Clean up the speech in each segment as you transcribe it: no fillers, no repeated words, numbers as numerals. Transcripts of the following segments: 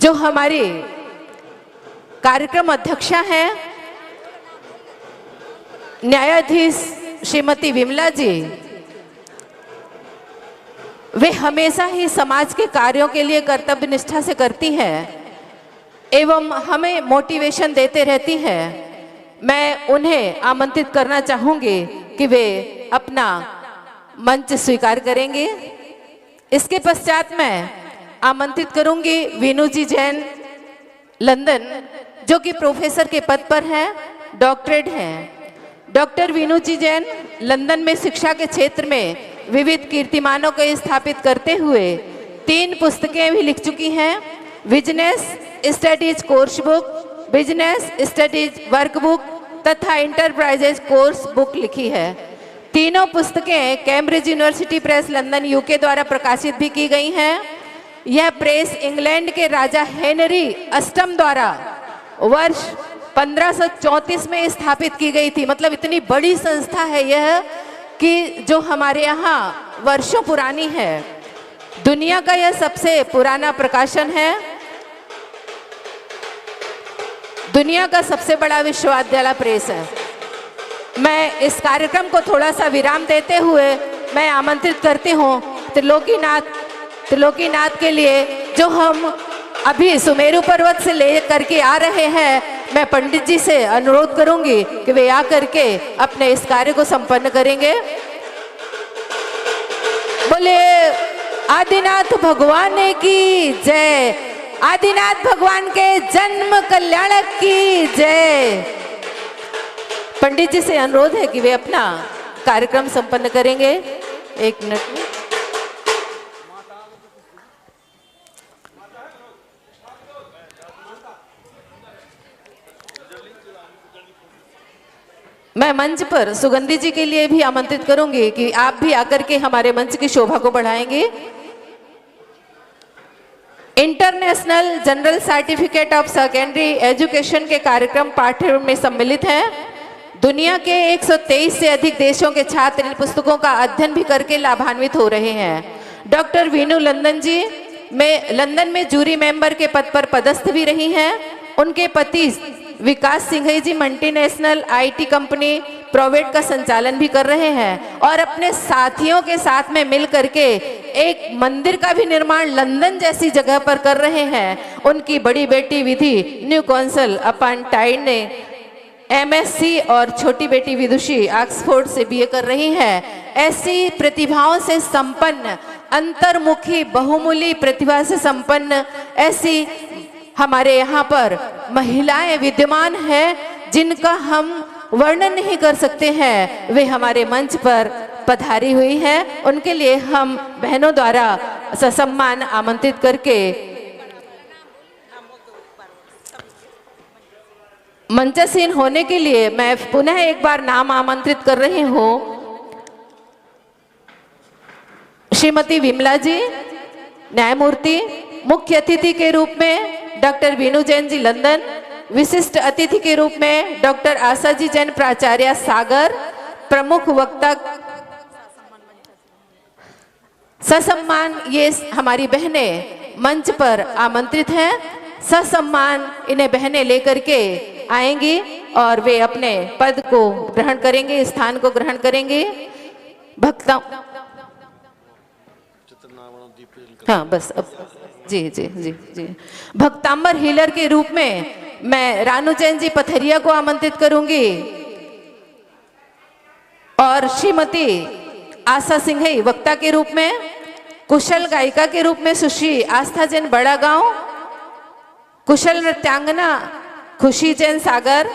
जो हमारी कार्यक्रम अध्यक्षा हैं न्यायाधीश श्रीमती विमला जी, वे हमेशा ही समाज के कार्यों के लिए कर्तव्य निष्ठा से करती हैं एवं हमें मोटिवेशन देते रहती हैं। मैं उन्हें आमंत्रित करना चाहूंगी कि वे अपना मंच स्वीकार करेंगे। इसके पश्चात मैं आमंत्रित करूंगी वीनू जी जैन लंदन, जो कि प्रोफेसर के पद पर हैं, डॉक्टरेट हैं। डॉक्टर वीनू जी जैन लंदन में शिक्षा के क्षेत्र में विविध कीर्तिमानों को स्थापित करते हुए 3 पुस्तकें भी लिख चुकी हैं। Business studies course book, business studies workbook तथा इंटरप्राइजेज कोर्स बुक लिखी है। तीनों पुस्तकें Cambridge university press London UK द्वारा प्रकाशित भी की गई हैं। यह प्रेस इंग्लैंड के राजा हेनरी अष्टम द्वारा वर्ष 1534 में स्थापित की गई थी। मतलब इतनी बड़ी संस्था है यह कि जो हमारे यहाँ वर्षों पुरानी है। दुनिया का यह सबसे पुराना प्रकाशन है, दुनिया का सबसे बड़ा विश्वविद्यालय प्रेस है। मैं इस कार्यक्रम को थोड़ा सा विराम देते हुए मैं आमंत्रित करती हूँ त्रिलोकीनाथ के लिए, जो हम अभी सुमेरु पर्वत से ले करके आ रहे हैं। मैं पंडित जी से अनुरोध करूंगी कि वे आकर के अपने इस कार्य को संपन्न करेंगे। बोले आदिनाथ भगवान की जय, आदिनाथ भगवान के जन्म कल्याणक की जय। पंडित जी से अनुरोध है कि वे अपना कार्यक्रम संपन्न करेंगे। 1 मिनट में मैं मंच पर सुगंधी जी के लिए भी आमंत्रित करूंगी कि आप भी आकर के हमारे मंच की शोभा को बढ़ाएंगे। International general certificate of secondary education के कार्यक्रम पाठ्यक्रम में सम्मिलित हैं। दुनिया के 123 से अधिक देशों के छात्र इन पुस्तकों का अध्ययन भी करके लाभान्वित हो रहे हैं। डॉक्टर वीनू लंदन जी लंदन में जूरी मेंबर के पद पर पदस्थ भी रही हैं। उनके पति विकास सिंघई जी मल्टीनेशनल आईटी कंपनी प्रोवेट का संचालन भी कर रहे हैं और अपने साथियों के साथ में मिल करके एक मंदिर का भी निर्माण लंदन जैसी जगह पर कर रहे हैं। उनकी बड़ी बेटी विधि न्यू काउंसिल अपॉन टाइड ने एमएससी और छोटी बेटी विदुषी ऑक्सफोर्ड से बीए कर रही हैं। ऐसी प्रतिभाओं से संपन्न, अंतर्मुखी, बहुमूल्य प्रतिभा से संपन्न ऐसी हमारे यहाँ पर महिलाएं विद्यमान हैं जिनका हम वर्णन नहीं कर सकते हैं। वे हमारे मंच पर पधारी हुई हैं। उनके लिए हम बहनों द्वारा ससम्मान आमंत्रित करके मंचसीन होने के लिए मैं पुनः एक बार नाम आमंत्रित कर रही हूँ। श्रीमती विमला जी न्यायमूर्ति, मुख्य अतिथि के रूप में डॉक्टर वीनू जैन जी लंदन, विशिष्ट अतिथि के रूप में डॉक्टर आशा जी जैन प्राचार्य सागर, प्रमुख वक्ता ससम्मान ये हमारी बहनें मंच पर आमंत्रित हैं। ससम्मान इन्हें बहनें लेकर के आएंगी और वे अपने पद को ग्रहण करेंगे, स्थान को ग्रहण करेंगे। भक्ता हाँ बस अब जी जी जी जी भक्तांबर हीलर के रूप में मैं रानू जैन जी पथरिया को आमंत्रित करूंगी और श्रीमती आशा सिंघई वक्ता के रूप में, कुशल गायिका के रूप में सुश्री आस्था जैन बड़ा गांव, कुशल नृत्यांगना खुशी जैन सागर,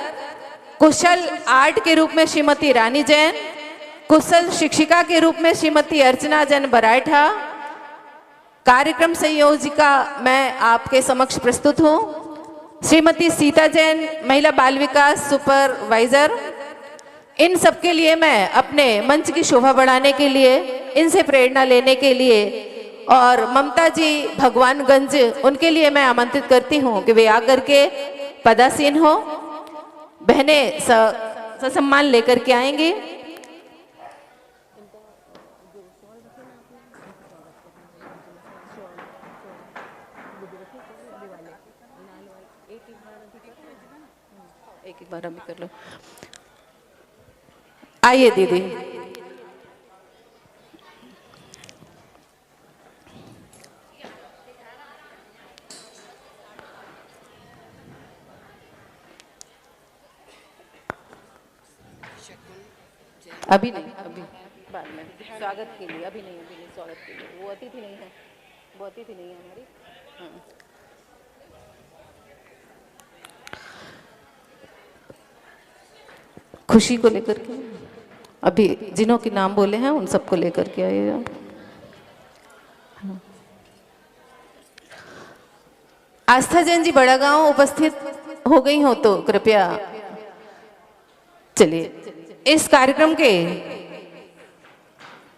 कुशल आर्ट के रूप में श्रीमती रानी जैन, कुशल शिक्षिका के रूप में श्रीमती अर्चना जैन बराइठा। कार्यक्रम संयोजिका मैं आपके समक्ष प्रस्तुत हूँ श्रीमती सीता जैन, महिला बाल विकास सुपरवाइजर। इन सबके लिए मैं अपने मंच की शोभा बढ़ाने के लिए, इनसे प्रेरणा लेने के लिए और ममता जी भगवानगंज, उनके लिए मैं आमंत्रित करती हूँ कि वे आकर के पदासीन हो। बहनें ससम्मान लेकर के आएंगी। एक बार अभी कर लो। आइए दीदी। अभी नहीं, अभी बाद में स्वागत के लिए, अभी नहीं स्वागत के लिए। वो अतिथि नहीं है, वो अतिथि नहीं है हमारी। खुशी को लेकर के अभी जिन्हों के नाम बोले हैं उन सबको लेकर के आइएगा। आस्था जैन जी बड़ा गांव उपस्थित हो गई हो तो कृपया चलिए। इस कार्यक्रम के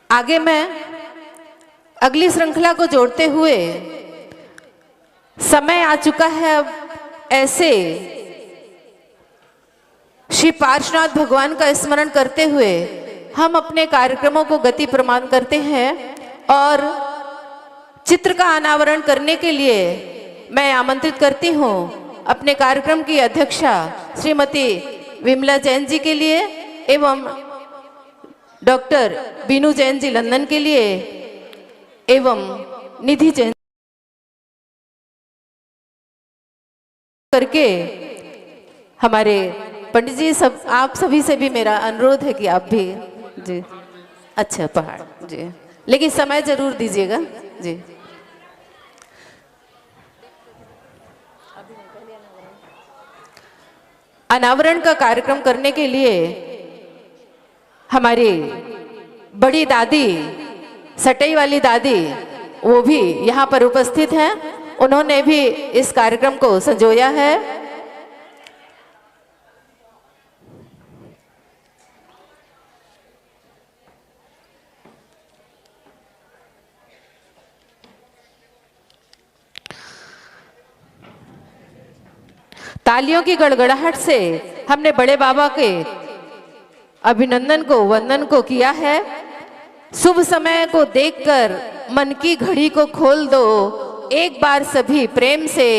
आगे मैं अगली श्रृंखला को जोड़ते हुए समय आ चुका है अब ऐसे श्री पार्श्वनाथ भगवान का स्मरण करते हुए हम अपने कार्यक्रमों को गति प्रदान करते हैं। और चित्र का अनावरण करने के लिए मैं आमंत्रित करती हूँ अपने कार्यक्रम की अध्यक्षा श्रीमती विमला जैन जी के लिए एवं डॉक्टर बीनू जैन जी लंदन के लिए एवं निधि जैन करके हमारे पंडित जी सब आप सभी से भी मेरा अनुरोध है कि आप भी जी अच्छा पहाड़ जी, लेकिन समय जरूर दीजिएगा जी। अनावरण का कार्यक्रम करने के लिए हमारी बड़ी दादी सटई वाली दादी वो भी यहाँ पर उपस्थित हैं। उन्होंने भी इस कार्यक्रम को संजोया है। तालियों की गड़गड़ाहट से हमने बड़े बाबा के अभिनंदन को वंदन को किया है। शुभ समय को देखकर मन की घड़ी को खोल दो, एक बार सभी प्रेम से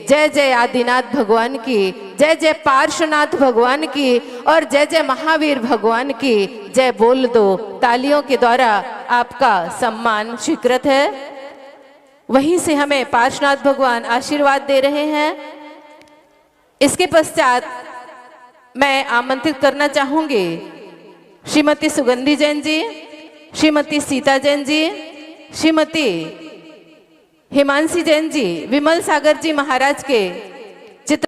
जय जय आदिनाथ भगवान की, जय जय पार्श्वनाथ भगवान की और जय जय महावीर भगवान की जय बोल दो। तालियों के द्वारा आपका सम्मान स्वीकृत है। वहीं से हमें पार्श्वनाथ भगवान आशीर्वाद दे रहे हैं। इसके पश्चात मैं आमंत्रित करना चाहूंगी श्रीमती सुगंधी जैन जी, श्रीमती सीता जैन जी, श्रीमती हिमांशी जैन जी, विमल सागर जी महाराज के चित्र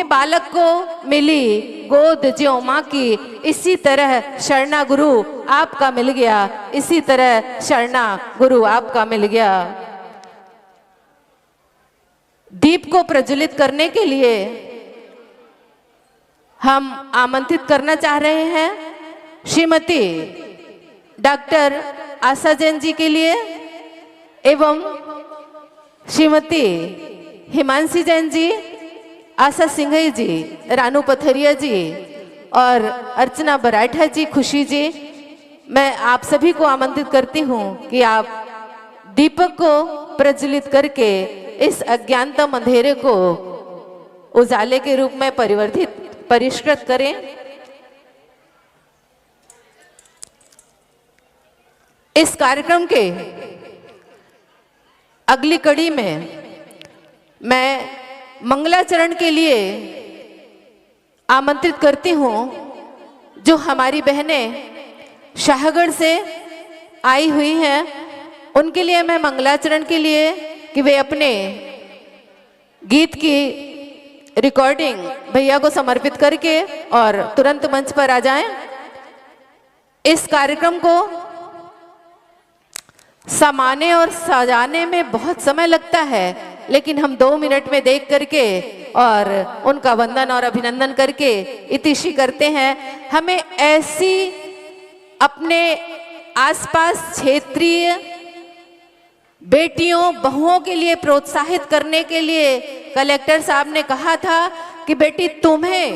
बालक को मिली गोद ज्यों माँ की, इसी तरह शरणा गुरु आपका मिल गया, इसी तरह शरणा गुरु आपका मिल गया। दीप को प्रज्वलित करने के लिए हम आमंत्रित करना चाह रहे हैं श्रीमती डॉक्टर आशा जैन जी के लिए एवं श्रीमती हिमांशी जैन जी, आशा सिंघई जी, रानू पथरिया जी और अर्चना बराठा जी, खुशी जी। मैं आप सभी को आमंत्रित करती हूँ कि आप दीपक को प्रज्वलित करके इस अज्ञानतम अंधेरे को उजाले के रूप में परिष्कृत करें। इस कार्यक्रम के अगली कड़ी में मैं मंगलाचरण के लिए आमंत्रित करती हूँ जो हमारी बहनें शाहगढ़ से आई हुई हैं। उनके लिए मैं मंगलाचरण के लिए कि वे अपने गीत की रिकॉर्डिंग भैया को समर्पित करके और तुरंत मंच पर आ जाएं। इस कार्यक्रम को सामाने और सजाने में बहुत समय लगता है, लेकिन हम 2 मिनट में देख करके और उनका वंदन और अभिनंदन करके इतिश्री करते हैं। हमें ऐसी अपने आसपास क्षेत्रीय बेटियों बहुओं के लिए प्रोत्साहित करने के लिए कलेक्टर साहब ने कहा था कि बेटी तुम्हें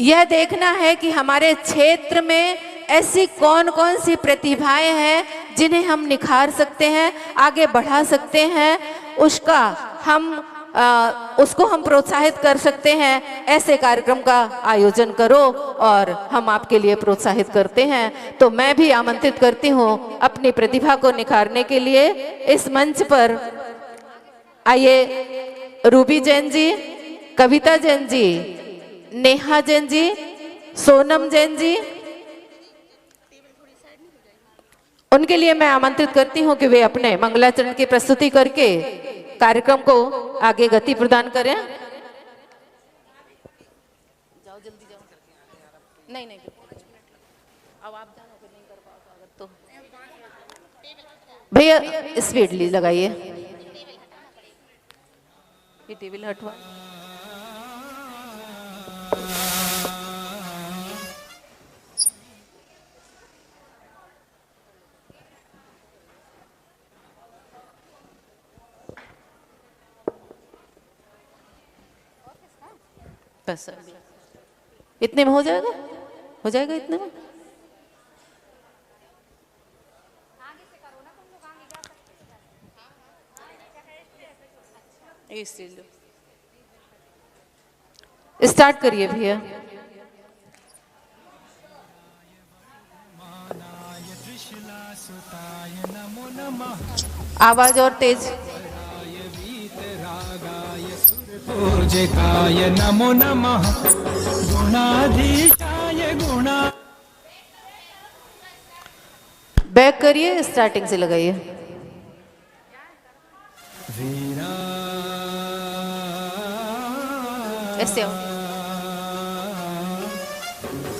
यह देखना है कि हमारे क्षेत्र में ऐसी कौन कौन सी प्रतिभाएं हैं जिन्हें हम निखार सकते हैं, आगे बढ़ा सकते हैं, उसको हम प्रोत्साहित कर सकते हैं। ऐसे कार्यक्रम का आयोजन करो और हम आपके लिए प्रोत्साहित करते हैं। तो मैं भी आमंत्रित करती हूँ अपनी प्रतिभा को निखारने के लिए इस मंच पर आइए रूबी जैन जी, कविता जैन जी, नेहा जैन जी, सोनम जैन जी, उनके लिए मैं आमंत्रित करती हूं कि वे अपने मंगलाचरण की प्रस्तुति करके कार्यक्रम को आगे गति प्रदान करें। जाओ जल्दी जाओ। नहीं नहीं अब आप जानो, फिर नहीं कर पाओगे तो भैया स्पीडली लगाइए। ये टेबल हटवा। बस इतने में हो जाएगा, हो जाएगा इतने में। स्टार्ट करिए भैया। आवाज और तेज। पूजिताय नमो नमः गुणाधीशाय गुणा। बैक करिए, स्टार्टिंग से लगाइए। वीरा ऐसे आओ।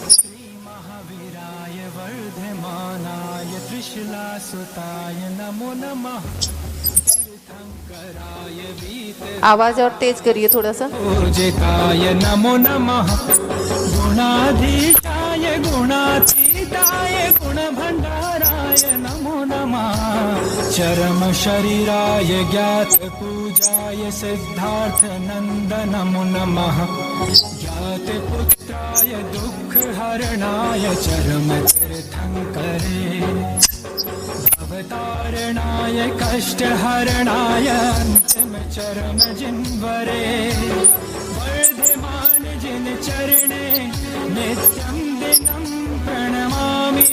श्री महावीराय वर्धमानाय त्रिशूलासुताय नमो नमः। आवाज और तेज करिए थोड़ा सा। पूजिताय नमो नमः गुणाधीशाय गुणातीताय गुणभण्डाराय नमो नमः। चरम शरीराय ज्ञात पूजाय सिद्धार्थ नंद नमो नमः। ज्ञात पुत्राय दुःख हरणाय चरम तीर्थंकरे। अवतारणाय कष्टहरणाय अंतिम चरम जिन्वरे। वर्धमान जिन चरणे नित्यं दिनं प्रणमामि।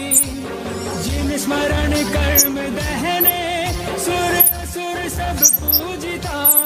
जिन स्मरण कर्म दहने सुर असुर सब पूजिताय।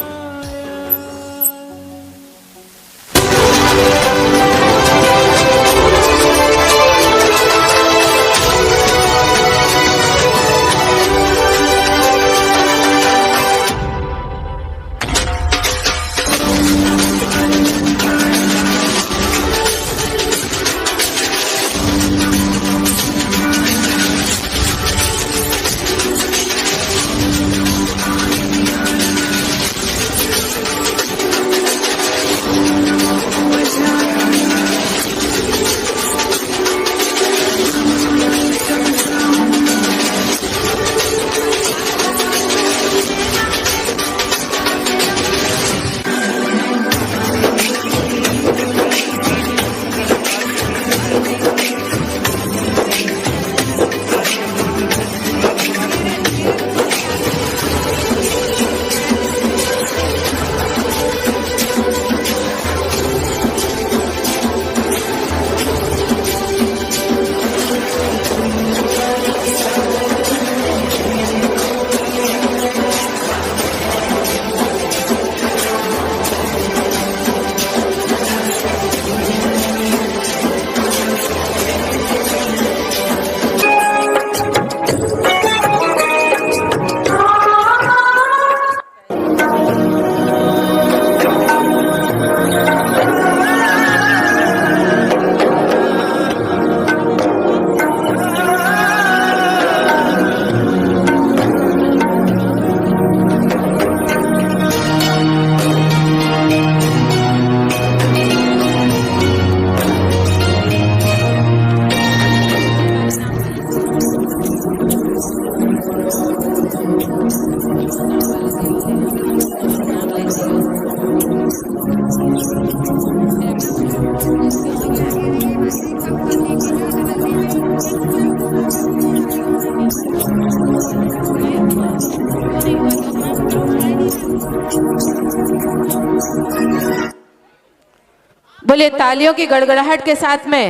बोलिए तालियों की गड़गड़ाहट के साथ में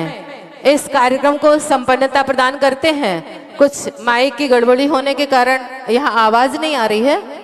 इस कार्यक्रम को संपन्नता प्रदान करते हैं। कुछ माइक की गड़बड़ी होने के कारण यहाँ आवाज नहीं आ रही है।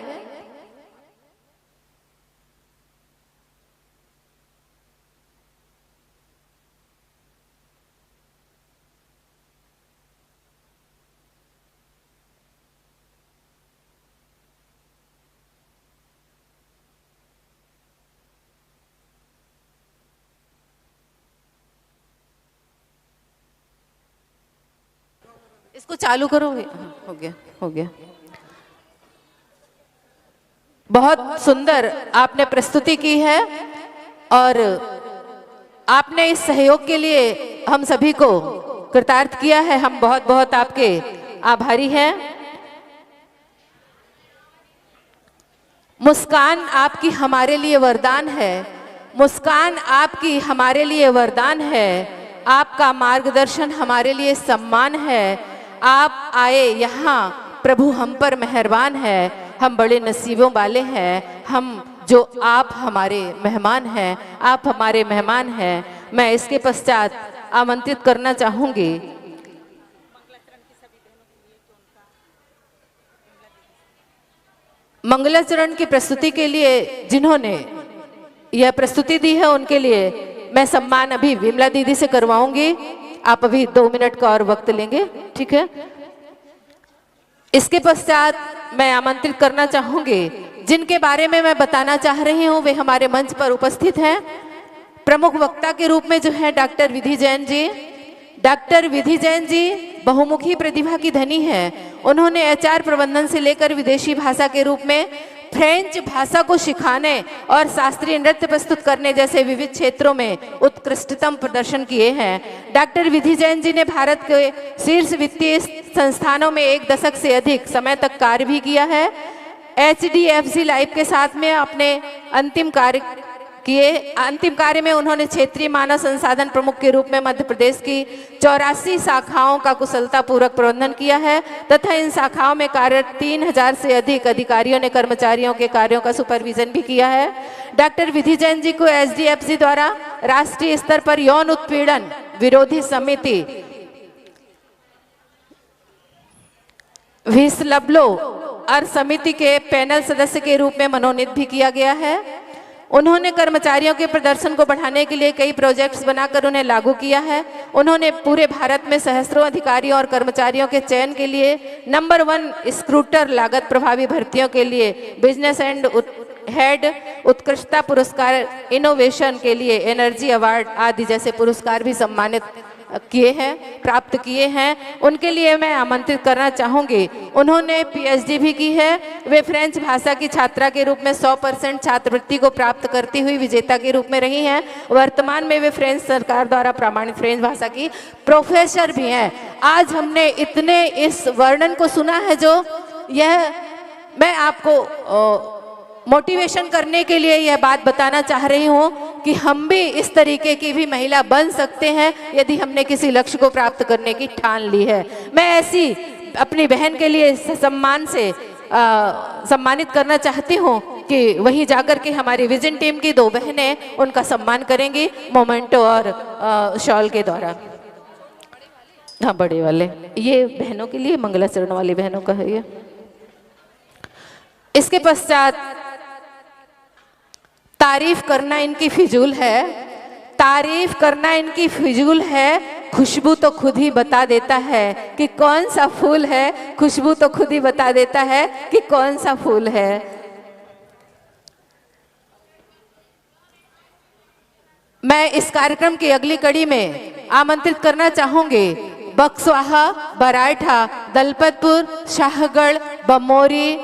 इसको चालू करो। हो गया, हो गया। बहुत सुंदर आपने प्रस्तुति की है और आपने इस सहयोग के लिए हम सभी को कृतार्थ किया है। हम बहुत बहुत आपके आभारी हैं। मुस्कान आपकी हमारे लिए वरदान है, मुस्कान आपकी हमारे लिए वरदान है, आपका मार्गदर्शन हमारे लिए सम्मान है। आप आए यहाँ, प्रभु हम पर मेहरबान है, हम बड़े नसीबों वाले हैं, हम जो आप हमारे मेहमान हैं, आप हमारे मेहमान हैं। मैं इसके पश्चात आमंत्रित करना चाहूंगी मंगलाचरण की प्रस्तुति के लिए जिन्होंने यह प्रस्तुति दी है, उनके लिए मैं सम्मान अभी विमला दीदी से करवाऊंगी। आप अभी 2 मिनट का और वक्त लेंगे, ठीक है। इसके पश्चात मैं आमंत्रित करना चाहूंगी जिनके बारे में मैं बताना चाह रही हूं, वे हमारे मंच पर उपस्थित हैं। प्रमुख वक्ता के रूप में जो है डॉक्टर विधि जैन जी। डॉक्टर विधि जैन जी बहुमुखी प्रतिभा की धनी है। उन्होंने एचआर प्रबंधन से लेकर विदेशी भाषा के रूप में फ्रेंच भाषा को सिखाने और शास्त्रीय नृत्य प्रस्तुत करने जैसे विविध क्षेत्रों में उत्कृष्टतम प्रदर्शन किए हैं। डॉक्टर विधि जैन जी ने भारत के शीर्ष वित्तीय संस्थानों में 1 दशक से अधिक समय तक कार्य भी किया है। HDFC लाइफ के साथ में अपने अंतिम कार्य में उन्होंने क्षेत्रीय मानव संसाधन प्रमुख के रूप में मध्य प्रदेश की 84 शाखाओं का कुशलतापूर्वक प्रबंधन किया है तथा इन शाखाओं में कार्यरत 3000 से अधिक अधिकारियों ने कर्मचारियों के कार्यों का सुपरविजन भी किया है। डॉक्टर विधि जैन जी को HDFC द्वारा राष्ट्रीय स्तर पर यौन उत्पीड़न विरोधी समिति विस्लब्लो और समिति के पैनल सदस्य के रूप में मनोनीत भी किया गया है। उन्होंने कर्मचारियों के प्रदर्शन को बढ़ाने के लिए कई प्रोजेक्ट्स बनाकर उन्हें लागू किया है। उन्होंने पूरे भारत में सहस्त्रों अधिकारियों और कर्मचारियों के चयन के लिए नंबर 1 स्क्रूटर लागत प्रभावी भर्तियों के लिए बिजनेस एंड हेड उत्कृष्टता पुरस्कार, इनोवेशन के लिए एनर्जी अवार्ड आदि जैसे पुरस्कार भी सम्मानित किए हैं, प्राप्त किए हैं। उनके लिए मैं आमंत्रित करना चाहूंगी। उन्होंने PhD भी की है। वे फ्रेंच भाषा की छात्रा के रूप में 100% छात्रवृत्ति को प्राप्त करती हुई विजेता के रूप में रही हैं। वर्तमान में वे फ्रेंच सरकार द्वारा प्रमाणित फ्रेंच भाषा की प्रोफेसर भी हैं। आज हमने इतने इस वर्णन को सुना है जो यह मैं आपको मोटिवेशन करने के लिए यह बात बताना चाह रही हूँ कि हम भी इस तरीके की भी महिला बन सकते हैं यदि हमने किसी लक्ष्य को प्राप्त करने की ठान ली है। मैं ऐसी अपनी बहन के लिए सम्मान से सम्मानित करना चाहती हूँ कि वहीं जाकर के हमारी विजन टीम की 2 बहनें उनका सम्मान करेंगी मोमेंटो और शॉल के द्वारा। हाँ, बड़े वाले ये बहनों के लिए, मंगलाचरण वाली बहनों का है ये। इसके पश्चात तारीफ करना इनकी फिजूल है, तारीफ करना इनकी फिजूल है। खुशबू तो खुद ही बता देता है कि कौन सा फूल है, खुशबू तो खुद ही बता देता है कि कौन सा फूल है। मैं इस कार्यक्रम की अगली कड़ी में आमंत्रित करना चाहूंगी बक्सवाहा, बराठा, दलपतपुर, शाहगढ़, बमोरी,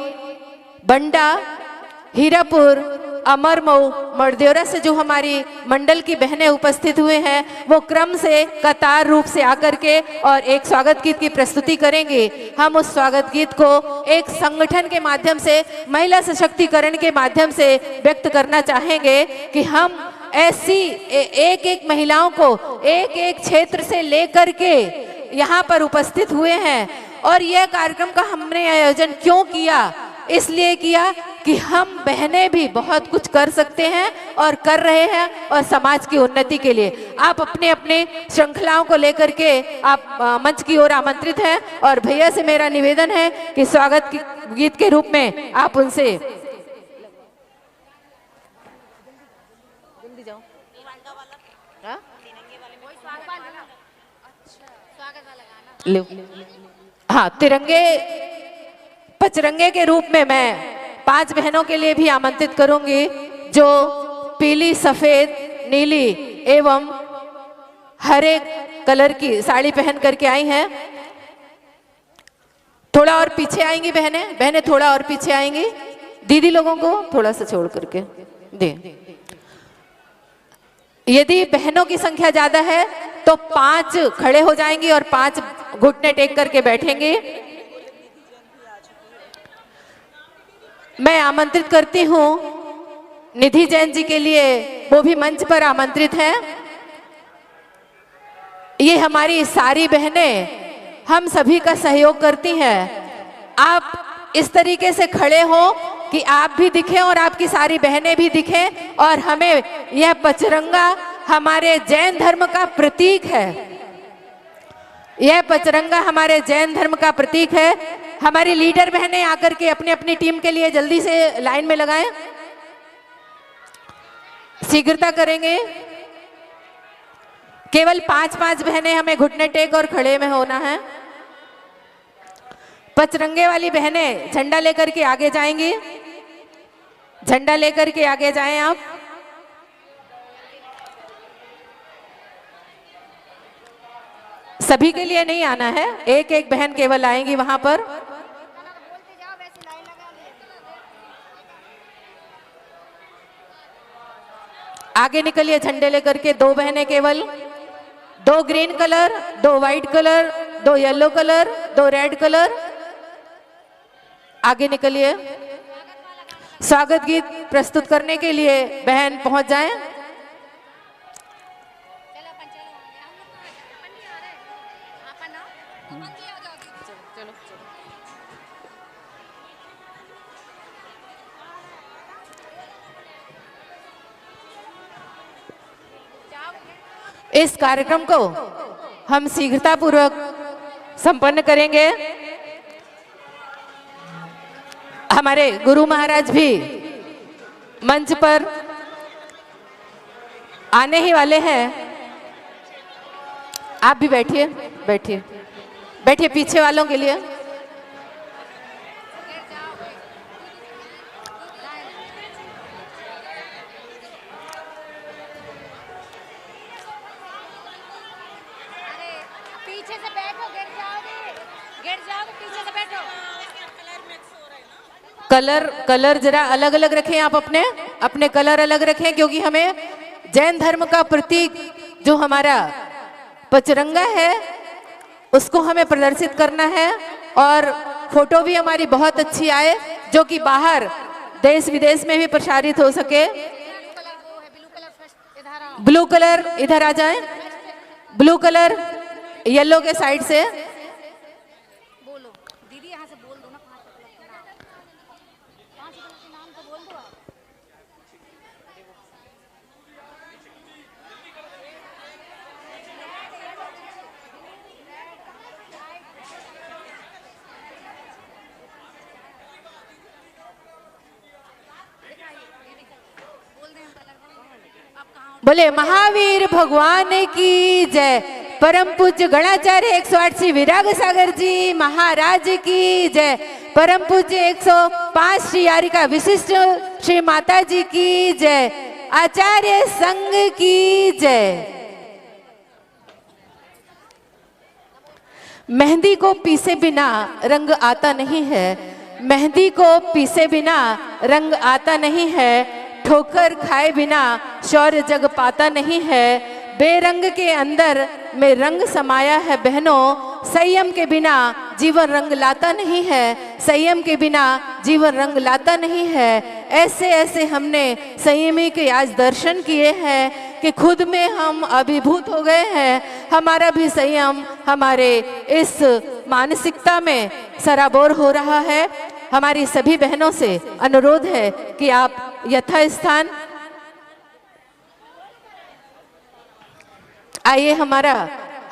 बंडा, हीरापुर, अमरमऊ, मरदेवरा से जो हमारी मंडल की बहनें उपस्थित हुए हैं वो क्रम से कतार रूप से आकर के और एक स्वागत गीत की प्रस्तुति करेंगे। हम उस स्वागत गीत को एक संगठन के माध्यम से, महिला सशक्तिकरण के माध्यम से व्यक्त करना चाहेंगे कि हम ऐसी एक महिलाओं को एक क्षेत्र से लेकर के यहाँ पर उपस्थित हुए हैं। और यह कार्यक्रम का हमने आयोजन क्यों किया, इसलिए किया कि हम बहनें भी बहुत कुछ कर सकते हैं और कर रहे हैं, और समाज की उन्नति के लिए आप अपने अपने श्रृंखलाओं को लेकर के आप मंच की ओर आमंत्रित हैं। और भैया से मेरा निवेदन है कि स्वागत गीत के रूप में आप उनसे हाँ, तिरंगे पचरंगे के रूप में मैं 5 बहनों के लिए भी आमंत्रित करूंगी जो पीली, सफेद, नीली एवं हरे कलर की साड़ी पहन करके आई हैं। थोड़ा और पीछे आएंगी बहनें थोड़ा और पीछे आएंगी, दीदी लोगों को थोड़ा सा छोड़ करके दे। यदि बहनों की संख्या ज्यादा है तो 5 खड़े हो जाएंगी और 5 घुटने टेक करके बैठेंगे। मैं आमंत्रित करती हूं निधि जैन जी के लिए, वो भी मंच पर आमंत्रित हैं। ये हमारी सारी बहनें हम सभी का सहयोग करती हैं। आप इस तरीके से खड़े हो कि आप भी दिखें और आपकी सारी बहनें भी दिखें, और हमें यह पचरंगा हमारे जैन धर्म का प्रतीक है। यह पचरंगा हमारे जैन धर्म का प्रतीक है। हमारी लीडर बहनें आकर के अपनी अपनी टीम के लिए जल्दी से लाइन में लगाएं, शीघ्रता करेंगे। केवल 5-5 बहनें हमें घुटने टेक और खड़े में होना है। पचरंगे वाली बहनें झंडा लेकर के आगे जाएंगी, झंडा लेकर के आगे जाएं आप। सभी के लिए नहीं आना है, एक एक बहन केवल आएंगी वहां पर। आगे निकलिए झंडे लेकर के। 2 बहनें केवल, 2 green colour, 2 white colour, 2 yellow colour, 2 red colour. आगे निकलिए। स्वागत गीत प्रस्तुत करने के लिए बहन पहुंच जाएं। इस कार्यक्रम को हम शीघ्रता पूर्वक संपन्न करेंगे। हमारे गुरु महाराज भी मंच पर आने ही वाले हैं। आप भी बैठिए, बैठिए, बैठिए पीछे वालों के लिए। पीछे से बैठो, गिर जाओगे पीछे से बैठो। कलर जरा अलग अलग रखें आप, अपने कलर अलग रखें, क्योंकि हमें जैन धर्म का प्रतीक जो हमारा पचरंगा है उसको हमें प्रदर्शित करना है, और फोटो भी हमारी बहुत अच्छी आए जो कि बाहर देश विदेश में भी प्रसारित हो सके। ब्लू कलर इधर आ जाए, ब्लू कलर येलो के साइड से। बोलो दीदी, यहाँ से बोल दो ना 5 के नाम तो बोल दो आप। बोले महावीर भगवान की जय। परम पूज्य गणाचार्य 108 श्री विराग सागर जी महाराज की जय। परम पूज्य 105 श्री यारिका विशिष्ट श्री माता जी की जय। आचार्य संघ की जय। मेहंदी को पीसे बिना रंग आता नहीं है, मेहंदी को पीसे बिना रंग आता नहीं है। ठोकर खाए बिना शौर्य जग पाता नहीं है। बेरंग के अंदर में रंग समाया है बहनों, संयम के बिना जीवन रंग लाता नहीं है। संयम के बिना जीवन रंग लाता नहीं है। ऐसे ऐसे हमने संयमी के आज दर्शन किए हैं कि खुद में हम अभिभूत हो गए हैं। हमारा भी संयम हमारे इस मानसिकता में सराबोर हो रहा है। हमारी सभी बहनों से अनुरोध है कि आप यथास्थान आइए।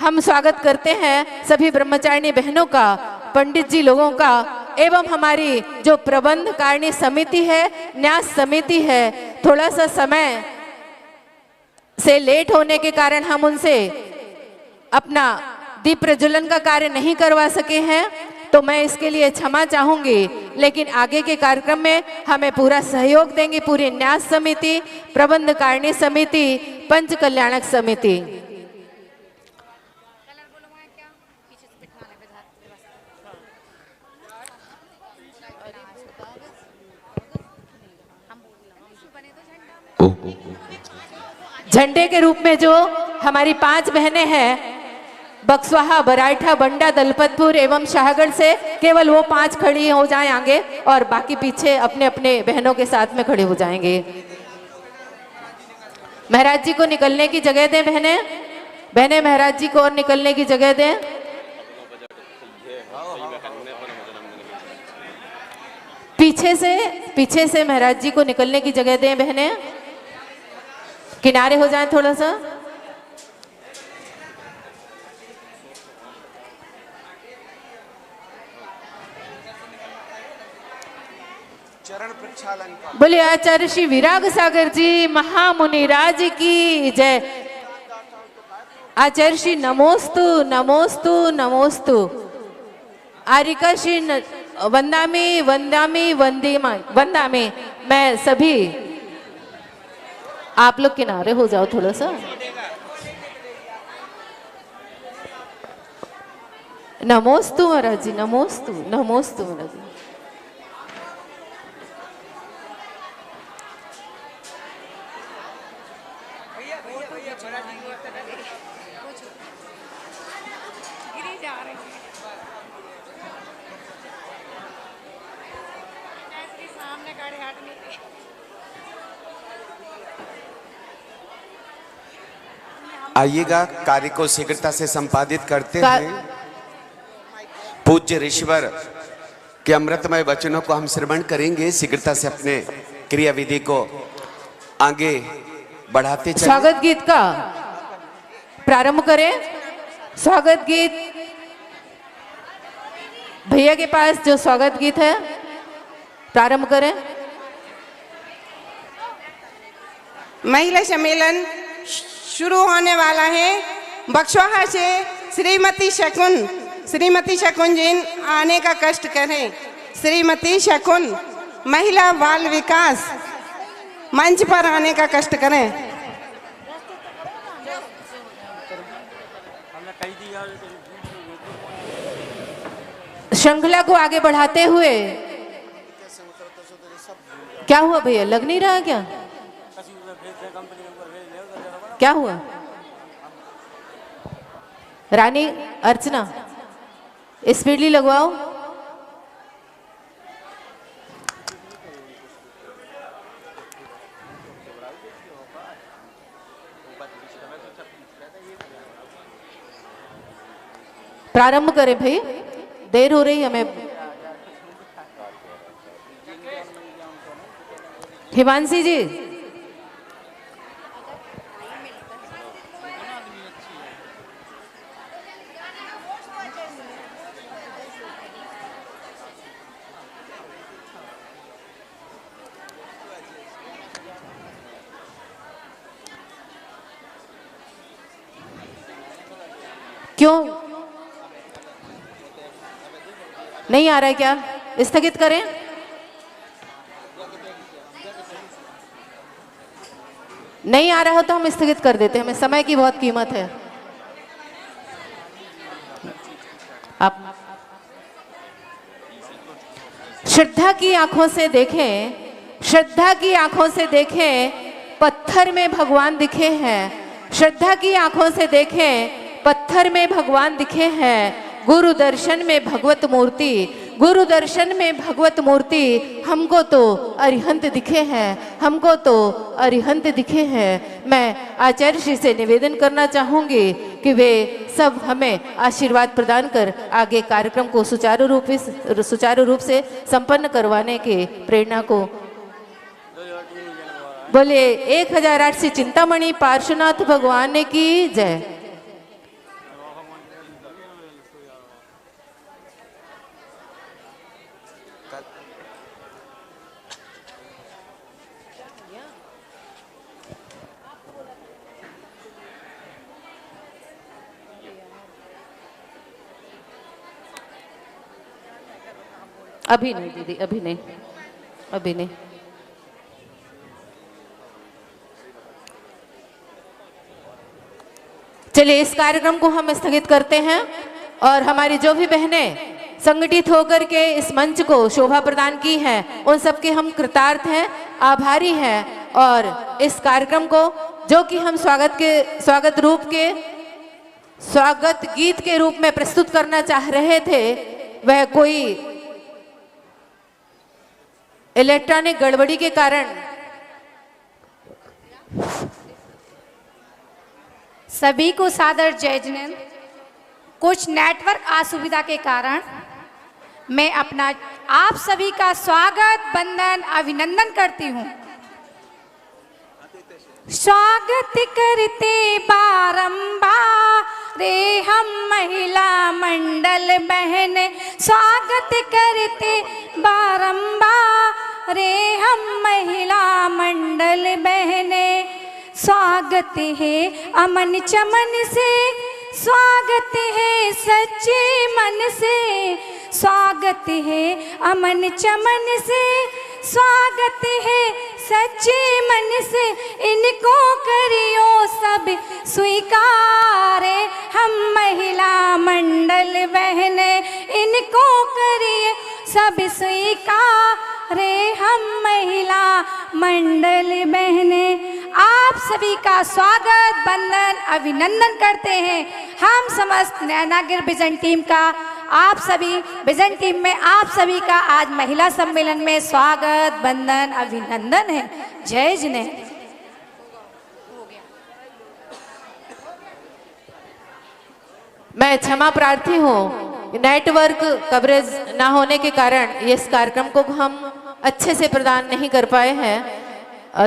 हम स्वागत करते हैं सभी ब्रह्मचारिणी बहनों का, पंडित जी लोगों का, एवं हमारी जो प्रबंध कारिणी समिति है, न्यास समिति है। थोड़ा सा समय से लेट होने के कारण हम उनसे अपना दीप प्रज्वलन का कार्य नहीं करवा सके हैं, तो मैं इसके लिए क्षमा चाहूंगी। लेकिन आगे के कार्यक्रम में हमें पूरा सहयोग देंगी पूरी न्यास समिति, प्रबंध कारिणी समिति, पंच कल्याणक समिति। झंडे के रूप में जो हमारी 5 बहनें हैं, बक्सवाहा, बराइठा, बंडा, दलपतपुर एवं शाहगढ़ से, केवल वो 5 खड़ी हो जाएं आगे और बाकी पीछे अपने अपने बहनों के साथ में खड़े हो जाएंगे। महाराज जी को निकलने की जगह दें। बहनें महाराज जी को और निकलने की जगह दें। पीछे से महाराज जी को निकलने की जगह दें। बहनें किनारे हो जाएं थोड़ा सा। चरण प्रक्षालन। बोले आचार्य श्री विराग सागर जी महामुनि राज की जय। आचार्य श्री नमोस्तु नमोस्तु नमोस्तु। आरिका श्री वंदामी वंदामी वंदामी। मैं सभी आप लोग किनारे हो जाओ थोड़ा सा। नमोस्तु महाराज जी, नमोस्तु नमोस्तु महाराज जी। आइएगा, कार्य को शीघ्रता से संपादित करते हैं। पूज्य ऋषिवर के अमृतमय वचनों को हम श्रवण करेंगे। शीघ्रता से अपने क्रिया विधि को आगे बढ़ाते चलें। स्वागत गीत का प्रारंभ करें। स्वागत गीत भैया के पास जो स्वागत गीत है प्रारंभ करें। महिला सम्मेलन शुरू होने वाला है। बक्सवाहा से श्रीमती शकुन जी आने का कष्ट करें। श्रीमती शकुन, महिला बाल विकास, मंच पर आने का कष्ट करें। श्रृंखला को आगे बढ़ाते हुए। क्या हुआ भैया, लग नहीं रहा क्या? क्या हुआ? रानी अर्चना स्पीडली लगवाओ। प्रारंभ करें भाई, देर हो रही हमें। हिमांशी जी, क्यों नहीं आ रहा है? क्या स्थगित करें? नहीं आ रहा हो तो हम स्थगित कर देते हैं, हमें समय की बहुत कीमत है। आप श्रद्धा की आंखों से देखें, श्रद्धा की आंखों से देखें, पत्थर में भगवान दिखे हैं। श्रद्धा की आंखों से देखें, पत्थर में भगवान दिखे हैं। गुरु दर्शन में भगवत मूर्ति, गुरु दर्शन में भगवत मूर्ति हमको तो अरिहंत दिखे हैं, हमको तो अरिहंत दिखे हैं। मैं आचार्य श्री से निवेदन करना चाहूँगी कि वे सब हमें आशीर्वाद प्रदान कर आगे कार्यक्रम को सुचारू रूप से संपन्न करवाने के प्रेरणा को। बोले 1008 से चिंतामणि पार्श्वनाथ भगवान की जय। अभी नहीं दीदी, अभी नहीं, अभी नहीं। चलिए इस कार्यक्रम को हम स्थगित करते हैं और हमारी जो भी बहनें संगठित होकर के इस मंच को शोभा प्रदान की है उन सबके हम कृतार्थ हैं, आभारी हैं। और इस कार्यक्रम को जो कि हम स्वागत गीत के रूप में प्रस्तुत करना चाह रहे थे, वह कोई इलेक्ट्रॉनिक गड़बड़ी के कारण सभी को सादर जय जिनेंद्र। कुछ नेटवर्क असुविधा के कारण मैं अपना आप सभी का स्वागत, वंदन, अभिनंदन करती हूँ। स्वागत करते बारंबार रे हम महिला मंडल बहन, स्वागत करते बारंबार रे हम महिला मंडल बहने। स्वागत है अमन चमन से, स्वागत है सच्चे मन से, स्वागत है अमन चमन से, स्वागत है सच्चे मन से। इनको करियो सब स्वीकार हम महिला मंडल बहने, इनको करिए सब स्वीकार हम महिला मंडल बहने। आप सभी का स्वागत, वंदन, अभिनंदन करते हैं हम समस्त नैनागिर विजन टीम का। आप सभी विजन टीम में आप सभी का आज महिला सम्मेलन में स्वागत, वंदन, अभिनंदन है। जय जिनेंद्र। मैं क्षमा प्रार्थी हूँ, नेटवर्क कवरेज ना होने के कारण इस कार्यक्रम को हम अच्छे से प्रदान नहीं कर पाए हैं,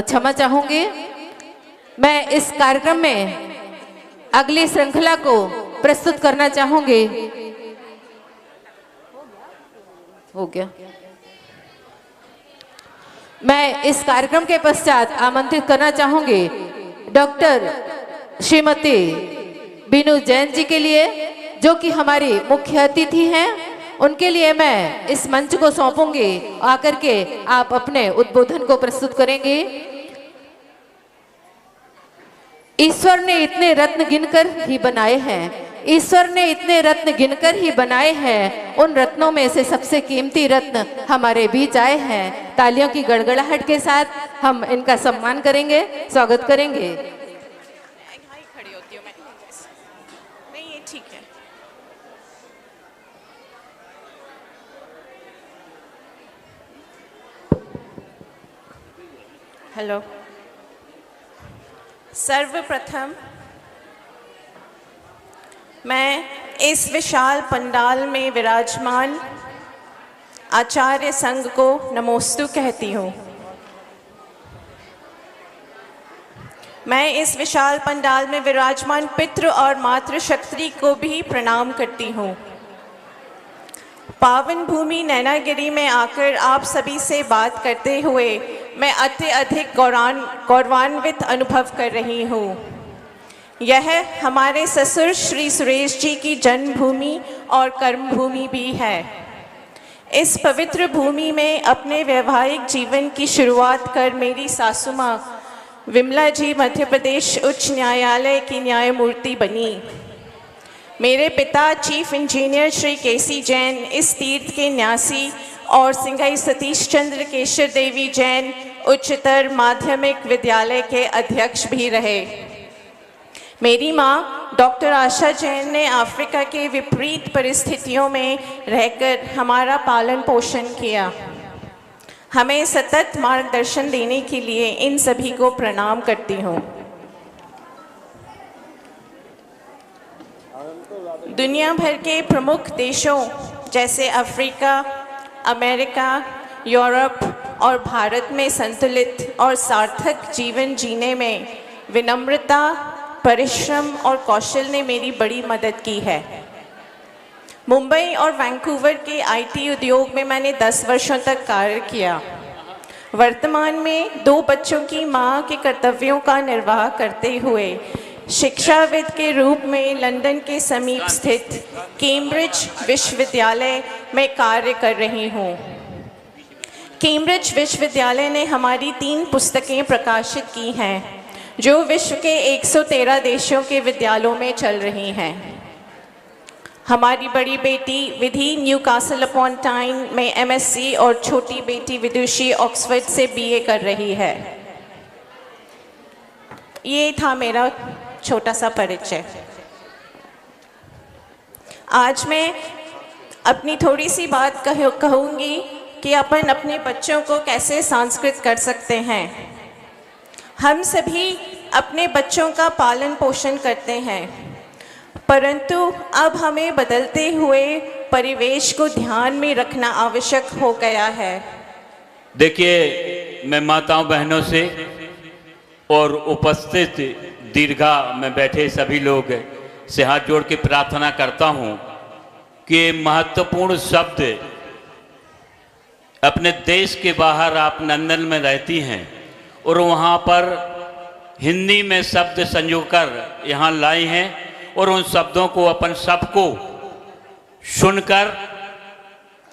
क्षमा चाहूंगी। मैं इस कार्यक्रम में अगली श्रृंखला को प्रस्तुत करना चाहूंगी। हो गया। मैं इस कार्यक्रम के पश्चात आमंत्रित करना चाहूंगी डॉक्टर श्रीमती बीनू जैन जी के लिए, जो कि हमारी मुख्य अतिथि हैं। उनके लिए मैं इस मंच को सौंपूंगी, आकर के आप अपने उद्बोधन को प्रस्तुत करेंगे। ईश्वर ने इतने रत्न गिनकर ही बनाए हैं, ईश्वर ने इतने रत्न गिनकर ही बनाए हैं, उन रत्नों में से सबसे कीमती रत्न हमारे बीच आए हैं। तालियों की गड़गड़ाहट के साथ हम इनका सम्मान करेंगे, स्वागत करेंगे। खड़ी होती हूँ मैं, नहीं ये ठीक है। हेलो, सर्वप्रथम मैं इस विशाल पंडाल में विराजमान आचार्य संघ को नमोस्तु कहती हूँ। मैं इस विशाल पंडाल में विराजमान पितृ और मातृ शक्ति को भी प्रणाम करती हूँ। पावन भूमि नैनागिरी में आकर आप सभी से बात करते हुए मैं अत्यधिक गौरवान्वित अनुभव कर रही हूँ। यह हमारे ससुर श्री सुरेश जी की जन्मभूमि और कर्मभूमि भी है। इस पवित्र भूमि में अपने वैवाहिक जीवन की शुरुआत कर मेरी सासू माँ विमला जी मध्य प्रदेश उच्च न्यायालय की न्यायमूर्ति बनी। मेरे पिता चीफ इंजीनियर श्री केसी जैन इस तीर्थ के न्यासी और सिंघई सतीश चंद्र केशर देवी जैन उच्चतर माध्यमिक विद्यालय के अध्यक्ष भी रहे। मेरी माँ डॉक्टर आशा जैन ने अफ्रीका के विपरीत परिस्थितियों में रहकर हमारा पालन पोषण किया। हमें सतत मार्गदर्शन देने के लिए इन सभी को प्रणाम करती हूँ। दुनिया भर के प्रमुख देशों जैसे अफ्रीका, अमेरिका, यूरोप और भारत में संतुलित और सार्थक जीवन जीने में विनम्रता, परिश्रम और कौशल ने मेरी बड़ी मदद की है। मुंबई और वैंकूवर के आईटी उद्योग में मैंने 10 वर्षों तक कार्य किया। वर्तमान में 2 बच्चों की मां के कर्तव्यों का निर्वाह करते हुए शिक्षाविद के रूप में लंदन के समीप स्थित कैम्ब्रिज विश्वविद्यालय में कार्य कर रही हूँ। कैम्ब्रिज विश्वविद्यालय ने हमारी 3 पुस्तकें प्रकाशित की हैं जो विश्व के 113 देशों के विद्यालयों में चल रही हैं। हमारी बड़ी बेटी विधि न्यूकासल अपॉन टाइन में एमएससी और छोटी बेटी विदुषी ऑक्सफोर्ड से बीए कर रही है। ये था मेरा छोटा सा परिचय। आज मैं अपनी थोड़ी सी बात कहूँगी कि अपन अपने बच्चों को कैसे संस्कृत कर सकते हैं। हम सभी अपने बच्चों का पालन पोषण करते हैं, परंतु अब हमें बदलते हुए परिवेश को ध्यान में रखना आवश्यक हो गया है। देखिए, मैं माताओं बहनों से और उपस्थित दीर्घा में बैठे सभी लोग से हाथ जोड़ के प्रार्थना करता हूं कि महत्वपूर्ण शब्द अपने देश के बाहर आप लंदन में रहती हैं और वहाँ पर हिंदी में शब्द संजोकर यहाँ लाई हैं और उन शब्दों को अपन सबको सुनकर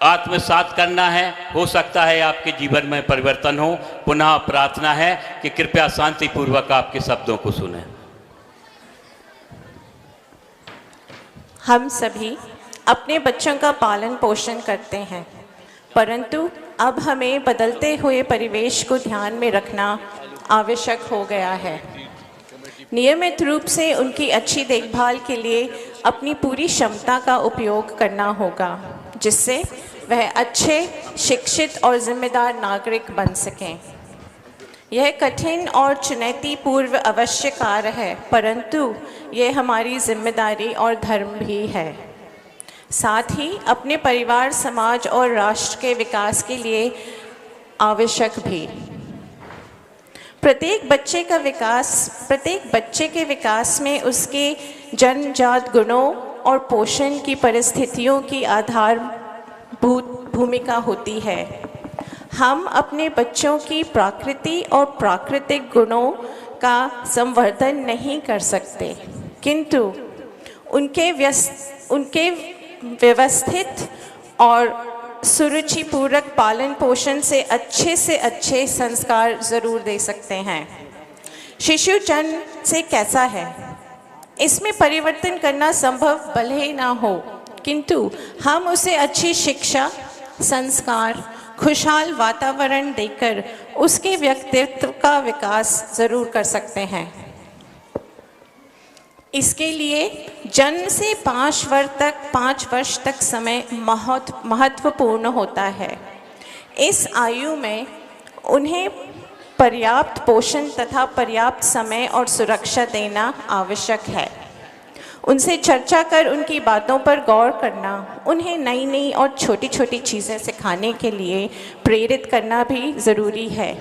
आत्मसात करना है। हो सकता है आपके जीवन में परिवर्तन हो। पुनः प्रार्थना है कि कृपया शांतिपूर्वक आपके शब्दों को सुनें। हम सभी अपने बच्चों का पालन पोषण करते हैं, परंतु अब हमें बदलते हुए परिवेश को ध्यान में रखना आवश्यक हो गया है। नियमित रूप से उनकी अच्छी देखभाल के लिए अपनी पूरी क्षमता का उपयोग करना होगा, जिससे वह अच्छे, शिक्षित और जिम्मेदार नागरिक बन सकें। यह कठिन और चुनौतीपूर्ण अवश्य कार्य है, परंतु यह हमारी जिम्मेदारी और धर्म भी है। साथ ही अपने परिवार, समाज और राष्ट्र के विकास के लिए आवश्यक भी। प्रत्येक बच्चे के विकास में उसके जन्मजात गुणों और पोषण की परिस्थितियों की आधारभूत भूमिका होती है। हम अपने बच्चों की प्रकृति और प्राकृतिक गुणों का संवर्धन नहीं कर सकते, किंतु उनके व्यवस्थित और सुरुचिपूर्वक पालन पोषण से अच्छे संस्कार जरूर दे सकते हैं। शिशु जन्म से कैसा है, इसमें परिवर्तन करना संभव भले ही ना हो, किंतु हम उसे अच्छी शिक्षा, संस्कार, खुशहाल वातावरण देकर उसके व्यक्तित्व का विकास जरूर कर सकते हैं। इसके लिए जन्म से 5 वर्ष तक समय महत्वपूर्ण होता है। इस आयु में उन्हें पर्याप्त पोषण तथा पर्याप्त समय और सुरक्षा देना आवश्यक है। उनसे चर्चा कर उनकी बातों पर गौर करना, उन्हें नई नई और छोटी छोटी चीज़ें सिखाने के लिए प्रेरित करना भी ज़रूरी है।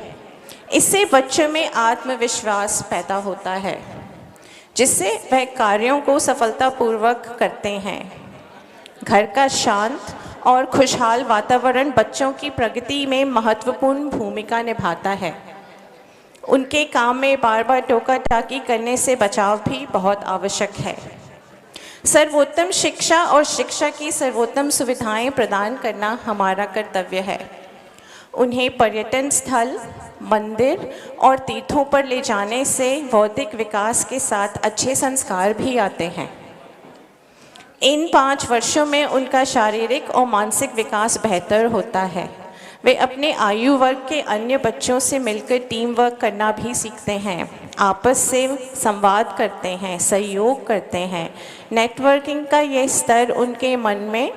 इससे बच्चों में आत्मविश्वास पैदा होता है, जिससे वह कार्यों को सफलतापूर्वक करते हैं। घर का शांत और खुशहाल वातावरण बच्चों की प्रगति में महत्वपूर्ण भूमिका निभाता है। उनके काम में बार बार टोका टाकी करने से बचाव भी बहुत आवश्यक है। सर्वोत्तम शिक्षा और शिक्षा की सर्वोत्तम सुविधाएं प्रदान करना हमारा कर्तव्य है। उन्हें पर्यटन स्थल, मंदिर और तीर्थों पर ले जाने से बौद्धिक विकास के साथ अच्छे संस्कार भी आते हैं। इन 5 वर्षों में उनका शारीरिक और मानसिक विकास बेहतर होता है। वे अपने आयु वर्ग के अन्य बच्चों से मिलकर टीम वर्क करना भी सीखते हैं, आपस से संवाद करते हैं, सहयोग करते हैं। नेटवर्किंग का ये स्तर उनके मन में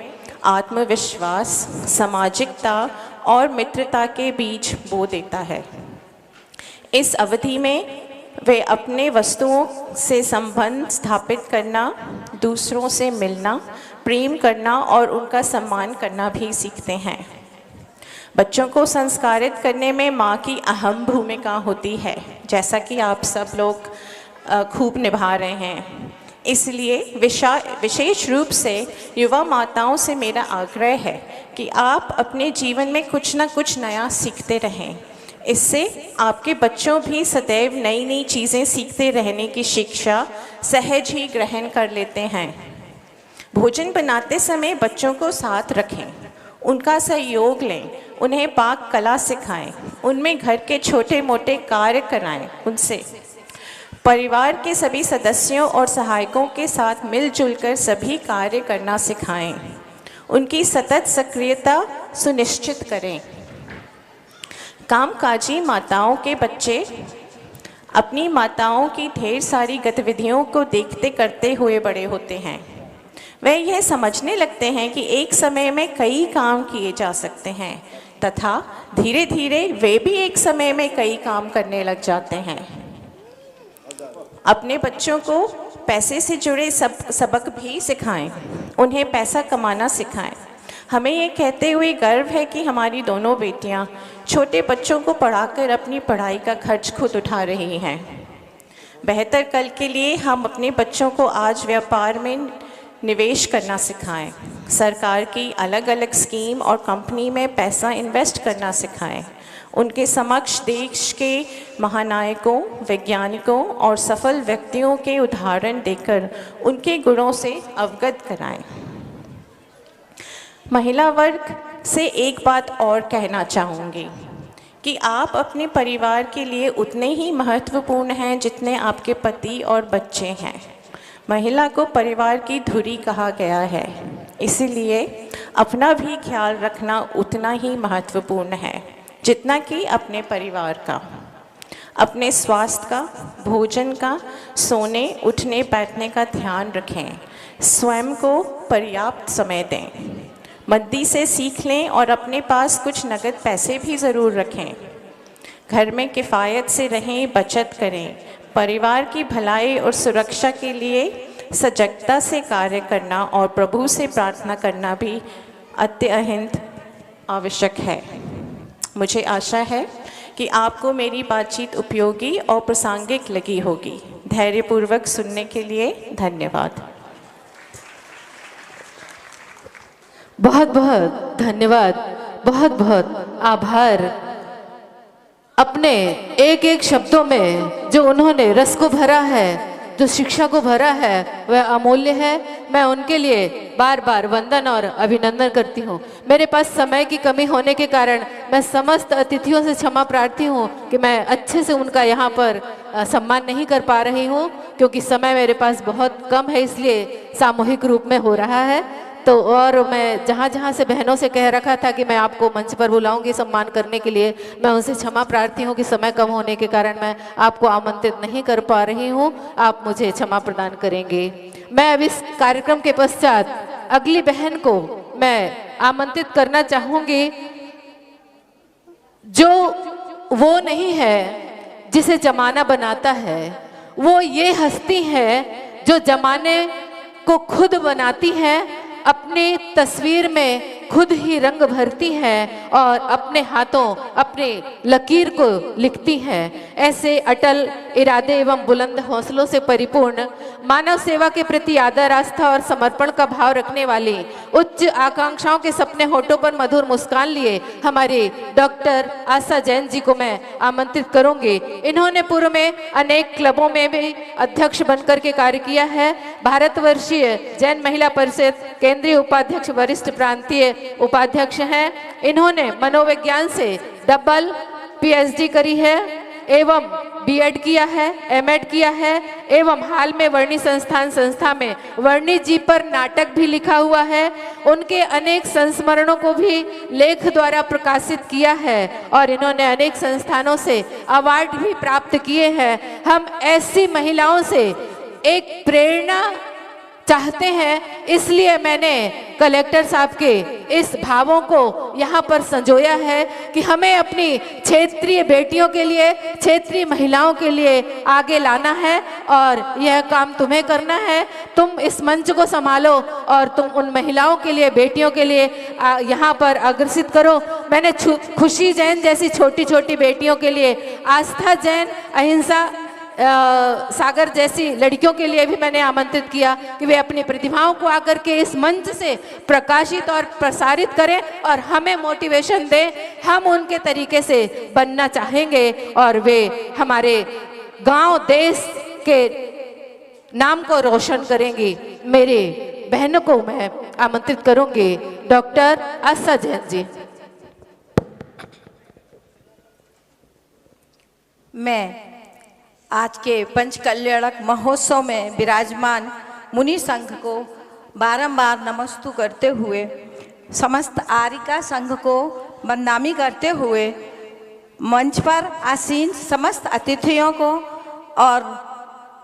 आत्मविश्वास, सामाजिकता और मित्रता के बीच बो देता है। इस अवधि में वे अपने वस्तुओं से संबंध स्थापित करना, दूसरों से मिलना, प्रेम करना और उनका सम्मान करना भी सीखते हैं। बच्चों को संस्कारित करने में माँ की अहम भूमिका होती है, जैसा कि आप सब लोग खूब निभा रहे हैं। इसलिए विशेष रूप से युवा माताओं से मेरा आग्रह है कि आप अपने जीवन में कुछ ना कुछ नया सीखते रहें। इससे आपके बच्चों भी सदैव नई नई चीज़ें सीखते रहने की शिक्षा सहज ही ग्रहण कर लेते हैं। भोजन बनाते समय बच्चों को साथ रखें, उनका सहयोग लें, उन्हें पाक कला सिखाएं, उनमें घर के छोटे मोटे कार्य कराएं। उनसे परिवार के सभी सदस्यों और सहायकों के साथ मिलजुल कर सभी कार्य करना सिखाएं। उनकी सतत सक्रियता सुनिश्चित करें। कामकाजी माताओं के बच्चे अपनी माताओं की ढेर सारी गतिविधियों को देखते करते हुए बड़े होते हैं। वे यह समझने लगते हैं कि एक समय में कई काम किए जा सकते हैं तथा धीरे धीरे वे भी एक समय में कई काम करने लग जाते हैं। अपने बच्चों को पैसे से जुड़े सबक भी सिखाएं, उन्हें पैसा कमाना सिखाएं। हमें ये कहते हुए गर्व है कि हमारी दोनों बेटियां छोटे बच्चों को पढ़ाकर अपनी पढ़ाई का खर्च खुद उठा रही हैं। बेहतर कल के लिए हम अपने बच्चों को आज व्यापार में निवेश करना सिखाएं, सरकार की अलग अलग स्कीम और कंपनी में पैसा इन्वेस्ट करना सिखाएं, उनके समक्ष देश के महानायकों, वैज्ञानिकों और सफल व्यक्तियों के उदाहरण देकर उनके गुणों से अवगत कराएं। महिला वर्ग से एक बात और कहना चाहूँगी कि आप अपने परिवार के लिए उतने ही महत्वपूर्ण हैं जितने आपके पति और बच्चे हैं। महिला को परिवार की धुरी कहा गया है, इसीलिए अपना भी ख्याल रखना उतना ही महत्वपूर्ण है जितना कि अपने परिवार का। अपने स्वास्थ्य का, भोजन का, सोने उठने बैठने का ध्यान रखें। स्वयं को पर्याप्त समय दें। मद्दी से सीख लें और अपने पास कुछ नगद पैसे भी ज़रूर रखें। घर में किफ़ायत से रहें, बचत करें। परिवार की भलाई और सुरक्षा के लिए सजगता से कार्य करना और प्रभु से प्रार्थना करना भी अत्यंत आवश्यक है। मुझे आशा है कि आपको मेरी बातचीत उपयोगी और प्रासंगिक लगी होगी। धैर्यपूर्वक सुनने के लिए धन्यवाद। बहुत बहुत धन्यवाद, बहुत बहुत आभार। अपने एक एक शब्दों में जो उन्होंने रस को भरा है, जो शिक्षा को भरा है, वह अमूल्य है। मैं उनके लिए बार बार वंदन और अभिनंदन करती हूँ। मेरे पास समय की कमी होने के कारण मैं समस्त अतिथियों से क्षमा प्रार्थी हूँ कि मैं अच्छे से उनका यहाँ पर सम्मान नहीं कर पा रही हूँ, क्योंकि समय मेरे पास बहुत कम है, इसलिए सामूहिक रूप में हो रहा है। तो और मैं जहाँ जहाँ से बहनों से कह रखा था कि मैं आपको मंच पर बुलाऊंगी सम्मान करने के लिए, मैं उनसे क्षमा प्रार्थी हूँ कि समय कम होने के कारण मैं आपको आमंत्रित नहीं कर पा रही हूँ। आप मुझे क्षमा प्रदान करेंगे। मैं अब इस कार्यक्रम के पश्चात अगली बहन को मैं आमंत्रित करना चाहूँगी, जो वो नहीं है जिसे जमाना बनाता है, वो ये हस्ती है जो जमाने को खुद बनाती है, अपनी तस्वीर में खुद ही रंग भरती है और अपने हाथों अपने लकीर को लिखती है। ऐसे अटल इरादे एवं बुलंद हौसलों से परिपूर्ण, मानव सेवा के प्रति आदर, आस्था और समर्पण का भाव रखने वाली, उच्च आकांक्षाओं के सपने होठों पर मधुर मुस्कान लिए हमारे डॉक्टर आशा जैन जी को मैं आमंत्रित करूंगी। इन्होंने पूर्व में अनेक क्लबों में भी अध्यक्ष बनकर के कार्य किया है। भारतवर्षीय जैन महिला परिषद केंद्रीय उपाध्यक्ष, वरिष्ठ प्रांतीय उपाध्यक्ष हैं। इन्होंने मनोविज्ञान से डबल PhD करी है एवं बीएड किया है, एमएड किया है एवं हाल में वर्णी संस्था में वर्णी जी पर नाटक भी लिखा हुआ है। उनके अनेक संस्मरणों को भी लेख द्वारा प्रकाशित किया है और इन्होंने अनेक संस्थानों से अवार्ड भी प्राप्त किए हैं। हम ऐसी महिलाओं से एक प्रेरणा चाहते हैं, इसलिए मैंने कलेक्टर साहब के इस भावों को यहाँ पर संजोया है कि हमें अपनी क्षेत्रीय बेटियों के लिए, क्षेत्रीय महिलाओं के लिए आगे लाना है और यह काम तुम्हें करना है। तुम इस मंच को संभालो और तुम उन महिलाओं के लिए, बेटियों के लिए यहाँ पर अग्रसित करो। मैंने खुशी जैन जैसी छोटी छोटी बेटियों के लिए, आस्था जैन, अहिंसा सागर जैसी लड़कियों के लिए भी मैंने आमंत्रित किया कि वे अपनी प्रतिभाओं को आकर के इस मंच से प्रकाशित और प्रसारित करें और हमें मोटिवेशन दें। हम उनके तरीके से बनना चाहेंगे और वे हमारे गांव, देश के नाम को रोशन करेंगी। मेरे बहनों को मैं आमंत्रित करूंगी, डॉक्टर आस्था जैन जी। मैं आज के पंचकल्याणक महोत्सव में विराजमान मुनि संघ को बारंबार नमस्तु करते हुए, समस्त आरिका संघ को वंदनामी करते हुए, मंच पर आसीन समस्त अतिथियों को और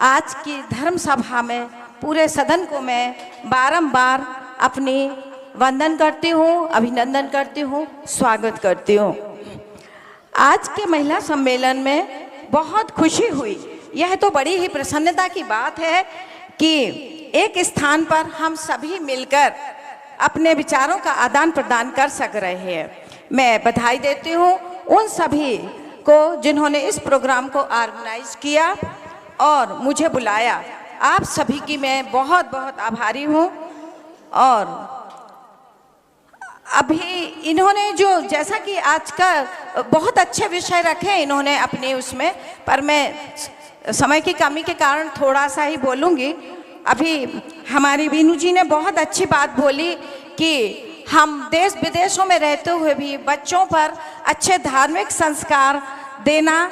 आज की धर्म सभा में पूरे सदन को मैं बारंबार अपनी वंदन करती हूँ, अभिनंदन करती हूँ, स्वागत करती हूँ। आज के महिला सम्मेलन में बहुत खुशी हुई। यह तो बड़ी ही प्रसन्नता की बात है कि एक स्थान पर हम सभी मिलकर अपने विचारों का आदान प्रदान कर सक रहे हैं। मैं बधाई देती हूँ उन सभी को जिन्होंने इस प्रोग्राम को ऑर्गेनाइज किया और मुझे बुलाया। आप सभी की मैं बहुत बहुत आभारी हूँ। और अभी इन्होंने जो, जैसा कि आज का बहुत अच्छे विषय रखे इन्होंने अपने उसमें, पर मैं समय की कमी के कारण थोड़ा सा ही बोलूँगी। अभी हमारी बीनू जी ने बहुत अच्छी बात बोली कि हम देश विदेशों में रहते हुए भी बच्चों पर अच्छे धार्मिक संस्कार देना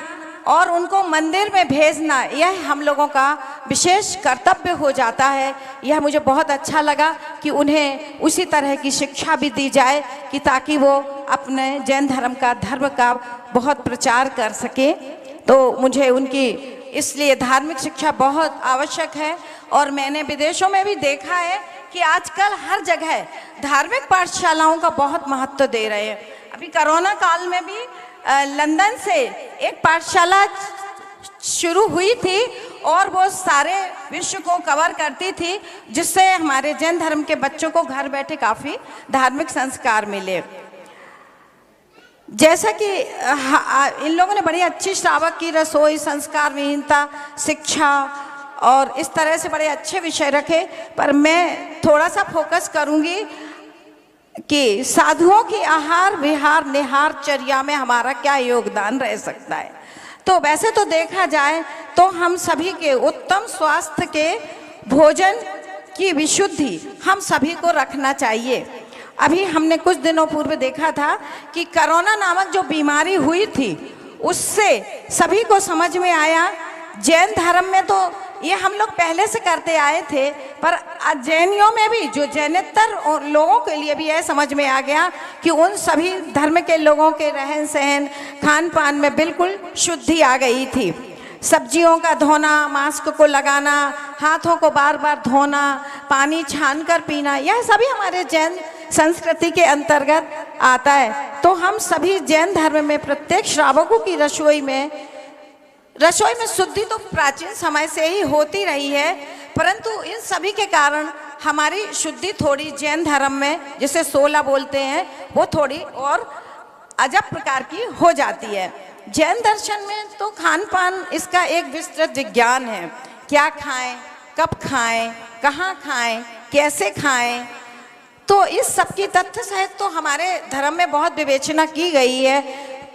और उनको मंदिर में भेजना, यह हम लोगों का विशेष कर्तव्य हो जाता है। यह मुझे बहुत अच्छा लगा कि उन्हें उसी तरह की शिक्षा भी दी जाए कि ताकि वो अपने जैन धर्म का बहुत प्रचार कर सके। तो मुझे उनकी इसलिए धार्मिक शिक्षा बहुत आवश्यक है। और मैंने विदेशों में भी देखा है कि आजकल हर जगह धार्मिक पाठशालाओं का बहुत महत्व दे रहे हैं। अभी कोरोना काल में भी लंदन से एक पाठशाला शुरू हुई थी और वो सारे विश्व को कवर करती थी, जिससे हमारे जैन धर्म के बच्चों को घर बैठे काफ़ी धार्मिक संस्कार मिले। जैसा कि इन लोगों ने बड़ी अच्छी श्रावक की रसोई, संस्कार विहीनता, शिक्षा और इस तरह से बड़े अच्छे विषय रखे। पर मैं थोड़ा सा फोकस करूंगी कि साधुओं की आहार विहार निहार चर्या में हमारा क्या योगदान रह सकता है। तो वैसे तो देखा जाए तो हम सभी के उत्तम स्वास्थ्य के भोजन की विशुद्धि हम सभी को रखना चाहिए। अभी हमने कुछ दिनों पूर्व देखा था कि कोरोना नामक जो बीमारी हुई थी, उससे सभी को समझ में आया, जैन धर्म में तो ये हम लोग पहले से करते आए थे, पर जैनियों में भी जो जैनेतर लोगों के लिए भी यह समझ में आ गया कि उन सभी धर्म के लोगों के रहन सहन, खान पान में बिल्कुल शुद्धि आ गई थी। सब्जियों का धोना, मास्क को लगाना, हाथों को बार बार धोना, पानी छान कर पीना, यह सभी हमारे जैन संस्कृति के अंतर्गत आता है। तो हम सभी जैन धर्म में प्रत्येक श्रावकों की रसोई में शुद्धि तो प्राचीन समय से ही होती रही है, परंतु इन सभी के कारण हमारी शुद्धि थोड़ी जैन धर्म में, जिसे 16 बोलते हैं, वो थोड़ी और अजब प्रकार की हो जाती है। जैन दर्शन में तो खान पान इसका एक विस्तृत विज्ञान है। क्या खाएं, कब खाएं, कहाँ खाएं, कैसे खाएं, तो इस सब की तथ्य सहित तो हमारे धर्म में बहुत विवेचना की गई है।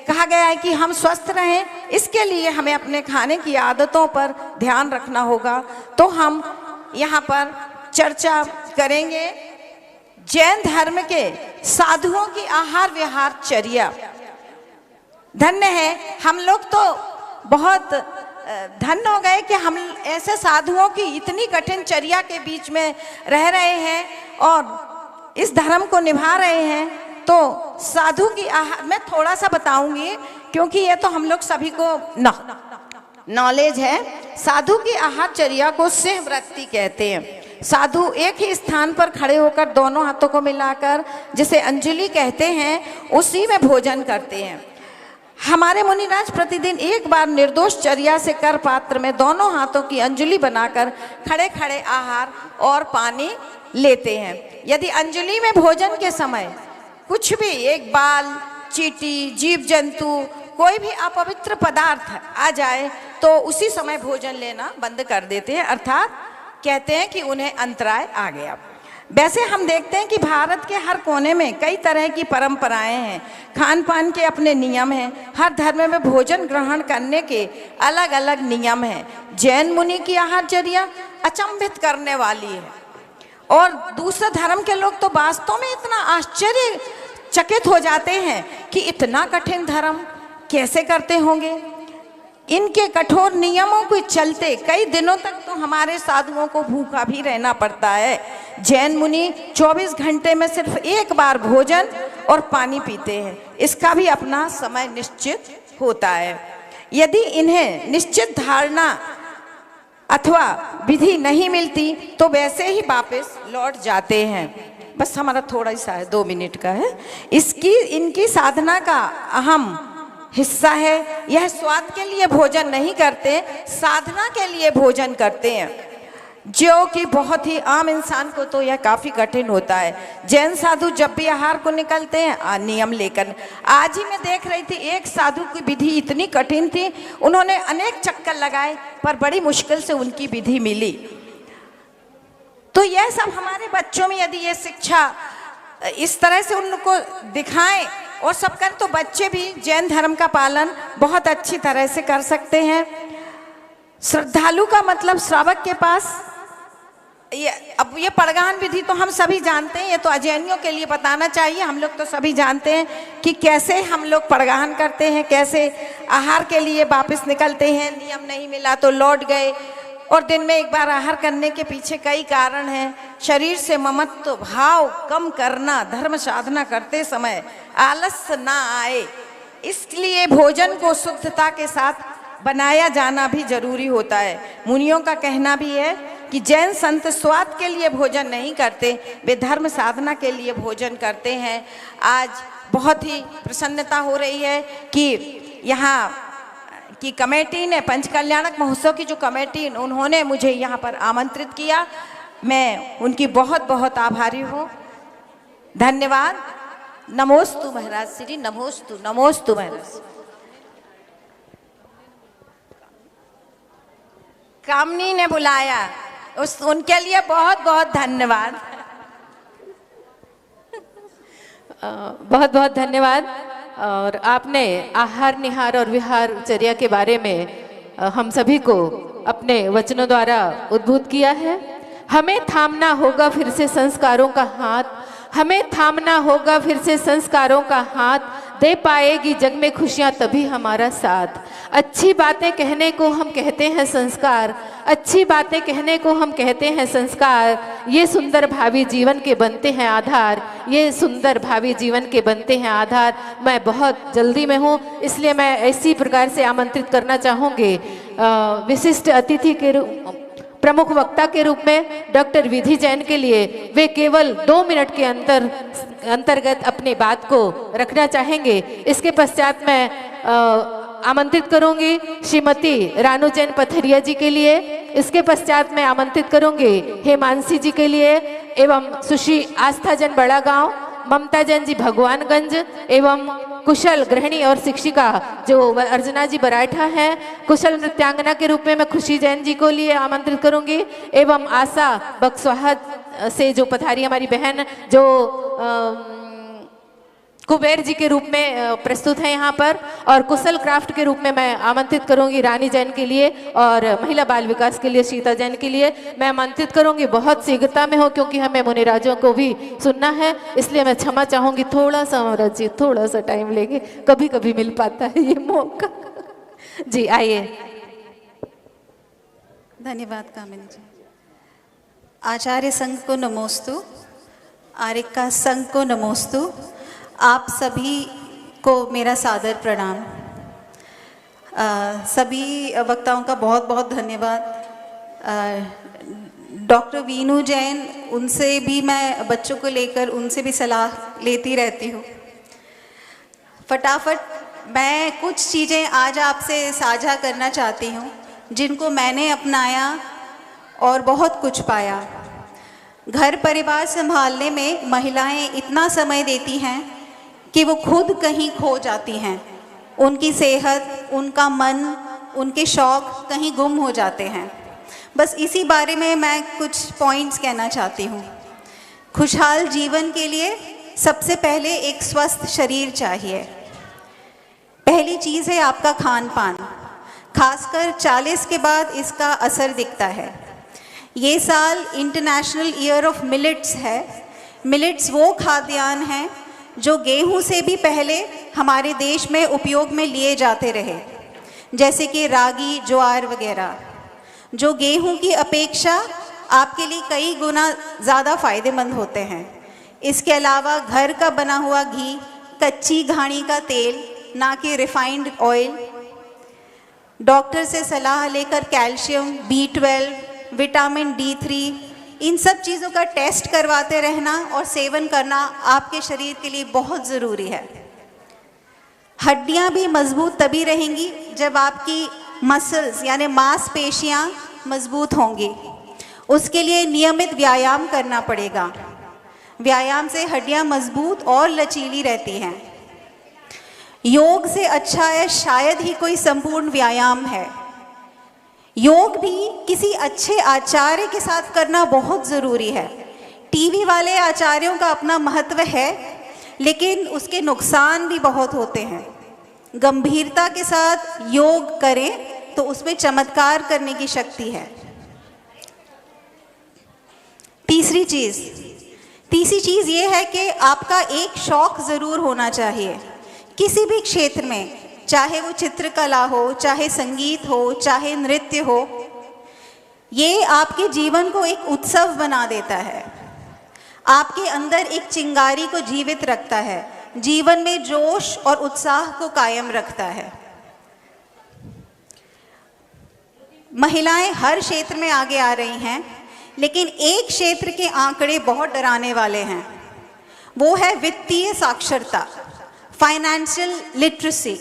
कहा गया है कि हम स्वस्थ रहें, इसके लिए हमें अपने खाने की आदतों पर ध्यान रखना होगा। तो हम यहाँ पर चर्चा करेंगे जैन धर्म के साधुओं की आहार विहार चर्या। धन्य है हम लोग तो बहुत धन्य हो गए कि हम ऐसे साधुओं की इतनी कठिन चर्या के बीच में रह रहे हैं और इस धर्म को निभा रहे हैं। तो साधु की आहार मैं थोड़ा सा बताऊंगी, क्योंकि ये तो हम लोग सभी को नॉलेज है। साधु की आहारचर्या को सिंहवृत्ति कहते हैं। साधु एक ही स्थान पर खड़े होकर दोनों हाथों को मिलाकर, जिसे अंजलि कहते हैं, उसी में भोजन करते हैं। हमारे मुनिराज प्रतिदिन एक बार निर्दोष चर्या से कर पात्र में दोनों हाथों की अंजलि बनाकर खड़े खड़े आहार और पानी लेते हैं। यदि अंजलि में भोजन के समय कुछ भी, एक बाल, चींटी, जीव जंतु, कोई भी अपवित्र पदार्थ आ जाए तो उसी समय भोजन लेना बंद कर देते हैं, अर्थात कहते हैं कि उन्हें अंतराय आ गया। वैसे हम देखते हैं कि भारत के हर कोने में कई तरह की परंपराएं हैं, खान पान के अपने नियम हैं। हर धर्म में भोजन ग्रहण करने के अलग अलग नियम हैं। जैन मुनि की आहारचर्या अचंभित करने वाली है और दूसरे धर्म के लोग तो वास्तव में इतना आश्चर्यचकित हो जाते हैं कि इतना कठिन धर्म कैसे करते होंगे। इनके कठोर नियमों के चलते कई दिनों तक तो हमारे साधुओं को भूखा भी रहना पड़ता है। जैन मुनि 24 घंटे में सिर्फ एक बार भोजन और पानी पीते हैं। इसका भी अपना समय निश्चित होता है। यदि इन्हें निश्चित धारणा अथवा विधि नहीं मिलती तो वैसे ही वापस लौट जाते हैं। बस हमारा थोड़ा सा है, 2 मिनट का है। इनकी साधना का अहम हिस्सा है। यह स्वाद के लिए भोजन नहीं करते, साधना के लिए भोजन करते हैं, जो कि बहुत ही आम इंसान को तो यह काफी कठिन होता है। जैन साधु जब भी आहार को निकलते हैं नियम लेकर। आज ही मैं देख रही थी, एक साधु की विधि इतनी कठिन थी, उन्होंने अनेक चक्कर लगाए पर बड़ी मुश्किल से उनकी विधि मिली। तो यह सब हमारे बच्चों में यदि ये शिक्षा इस तरह से उनको दिखाएं और सब करें तो बच्चे भी जैन धर्म का पालन बहुत अच्छी तरह से कर सकते हैं। श्रद्धालु का मतलब श्रावक के पास अब ये पड़गान विधि तो हम सभी जानते हैं, ये तो अजैनियों के लिए बताना चाहिए। हम लोग तो सभी जानते हैं कि कैसे हम लोग पड़गान करते हैं, कैसे आहार के लिए वापस निकलते हैं। नियम नहीं मिला तो लौट गए। और दिन में एक बार आहार करने के पीछे कई कारण हैं। शरीर से ममत्व भाव कम करना, धर्म साधना करते समय आलस ना आए, इसलिए भोजन को शुद्धता के साथ बनाया जाना भी जरूरी होता है। मुनियों का कहना भी है कि जैन संत स्वाद के लिए भोजन नहीं करते, वे धर्म साधना के लिए भोजन करते हैं। आज बहुत ही प्रसन्नता हो रही है कि यहाँ की कमेटी ने, पंचकल्याणक महोत्सव की जो कमेटी, उन्होंने मुझे यहाँ पर आमंत्रित किया। मैं उनकी बहुत बहुत आभारी हूँ। धन्यवाद। नमोस्तु महाराज श्री, नमोस्तु, नमोस्तु महाराज। कामनी ने बुलाया, उनके लिए बहुत बहुत धन्यवाद। बहुत बहुत धन्यवाद। और आपने आहार निहार और विहार चर्या के बारे में हम सभी को अपने वचनों द्वारा उद्बुद्ध किया है। हमें थामना होगा फिर से संस्कारों का हाथ, हमें थामना होगा फिर से संस्कारों का हाथ, दे पाएगी जग में खुशियां तभी हमारा साथ। अच्छी बातें कहने को हम कहते हैं संस्कार, अच्छी बातें कहने को हम कहते हैं संस्कार। ये सुंदर भावी जीवन के बनते हैं आधार, ये सुंदर भावी जीवन के बनते हैं आधार। मैं बहुत जल्दी में हूँ, इसलिए मैं इसी प्रकार से आमंत्रित करना चाहूँगी विशिष्ट अतिथि के प्रमुख वक्ता के रूप में डॉक्टर विधि जैन के लिए। वे केवल 2 मिनट के अंतर्गत अपनी बात को रखना चाहेंगे। इसके पश्चात मैं आमंत्रित करूंगी श्रीमती रानू जैन पथरिया जी के लिए। इसके पश्चात मैं आमंत्रित करूंगी हेमांशी जी के लिए एवं सुश्री आस्था जैन बड़ा गांव, ममता जैन जी भगवानगंज एवं कुशल गृहिणी और शिक्षिका जो अर्चना जी बराठा हैं। कुशल नृत्यांगना के रूप में मैं खुशी जैन जी को लिए आमंत्रित करूंगी एवं आशा बक्सवाहा से जो पधारी हमारी बहन जो कुबेर जी के रूप में प्रस्तुत है यहाँ पर, और कुशल क्राफ्ट के रूप में मैं आमंत्रित करूंगी रानी जैन के लिए और महिला बाल विकास के लिए सीता जैन के लिए मैं आमंत्रित करूंगी। बहुत शीघ्रता में हो क्योंकि हमें मुनिराजों को भी सुनना है, इसलिए मैं क्षमा चाहूंगी। थोड़ा सा महाराज जी, थोड़ा सा टाइम लेंगे, कभी कभी मिल पाता है ये मौका। जी आइए। धन्यवाद कामिनी जी। आचार्य संघ को नमोस्तु, आरिका संघ को नमोस्तु, आप सभी को मेरा सादर प्रणाम। सभी वक्ताओं का बहुत बहुत धन्यवाद। डॉक्टर वीनू जैन, उनसे भी मैं बच्चों को लेकर उनसे भी सलाह लेती रहती हूँ। फटाफट मैं कुछ चीज़ें आज आपसे साझा करना चाहती हूँ जिनको मैंने अपनाया और बहुत कुछ पाया। घर परिवार संभालने में महिलाएं इतना समय देती हैं कि वो खुद कहीं खो जाती हैं। उनकी सेहत, उनका मन, उनके शौक़ कहीं गुम हो जाते हैं। बस इसी बारे में मैं कुछ पॉइंट्स कहना चाहती हूँ। खुशहाल जीवन के लिए सबसे पहले एक स्वस्थ शरीर चाहिए। पहली चीज़ है आपका खान पान, खासकर 40 के बाद इसका असर दिखता है। ये साल इंटरनेशनल ईयर ऑफ मिलेट्स है। मिलेट्स वो खाद्यान्न हैं जो गेहूं से भी पहले हमारे देश में उपयोग में लिए जाते रहे, जैसे कि रागी, ज्वार वगैरह, जो गेहूं की अपेक्षा आपके लिए कई गुना ज़्यादा फ़ायदेमंद होते हैं। इसके अलावा घर का बना हुआ घी, कच्ची घानी का तेल, ना कि रिफाइंड ऑयल। डॉक्टर से सलाह लेकर कैल्शियम, B12, विटामिन D3, इन सब चीज़ों का टेस्ट करवाते रहना और सेवन करना आपके शरीर के लिए बहुत ज़रूरी है। हड्डियां भी मजबूत तभी रहेंगी जब आपकी मसल्स यानी मांसपेशियां मजबूत होंगी। उसके लिए नियमित व्यायाम करना पड़ेगा। व्यायाम से हड्डियां मजबूत और लचीली रहती हैं। योग से अच्छा है शायद ही कोई संपूर्ण व्यायाम है। योग भी किसी अच्छे आचार्य के साथ करना बहुत ज़रूरी है। टीवी वाले आचार्यों का अपना महत्व है, लेकिन उसके नुकसान भी बहुत होते हैं। गंभीरता के साथ योग करें तो उसमें चमत्कार करने की शक्ति है। तीसरी चीज़ ये है कि आपका एक शौक़ ज़रूर होना चाहिए किसी भी क्षेत्र में, चाहे वो चित्रकला हो, चाहे संगीत हो, चाहे नृत्य हो। ये आपके जीवन को एक उत्सव बना देता है, आपके अंदर एक चिंगारी को जीवित रखता है, जीवन में जोश और उत्साह को कायम रखता है। महिलाएं हर क्षेत्र में आगे आ रही हैं, लेकिन एक क्षेत्र के आंकड़े बहुत डराने वाले हैं। वो है वित्तीय साक्षरता, फाइनेंशियल लिटरेसी।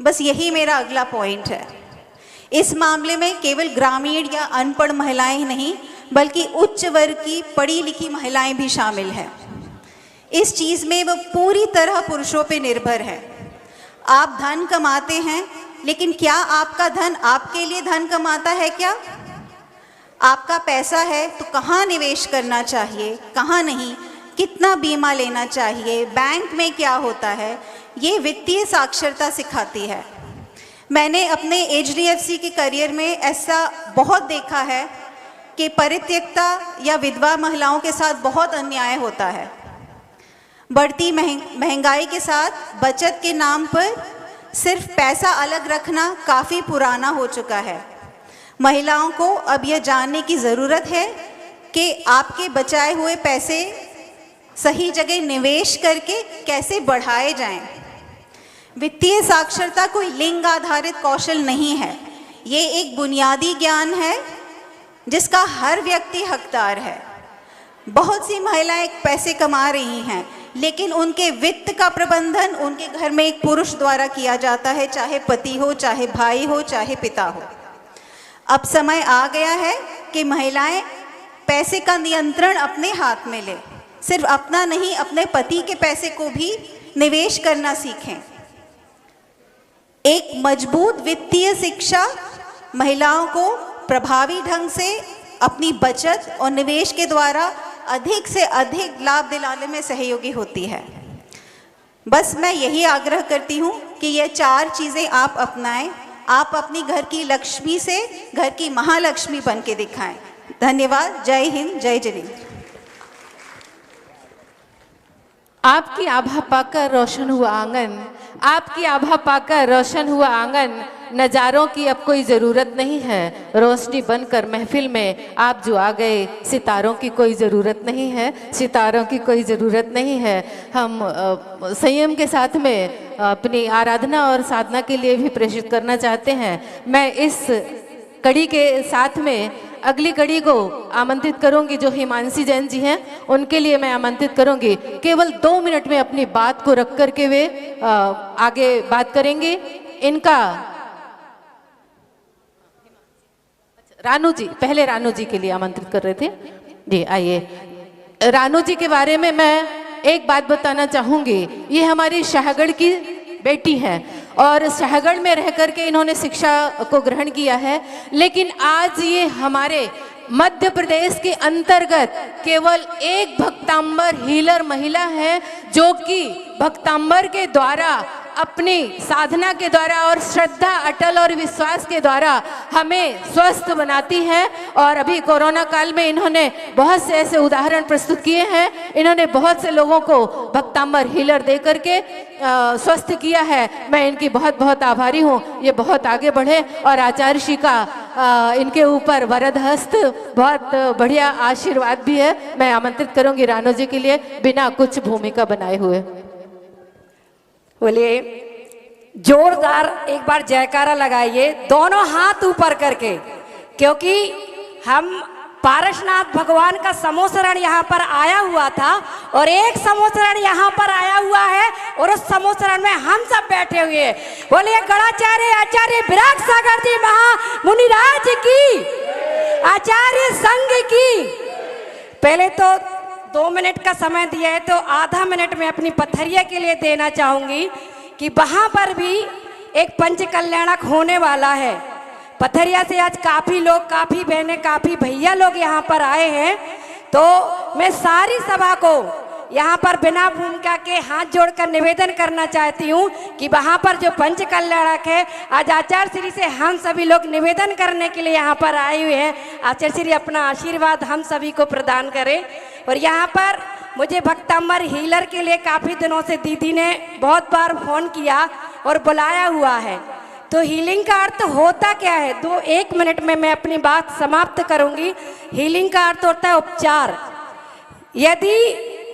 बस यही मेरा अगला पॉइंट है। इस मामले में केवल ग्रामीण या अनपढ़ महिलाएं ही नहीं, बल्कि उच्च वर्ग की पढ़ी लिखी महिलाएं भी शामिल हैं। इस चीज़ में वो पूरी तरह पुरुषों पे निर्भर है। आप धन कमाते हैं, लेकिन क्या आपका धन आपके लिए धन कमाता है? क्या आपका पैसा है तो कहाँ निवेश करना चाहिए, कहाँ नहीं, कितना बीमा लेना चाहिए, बैंक में क्या होता है, ये वित्तीय साक्षरता सिखाती है। मैंने अपने HDFC के करियर में ऐसा बहुत देखा है कि परित्यक्ता या विधवा महिलाओं के साथ बहुत अन्याय होता है। बढ़ती महंगाई के साथ बचत के नाम पर सिर्फ पैसा अलग रखना काफ़ी पुराना हो चुका है। महिलाओं को अब यह जानने की ज़रूरत है कि आपके बचाए हुए पैसे सही जगह निवेश करके कैसे बढ़ाए जाएं। वित्तीय साक्षरता कोई लिंग आधारित कौशल नहीं है, ये एक बुनियादी ज्ञान है जिसका हर व्यक्ति हकदार है। बहुत सी महिलाएं पैसे कमा रही हैं, लेकिन उनके वित्त का प्रबंधन उनके घर में एक पुरुष द्वारा किया जाता है, चाहे पति हो, चाहे भाई हो, चाहे पिता हो। अब समय आ गया है कि महिलाएं पैसे का नियंत्रण अपने हाथ में लें। सिर्फ अपना नहीं, अपने पति के पैसे को भी निवेश करना सीखें। एक मजबूत वित्तीय शिक्षा महिलाओं को प्रभावी ढंग से अपनी बचत और निवेश के द्वारा अधिक से अधिक लाभ दिलाने में सहयोगी होती है। बस मैं यही आग्रह करती हूँ कि ये 4 चीज़ें आप अपनाएं। आप अपनी घर की लक्ष्मी से घर की महालक्ष्मी बन के दिखाएं। धन्यवाद। जय हिंद, जय जिनेन्द्र। आपकी आभा पाकर रोशन हुआ आंगन, आपकी आभा पाकर रोशन हुआ आंगन। नज़ारों की अब कोई ज़रूरत नहीं है, रोशनी बनकर महफिल में आप जो आ गए, सितारों की कोई ज़रूरत नहीं है, सितारों की कोई ज़रूरत नहीं है। हम संयम के साथ में अपनी आराधना और साधना के लिए भी प्रेषित करना चाहते हैं। मैं इस कड़ी के साथ में अगली कड़ी को आमंत्रित करूंगी, जो हिमांशी जैन जी हैं उनके लिए मैं आमंत्रित करूंगी। केवल 2 मिनट में अपनी बात को रख करके वे आगे बात करेंगे। इनका रानू जी, पहले रानू जी के लिए आमंत्रित कर रहे थे जी। आइए, रानू जी के बारे में मैं एक बात बताना चाहूंगी। ये हमारी शाहगढ़ की बेटी हैं और शाहगढ़ में रह करके इन्होंने शिक्षा को ग्रहण किया है, लेकिन आज ये हमारे मध्य प्रदेश के अंतर्गत केवल एक भक्तांबर हीलर महिला है, जो कि भक्तांबर के द्वारा अपनी साधना के द्वारा और श्रद्धा अटल और विश्वास के द्वारा हमें स्वस्थ बनाती है। और अभी कोरोना काल में इन्होंने बहुत से ऐसे उदाहरण प्रस्तुत किए हैं। इन्होंने बहुत से लोगों को भक्तांबर हीलर दे करके स्वस्थ किया है। मैं इनकी बहुत बहुत आभारी हूँ। ये बहुत आगे बढ़े और आचार्य श्री का इनके ऊपर वरद हस्त, बहुत बढ़िया आशीर्वाद भी है। मैं आमंत्रित करूंगी रानू जी के लिए बिना कुछ भूमिका बनाए हुए। बोलिए जोरदार एक बार जयकारा लगाइए, दोनों हाथ ऊपर करके, क्योंकि हम पारसनाथ भगवान का समोसरण यहाँ पर आया हुआ था और एक समोसरण यहाँ पर आया हुआ है और उस समोसरण में हम सब बैठे हुए हैं। बोलिए गणाचार्य आचार्य विराग सागर जी महामुनिराज की, आचार्य संघ की। पहले तो 2 मिनट का समय दिया है, तो आधा मिनट में अपनी पथरिया के लिए देना चाहूंगी कि वहां पर भी एक पंच कल्याणक होने वाला है। पथरिया से आज काफी लोग, काफी बहनें, काफी भैया लोग यहाँ पर आए हैं। तो मैं सारी सभा को यहाँ पर बिना भूमिका के हाथ जोड़कर निवेदन करना चाहती हूँ कि वहाँ पर जो पंच कल्याणक है, आज आचार्य श्री से हम सभी लोग निवेदन करने के लिए यहाँ पर आए हुए हैं। आचार्य श्री अपना आशीर्वाद हम सभी को प्रदान करें। और यहाँ पर मुझे भक्तांबर हीलर के लिए काफ़ी दिनों से दीदी ने बहुत बार फोन किया और बुलाया हुआ है। तो हीलिंग का अर्थ होता क्या है, 1 मिनट में मैं अपनी बात समाप्त करूंगी। हीलिंग का अर्थ होता है उपचार। यदि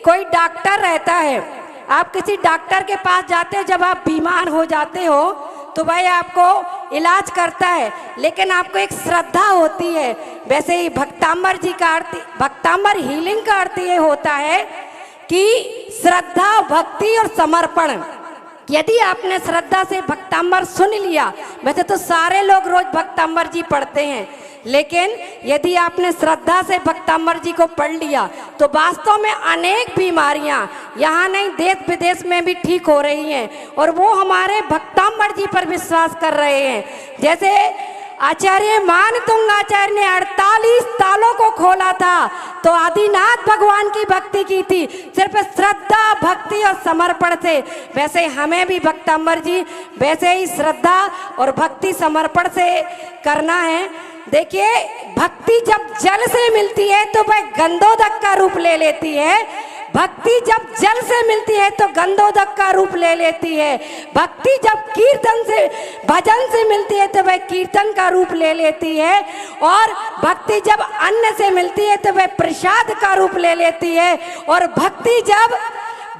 कोई डॉक्टर रहता है, आप किसी डॉक्टर के पास जाते हो जब आप बीमार हो जाते हो, तो भाई आपको इलाज करता है, लेकिन आपको एक श्रद्धा होती है। वैसे ही भक्तांबर जी का अर्थ, भक्तांबर हीलिंग का अर्थ ये होता है कि श्रद्धा, भक्ति और समर्पण। यदि आपने श्रद्धा से भक्तांबर सुन लिया, वैसे तो सारे लोग रोज भक्तांबर जी पढ़ते हैं, लेकिन यदि आपने श्रद्धा से भक्तांबर जी को पढ़ लिया तो वास्तव में अनेक बीमारियां यहाँ नहीं देश विदेश में भी ठीक हो रही हैं और वो हमारे भक्तांबर जी पर विश्वास कर रहे हैं। जैसे आचार्य मानतुंग आचार्य ने 48 तालों को खोला था तो आदिनाथ भगवान की भक्ति की थी, सिर्फ श्रद्धा, भक्ति और समर्पण से। वैसे हमें भी भक्तांबर जी वैसे ही श्रद्धा और भक्ति समर्पण से करना है। देखिए, भक्ति जब जल से मिलती है तो वह गंधोदक का रूप ले लेती है। भक्ति जब जल से मिलती है तो गंधोदक का रूप ले लेती है। भक्ति जब कीर्तन से, भजन से मिलती है तो वह कीर्तन का रूप ले लेती है। और भक्ति जब अन्न से मिलती है तो वह प्रसाद का रूप ले लेती है। और भक्ति जब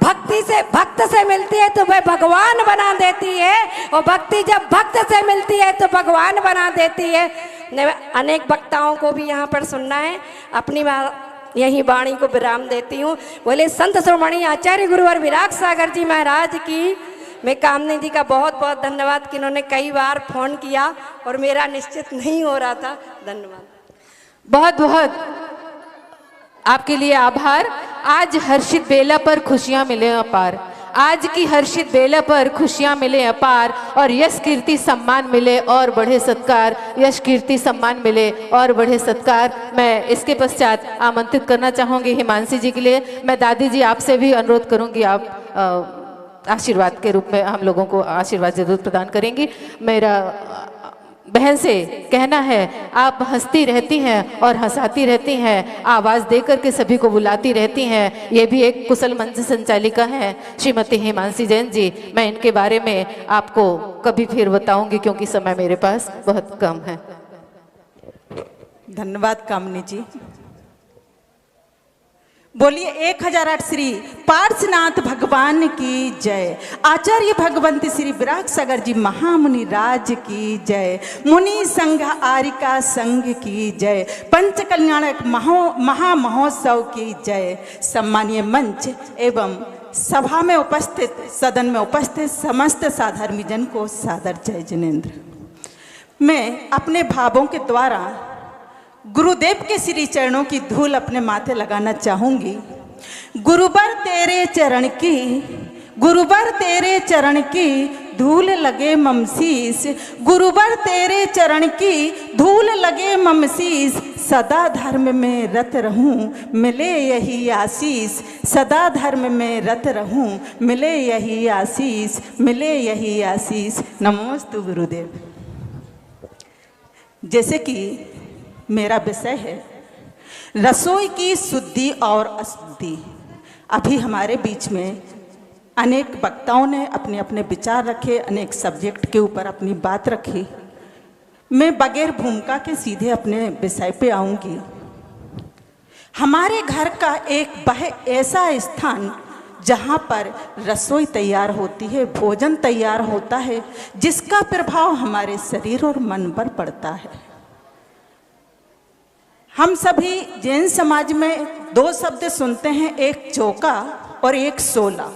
भक्ति से भक्त से मिलती है तो वह भगवान बना देती है। और भक्ति जब भक्त से मिलती है तो भगवान बना देती है। अनेक वक्ताओं को भी यहाँ पर सुनना है, अपनी यही वाणी को विराम देती हूँ। बोले संत श्रोमणी आचार्य गुरुवर विराग सागर जी महाराज की। मैं कामनी जी का बहुत बहुत धन्यवाद कि इन्होंने कई बार फोन किया और मेरा निश्चित नहीं हो रहा था। धन्यवाद, बहुत बहुत आपके लिए आभार। आज हर्षित बेला पर खुशियां मिले अपार, आज की हर्षित बेला पर खुशियां मिले अपार और यश कीर्ति सम्मान मिले और बढ़े सत्कार, यश कीर्ति सम्मान मिले और बढ़े सत्कार। मैं इसके पश्चात आमंत्रित करना चाहूंगी हिमांशी जी के लिए। मैं दादी जी आपसे भी अनुरोध करूंगी, आप आशीर्वाद के रूप में हम लोगों को आशीर्वाद जरूर प्रदान करेंगी। मेरा बहन से कहना है, आप हंसती रहती हैं और हंसाती रहती हैं, आवाज़ दे करके सभी को बुलाती रहती हैं। ये भी एक कुशल मंच संचालिका हैं श्रीमती हिमांशी जैन जी। मैं इनके बारे में आपको कभी फिर बताऊंगी क्योंकि समय मेरे पास बहुत कम है। धन्यवाद कामनी जी। बोलिए 1008 श्री पार्श्वनाथ भगवान की जय। आचार्य भगवंत श्री विराग सागर जी महामुनि राज की जय। मुनि संघ आरिका संघ की जय। पंच कल्याणक महामहोत्सव की जय। सम्मानीय मंच एवं सभा में उपस्थित, सदन में उपस्थित समस्त साधर्मी जन को सादर जय जिनेन्द्र। मैं अपने भावों के द्वारा गुरुदेव के श्री चरणों की धूल अपने माथे लगाना चाहूंगी। गुरुवर तेरे चरण की, गुरुवर तेरे चरण की धूल लगे ममसीस, गुरुवर तेरे चरण की धूल लगे ममसीस। सदा धर्म में रत रहूं मिले यही आशीष, सदा धर्म में रत रहूं मिले यही आशीष, मिले यही आशीष। नमोस्तु गुरुदेव। जैसे कि मेरा विषय है रसोई की शुद्धि और अशुद्धि। अभी हमारे बीच में अनेक वक्ताओं ने अपने अपने विचार रखे, अनेक सब्जेक्ट के ऊपर अपनी बात रखी। मैं बगैर भूमिका के सीधे अपने विषय पे आऊंगी। हमारे घर का एक वह ऐसा स्थान जहाँ पर रसोई तैयार होती है, भोजन तैयार होता है, जिसका प्रभाव हमारे शरीर और मन पर पड़ता है। हम सभी जैन समाज में दो शब्द सुनते हैं, एक चौका और एक सोला।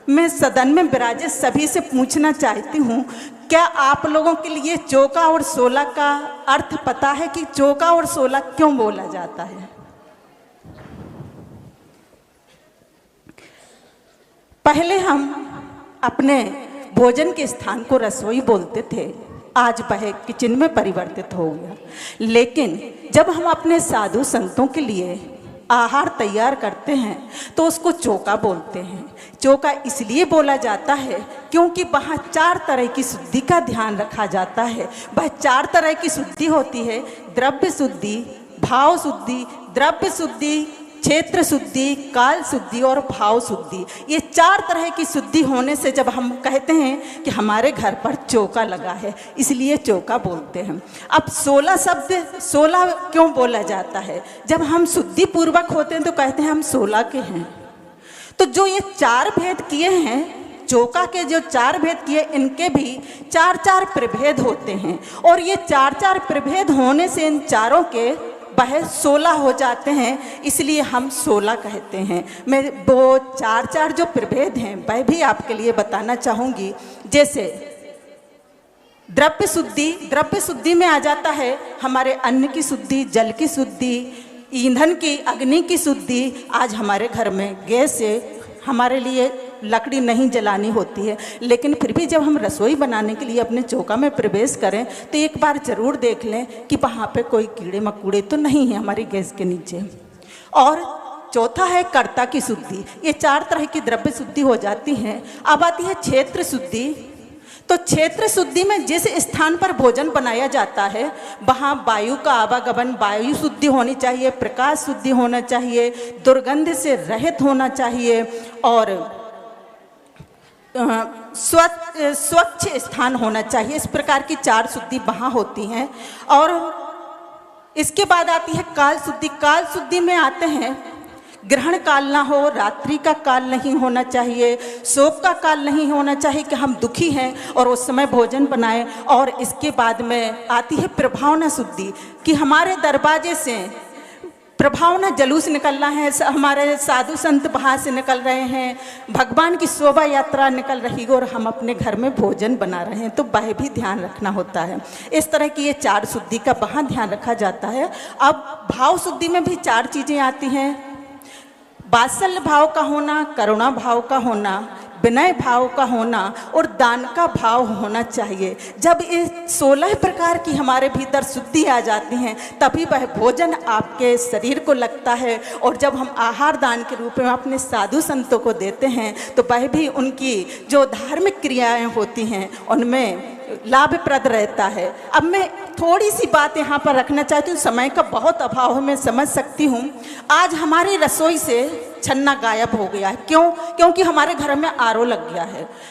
मैं सदन में विराजे सभी से पूछना चाहती हूँ, क्या आप लोगों के लिए चौका और सोला का अर्थ पता है कि चौका और सोला क्यों बोला जाता है? पहले हम अपने भोजन के स्थान को रसोई बोलते थे, आज वह किचन में परिवर्तित हो गया। लेकिन जब हम अपने साधु संतों के लिए आहार तैयार करते हैं तो उसको चौका बोलते हैं। चौका इसलिए बोला जाता है क्योंकि वहाँ 4 तरह की शुद्धि का ध्यान रखा जाता है। वह 4 तरह की शुद्धि होती है, द्रव्य शुद्धि, भाव शुद्धि, द्रव्य शुद्धि, क्षेत्र शुद्धि, काल शुद्धि और भाव शुद्धि। ये 4 तरह की शुद्धि होने से जब हम कहते हैं कि हमारे घर पर चौका लगा है, इसलिए चौका बोलते हैं। अब 16 शब्द 16 क्यों बोला जाता है? जब हम शुद्धि पूर्वक होते हैं तो कहते हैं हम 16 के हैं। तो जो ये 4 भेद किए हैं, चौका के जो 4 भेद किए, इनके भी 4-4 प्रभेद होते हैं। और ये 4-4 प्रभेद होने से इन चारों के वह 16 हो जाते हैं, इसलिए हम 16 कहते हैं। मैं वो 4-4 जो प्रभेद हैं वह भी आपके लिए बताना चाहूँगी। जैसे द्रव्य शुद्धि, द्रव्य शुद्धि में आ जाता है हमारे अन्न की शुद्धि, जल की शुद्धि, ईंधन की, अग्नि की शुद्धि। आज हमारे घर में गैस से हमारे लिए लकड़ी नहीं जलानी होती है, लेकिन फिर भी जब हम रसोई बनाने के लिए अपने चौका में प्रवेश करें तो एक बार ज़रूर देख लें कि वहाँ पे कोई कीड़े मकोड़े तो नहीं है हमारी गैस के नीचे। और चौथा है कर्ता की शुद्धि। ये 4 तरह की द्रव्य शुद्धि हो जाती हैं। अब आती है क्षेत्र शुद्धि। तो क्षेत्र शुद्धि में जिस स्थान पर भोजन बनाया जाता है वहाँ वायु का आवागमन, वायु शुद्धि होनी चाहिए, प्रकाश शुद्धि होना चाहिए, दुर्गंध से रहित होना चाहिए और स्वच्छ स्थान होना चाहिए। इस प्रकार की 4 शुद्धि वहाँ होती हैं। और इसके बाद आती है काल शुद्धि। काल शुद्धि में आते हैं ग्रहण काल ना हो, रात्रि का काल नहीं होना चाहिए, शोक का काल नहीं होना चाहिए कि हम दुखी हैं और उस समय भोजन बनाएं। और इसके बाद में आती है प्रभावना शुद्धि कि हमारे दरवाजे से प्रभावना जलूस निकल रहा है, हमारे साधु संत वहाँ से निकल रहे हैं, भगवान की शोभा यात्रा निकल रही है और हम अपने घर में भोजन बना रहे हैं, तो वह भी ध्यान रखना होता है। इस तरह की ये 4 शुद्धि का वहाँ ध्यान रखा जाता है। अब भाव शुद्धि में भी 4 चीज़ें आती हैं। वात्सल्य भाव का होना, करुणा भाव का होना, विनय भाव का होना और दान का भाव होना चाहिए। जब इस 16 प्रकार की हमारे भीतर शुद्धि आ जाती हैं तभी वह भोजन आपके शरीर को लगता है। और जब हम आहार दान के रूप में अपने साधु संतों को देते हैं तो वह भी उनकी जो धार्मिक क्रियाएं होती हैं उनमें लाभप्रद रहता है। अब मैं थोड़ी सी बात यहाँ पर रखना चाहती हूँ, समय का बहुत अभाव है, मैं समझ सकती हूँ। आज हमारी रसोई से छन्ना गायब हो गया है। क्यों? क्योंकि हमारे घर में आरओ लग गया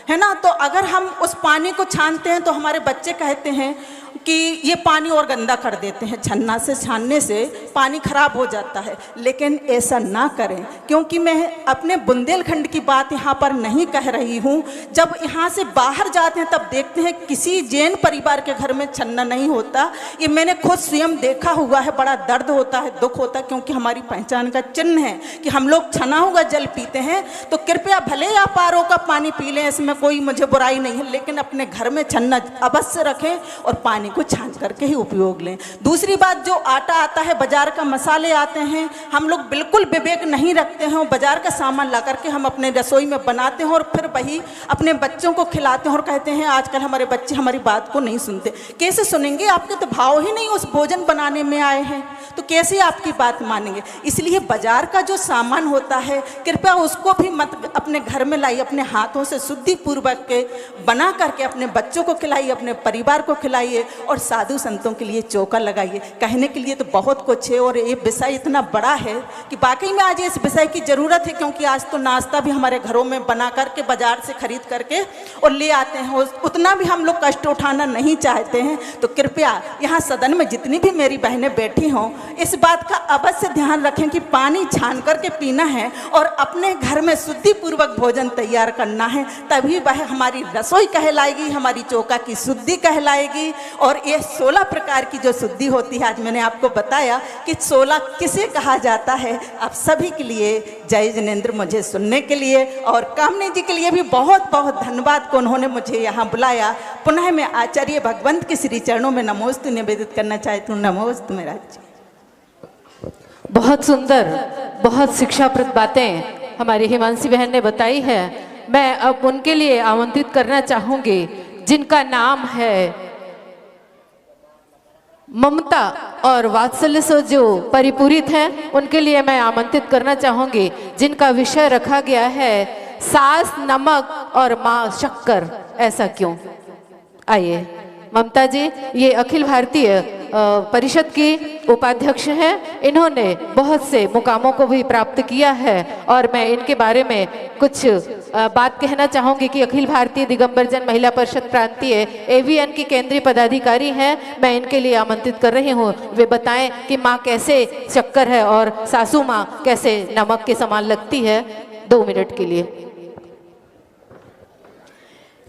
है ना। तो अगर हम उस पानी को छानते हैं तो हमारे बच्चे कहते हैं कि ये पानी और गंदा कर देते हैं, छन्ना से छानने से पानी खराब हो जाता है। लेकिन ऐसा ना करें, क्योंकि मैं अपने बुंदेलखंड की बात यहाँ पर नहीं कह रही हूँ। जब यहाँ से बाहर जाते हैं तब देखते हैं किसी जैन परिवार के घर में छन्ना नहीं होता। ये मैंने खुद स्वयं देखा हुआ है। बड़ा दर्द होता है, दुख होता है, क्योंकि हमारी पहचान का चिन्ह है कि हम लोग छना हुआ जल पीते हैं। तो कृपया भले आप आरओ का पानी पी लें, इसमें कोई मुझे बुराई नहीं है, लेकिन अपने घर में छन्ना अवश्य रखें और पानी को छान करके ही उपयोग लें। दूसरी बात, जो आटा आता है, बाजार का मसाले आते हैं, हम लोग बिल्कुल विवेक नहीं रखते हैं। बाजार का सामान ला करके हम अपने रसोई में बनाते हैं और फिर वही अपने बच्चों को खिलाते हैं और कहते हैं आजकल हमारे बच्चे हमारी बात को नहीं सुनते। कैसे सुनेंगे? आपके तो भाव ही नहीं उस भोजन बनाने में आए हैं, तो कैसे आपकी बात मानेंगे? इसलिए बाजार का जो सामान होता है कृपया उसको भी मत अपने घर में लाइए, अपने हाथों से शुद्धि पूर्वक के बना करके अपने बच्चों को खिलाइए, अपने परिवार को खिलाइए और साधु संतों के लिए चौका लगाइए। कहने के लिए तो बहुत कुछ है और ये विषय इतना बड़ा है कि वाकई में आज इस विषय की ज़रूरत है, क्योंकि आज तो नाश्ता भी हमारे घरों में बना करके बाजार से खरीद करके और ले आते हैं, उतना भी हम लोग कष्ट उठाना नहीं चाहते हैं। तो कृपया यहाँ सदन में जितनी भी मेरी बहनें बैठी हों, इस बात का अवश्य ध्यान रखें कि पानी छान करके पीना है और अपने घर में शुद्धि पूर्वक भोजन तैयार करना है, तभी वह हमारी रसोई कहलाएगी, हमारी चौका की शुद्धि कहलाएगी। और ये 16 प्रकार की जो शुद्धि होती है, आज मैंने आपको बताया कि 16 किसे कहा जाता है। आप सभी के लिए जय जिनेंद्र, मुझे सुनने के लिए, और कामनी जी के लिए भी बहुत बहुत धन्यवाद को उन्होंने मुझे यहाँ बुलाया। पुनः मैं आचार्य भगवंत के श्री चरणों में नमोस्तु निवेदित करना चाहती हूँ। नमोस्तु महाराज जी। बहुत सुंदर, बहुत शिक्षाप्रद बातें हमारी हिमांशी बहन ने बताई है। मैं अब उनके लिए आमंत्रित करना चाहूंगी जिनका नाम है ममता और वात्सल्य से जो परिपूरित हैं, उनके लिए मैं आमंत्रित करना चाहूंगी जिनका विषय रखा गया है सास नमक और माँ शक्कर, ऐसा क्यों। आइए ममता जी, ये अखिल भारतीय परिषद की उपाध्यक्ष हैं। इन्होंने बहुत से मुकामों को भी प्राप्त किया है और मैं इनके बारे में कुछ बात कहना चाहूँगी कि अखिल भारतीय दिगंबर जन महिला परिषद प्रांतीय AVN की केंद्रीय पदाधिकारी हैं। मैं इनके लिए आमंत्रित कर रही हूँ, वे बताएं कि माँ कैसे शक्कर है और सासू माँ कैसे नमक के समान लगती है। 2 मिनट के लिए।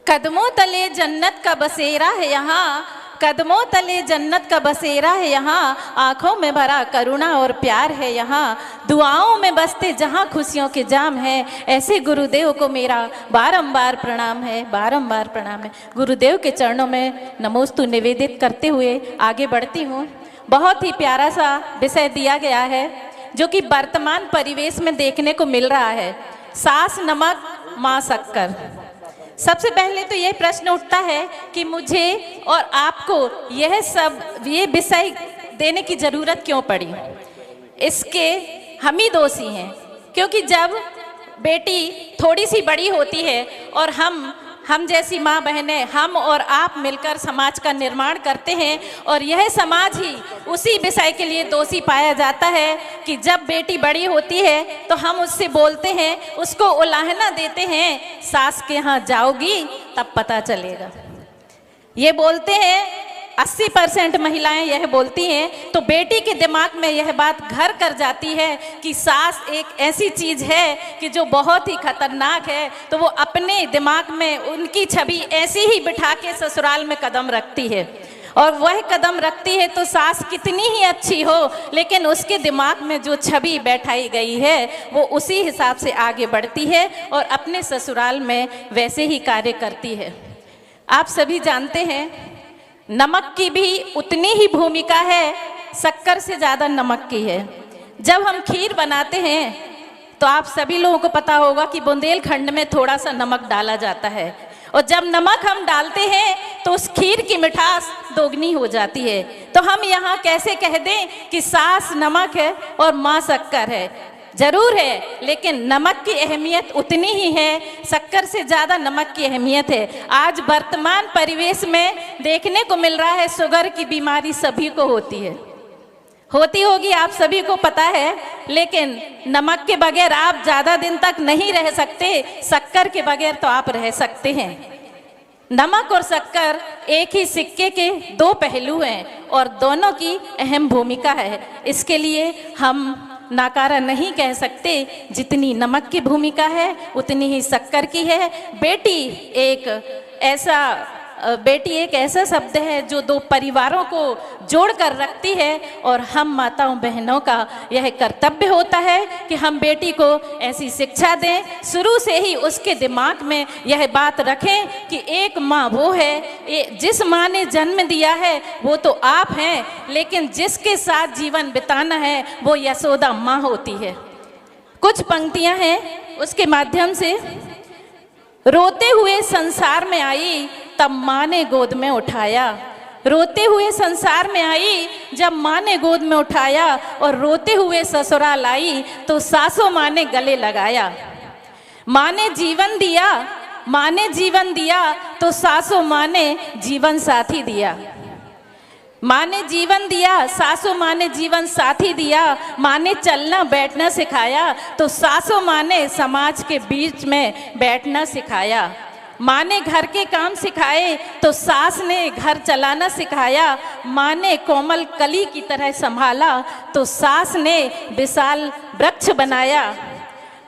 कदमों तले जन्नत का बसेरा है यहाँ, कदमों तले जन्नत का बसेरा है यहाँ, आँखों में भरा करुणा और प्यार है यहाँ, दुआओं में बसते जहाँ खुशियों के जाम है, ऐसे गुरुदेव को मेरा बारंबार प्रणाम है, बारंबार प्रणाम है। गुरुदेव के चरणों में नमोस्तु निवेदित करते हुए आगे बढ़ती हूँ। बहुत ही प्यारा सा विषय दिया गया है जो कि वर्तमान परिवेश में देखने को मिल रहा है, सास नमक माँ शक्कर। सबसे पहले तो ये प्रश्न उठता है कि मुझे और आपको ये विषय देने की ज़रूरत क्यों पड़ी। इसके हम ही दोषी हैं, क्योंकि जब बेटी थोड़ी सी बड़ी होती है और हम जैसी माँ बहनें, हम और आप मिलकर समाज का निर्माण करते हैं और यह समाज ही उसी विषय के लिए दोषी पाया जाता है कि जब बेटी बड़ी होती है तो हम उससे बोलते हैं, उसको उलाहना देते हैं, सास के यहाँ जाओगी तब पता चलेगा। ये बोलते हैं 80% महिलाएं यह बोलती हैं, तो बेटी के दिमाग में यह बात घर कर जाती है कि सास एक ऐसी चीज़ है कि जो बहुत ही खतरनाक है। तो वो अपने दिमाग में उनकी छवि ऐसी ही बिठा के ससुराल में कदम रखती है, और वह कदम रखती है तो सास कितनी ही अच्छी हो, लेकिन उसके दिमाग में जो छवि बैठाई गई है वो उसी हिसाब से आगे बढ़ती है और अपने ससुराल में वैसे ही कार्य करती है। आप सभी जानते हैं नमक की भी उतनी ही भूमिका है, शक्कर से ज़्यादा नमक की है। जब हम खीर बनाते हैं तो आप सभी लोगों को पता होगा कि बुंदेलखंड में थोड़ा सा नमक डाला जाता है, और जब नमक हम डालते हैं तो उस खीर की मिठास दोगुनी हो जाती है। तो हम यहाँ कैसे कह दें कि सास नमक है और माँ शक्कर है। जरूर है, लेकिन नमक की अहमियत उतनी ही है, शक्कर से ज़्यादा नमक की अहमियत है। आज वर्तमान परिवेश में देखने को मिल रहा है शुगर की बीमारी सभी को होती है, होती होगी, आप सभी को पता है, लेकिन नमक के बगैर आप ज़्यादा दिन तक नहीं रह सकते, शक्कर के बगैर तो आप रह सकते हैं। नमक और शक्कर एक ही सिक्के के दो पहलू हैं और दोनों की अहम भूमिका है। इसके लिए हम नाकारा नहीं कह सकते, जितनी नमक की भूमिका है उतनी ही शक्कर की है। बेटी एक ऐसा शब्द है जो दो परिवारों को जोड़कर रखती है और हम माताओं बहनों का यह कर्तव्य होता है कि हम बेटी को ऐसी शिक्षा दें, शुरू से ही उसके दिमाग में यह बात रखें कि एक माँ वो है, जिस माँ ने जन्म दिया है वो तो आप हैं, लेकिन जिसके साथ जीवन बिताना है वो यशोदा माँ होती है। कुछ पंक्तियाँ हैं, उसके माध्यम से। रोते हुए संसार में आई तब माँ ने गोद में उठाया, रोते हुए संसार में आई जब माँ ने गोद में उठाया, और रोते हुए ससुराल आई तो सासू माँ ने गले लगाया। माँ ने जीवन दिया तो सासू माँ ने जीवन साथी दिया। माँ ने जीवन दिया, सासू माँ ने जीवन साथी दिया। माँ ने चलना बैठना सिखाया तो सासू माँ ने समाज के बीच में बैठना सिखाया। माँ ने घर के काम सिखाए तो सास ने घर चलाना सिखाया। माँ ने कोमल कली की तरह संभाला तो सास ने विशाल वृक्ष बनाया।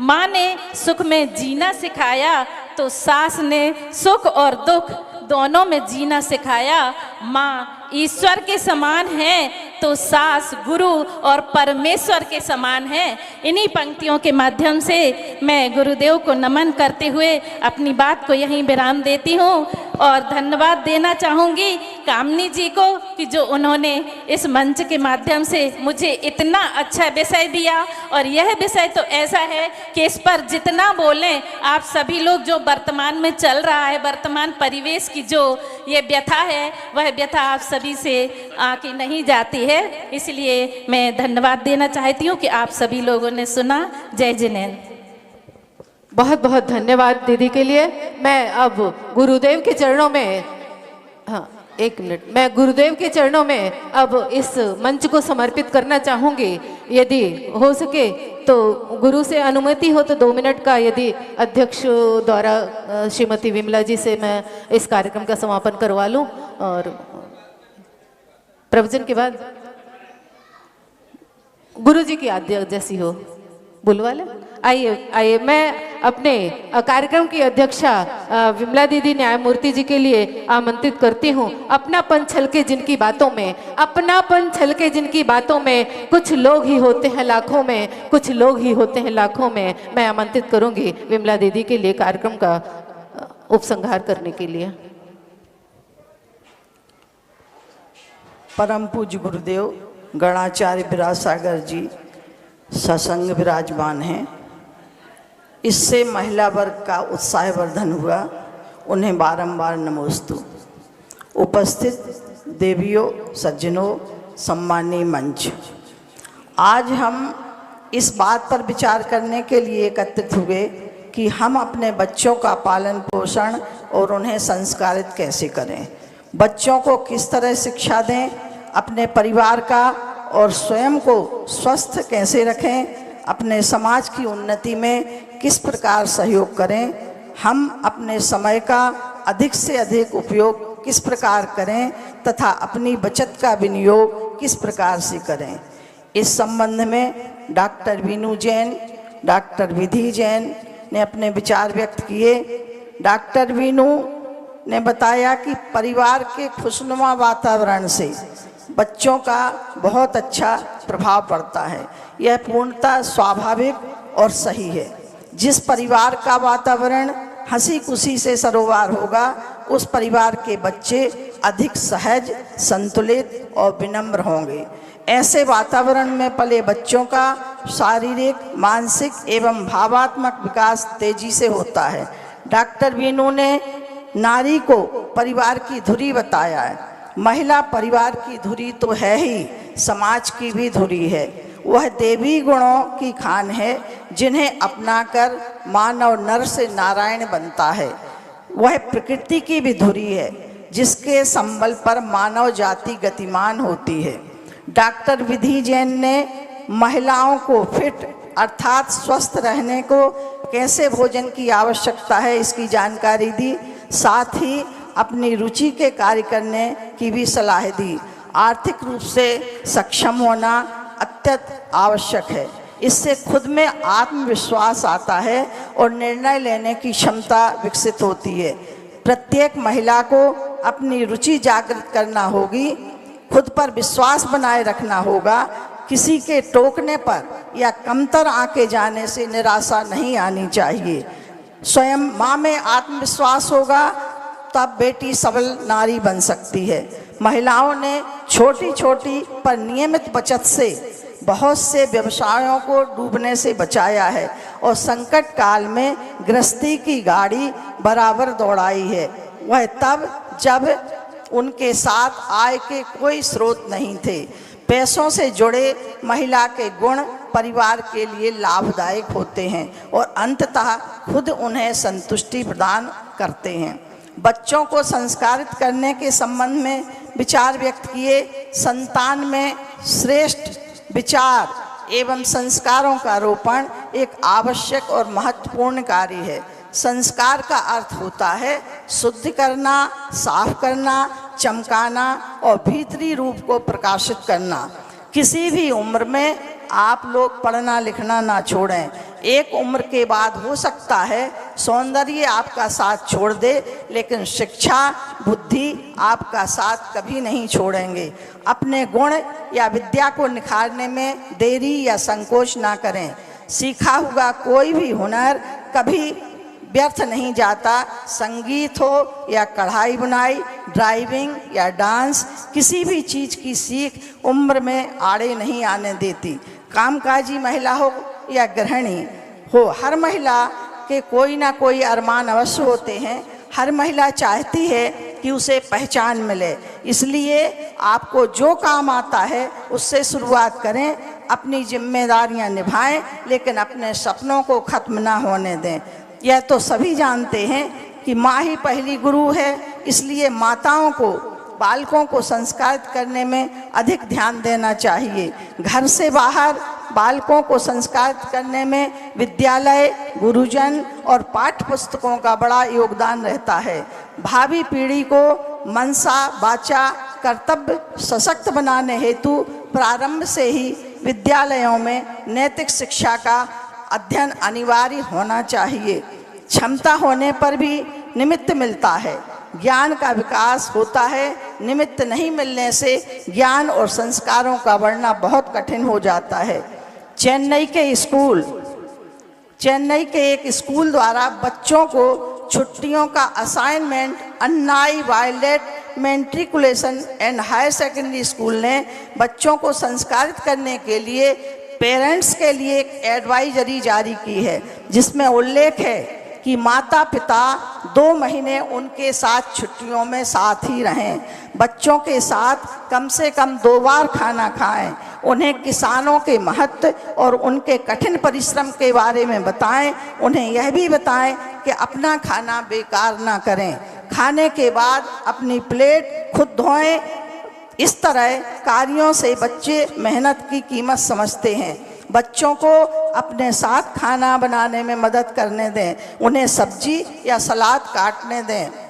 माँ ने सुख में जीना सिखाया तो सास ने सुख और दुख दोनों में जीना सिखाया। माँ ईश्वर के समान है तो सास गुरु और परमेश्वर के समान है। इन्हीं पंक्तियों के माध्यम से मैं गुरुदेव को नमन करते हुए अपनी बात को यहीं विराम देती हूँ और धन्यवाद देना चाहूँगी कामनी जी को कि जो उन्होंने इस मंच के माध्यम से मुझे इतना अच्छा विषय दिया। और यह विषय तो ऐसा है कि इस पर जितना बोलें आप सभी लोग, जो वर्तमान में चल रहा है, वर्तमान परिवेश की जो ये व्यथा है, वह व्यथा आप सभी से आके नहीं जाती है। इसलिए मैं धन्यवाद देना चाहती हूँ कि आप सभी लोगों ने सुना। जय जिनेन्द्र। बहुत बहुत धन्यवाद दीदी के लिए। मैं अब गुरुदेव के चरणों में, हाँ एक मिनट, मैं गुरुदेव के चरणों में अब इस मंच को समर्पित करना चाहूँगी। यदि हो सके तो गुरु से अनुमति हो तो 2 मिनट का, यदि अध्यक्ष द्वारा श्रीमती विमला जी से मैं इस कार्यक्रम का समापन करवा लूँ। और प्रवचन के बाद गुरु जी की आज्ञा जैसी हो बुलवा ले। आइए मैं अपने कार्यक्रम की अध्यक्षा विमला दीदी न्यायमूर्ति जी के लिए आमंत्रित करती हूँ। अपनापन छलके जिनकी बातों में, अपनापन छलके जिनकी बातों में, कुछ लोग ही होते हैं लाखों में, कुछ लोग ही होते हैं लाखों में। मैं आमंत्रित करूँगी विमला दीदी के लिए कार्यक्रम का उपसंहार करने के लिए। परम पूज्य गुरुदेव गणाचार्य विरासागर जी सत्संग विराजमान हैं। इससे महिला वर्ग का उत्साहवर्धन हुआ, उन्हें बारंबार नमोस्तु। उपस्थित देवियों, सज्जनों, सम्मानीय मंच, आज हम इस बात पर विचार करने के लिए एकत्रित हुए कि हम अपने बच्चों का पालन पोषण और उन्हें संस्कारित कैसे करें, बच्चों को किस तरह शिक्षा दें, अपने परिवार का और स्वयं को स्वस्थ कैसे रखें, अपने समाज की उन्नति में किस प्रकार सहयोग करें, हम अपने समय का अधिक से अधिक उपयोग किस प्रकार करें तथा अपनी बचत का विनियोग किस प्रकार से करें। इस संबंध में डॉक्टर वीनू जैन, डॉक्टर विधि जैन ने अपने विचार व्यक्त किए। डॉक्टर वीनू ने बताया कि परिवार के खुशनुमा वातावरण से बच्चों का बहुत अच्छा प्रभाव पड़ता है। यह पूर्णतः स्वाभाविक और सही है। जिस परिवार का वातावरण हंसी खुशी से सरोवर होगा, उस परिवार के बच्चे अधिक सहज, संतुलित और विनम्र होंगे। ऐसे वातावरण में पले बच्चों का शारीरिक, मानसिक एवं भावात्मक विकास तेजी से होता है। डॉक्टर वीनू ने नारी को परिवार की धुरी बताया है। महिला परिवार की धुरी तो है ही, समाज की भी धुरी है। वह देवी गुणों की खान है जिन्हें अपनाकर मानव नर से नारायण बनता है। वह प्रकृति की भी धुरी है जिसके संबल पर मानव जाति गतिमान होती है। डॉक्टर विधि जैन ने महिलाओं को फिट अर्थात स्वस्थ रहने को कैसे भोजन की आवश्यकता है इसकी जानकारी दी, साथ ही अपनी रुचि के कार्य करने की भी सलाह दी। आर्थिक रूप से सक्षम होना अत्यंत आवश्यक है। इससे खुद में आत्मविश्वास आता है और निर्णय लेने की क्षमता विकसित होती है। प्रत्येक महिला को अपनी रुचि जागृत करना होगी, खुद पर विश्वास बनाए रखना होगा। किसी के टोकने पर या कमतर आके जाने से निराशा नहीं आनी चाहिए। स्वयं माँ में आत्मविश्वास होगा तब बेटी सबल नारी बन सकती है। महिलाओं ने छोटी छोटी पर नियमित बचत से बहुत से व्यवसायों को डूबने से बचाया है और संकट काल में गृहस्थी की गाड़ी बराबर दौड़ाई है। वह तब जब उनके साथ आय के कोई स्रोत नहीं थे। पैसों से जुड़े महिला के गुण परिवार के लिए लाभदायक होते हैं और अंततः खुद उन्हें संतुष्टि प्रदान करते हैं। बच्चों को संस्कारित करने के संबंध में विचार व्यक्त किए। संतान में श्रेष्ठ विचार एवं संस्कारों का रोपण एक आवश्यक और महत्वपूर्ण कार्य है। संस्कार का अर्थ होता है शुद्ध करना, साफ करना, चमकाना और भीतरी रूप को प्रकाशित करना। किसी भी उम्र में आप लोग पढ़ना लिखना ना छोड़ें। एक उम्र के बाद हो सकता है सौंदर्य आपका साथ छोड़ दे, लेकिन शिक्षा बुद्धि आपका साथ कभी नहीं छोड़ेंगे। अपने गुण या विद्या को निखारने में देरी या संकोच ना करें। सीखा हुआ कोई भी हुनर कभी व्यर्थ नहीं जाता। संगीत हो या कढ़ाई बुनाई, ड्राइविंग या डांस, किसी भी चीज़ की सीख उम्र में आड़े नहीं आने देती। कामकाजी महिला हो या गृहिणी हो, हर महिला के कोई ना कोई अरमान अवश्य होते हैं। हर महिला चाहती है कि उसे पहचान मिले, इसलिए आपको जो काम आता है उससे शुरुआत करें। अपनी जिम्मेदारियां निभाएं, लेकिन अपने सपनों को खत्म ना होने दें। यह तो सभी जानते हैं कि माँ ही पहली गुरु है, इसलिए माताओं को बालकों को संस्कारित करने में अधिक ध्यान देना चाहिए। घर से बाहर बालकों को संस्कारित करने में विद्यालय, गुरुजन और पाठ्य पुस्तकों का बड़ा योगदान रहता है। भावी पीढ़ी को मनसा वाचा कर्तव्य सशक्त बनाने हेतु प्रारंभ से ही विद्यालयों में नैतिक शिक्षा का अध्ययन अनिवार्य होना चाहिए। क्षमता होने पर भी निमित्त मिलता है, ज्ञान का विकास होता है। निमित्त नहीं मिलने से ज्ञान और संस्कारों का बढ़ना बहुत कठिन हो जाता है। चेन्नई के एक स्कूल द्वारा बच्चों को छुट्टियों का assignment Annai Violet matriculation and higher secondary school ने बच्चों को संस्कारित करने के लिए पेरेंट्स के लिए एक एडवाइजरी जारी की है, जिसमें उल्लेख है कि माता पिता 2 महीने उनके साथ छुट्टियों में साथ ही रहें। बच्चों के साथ कम से कम 2 बार खाना खाएं। उन्हें किसानों के महत्व और उनके कठिन परिश्रम के बारे में बताएं। उन्हें यह भी बताएं कि अपना खाना बेकार ना करें। खाने के बाद अपनी प्लेट खुद धोएं। इस तरह कार्यों से बच्चे मेहनत की कीमत समझते हैं। बच्चों को अपने साथ खाना बनाने में मदद करने दें। उन्हें सब्जी या सलाद काटने दें।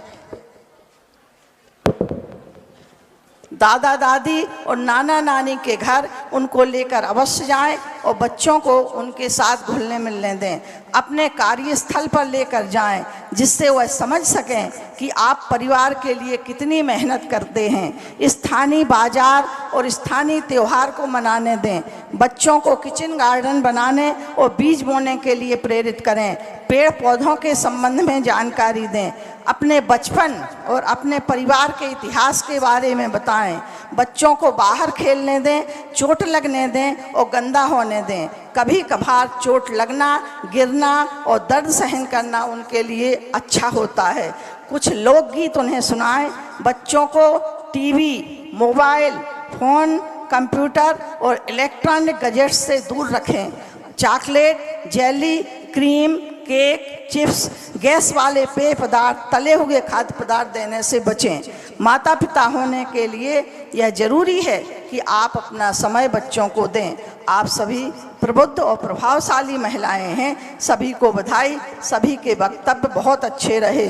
दादा दादी और नाना नानी के घर उनको लेकर अवश्य जाएं और बच्चों को उनके साथ घुलने मिलने दें। अपने कार्यस्थल पर लेकर जाएं, जिससे वह समझ सकें कि आप परिवार के लिए कितनी मेहनत करते हैं। स्थानीय बाजार और स्थानीय त्यौहार को मनाने दें। बच्चों को किचन गार्डन बनाने और बीज बोने के लिए प्रेरित करें। पेड़ पौधों के संबंध में जानकारी दें। अपने बचपन और अपने परिवार के इतिहास के बारे में बताएं। बच्चों को बाहर खेलने दें, चोट लगने दें और गंदा होने दें। कभी कभार चोट लगना, गिरना और दर्द सहन करना उनके लिए अच्छा होता है। कुछ लोकगीत उन्हें सुनाएं। बच्चों को टीवी, मोबाइल फोन कंप्यूटर और इलेक्ट्रॉनिक गैजेट्स से दूर रखें। Chocolate, jelly, cream, cake, chips, gas वाले पेय पदार्थ, तले हुए खाद्य पदार्थ देने से बचें। माता पिता होने के लिए यह जरूरी है कि आप अपना समय बच्चों को दें। आप सभी प्रबुद्ध और प्रभावशाली महिलाएं हैं। सभी को बधाई। सभी के वक्तव्य बहुत अच्छे रहे।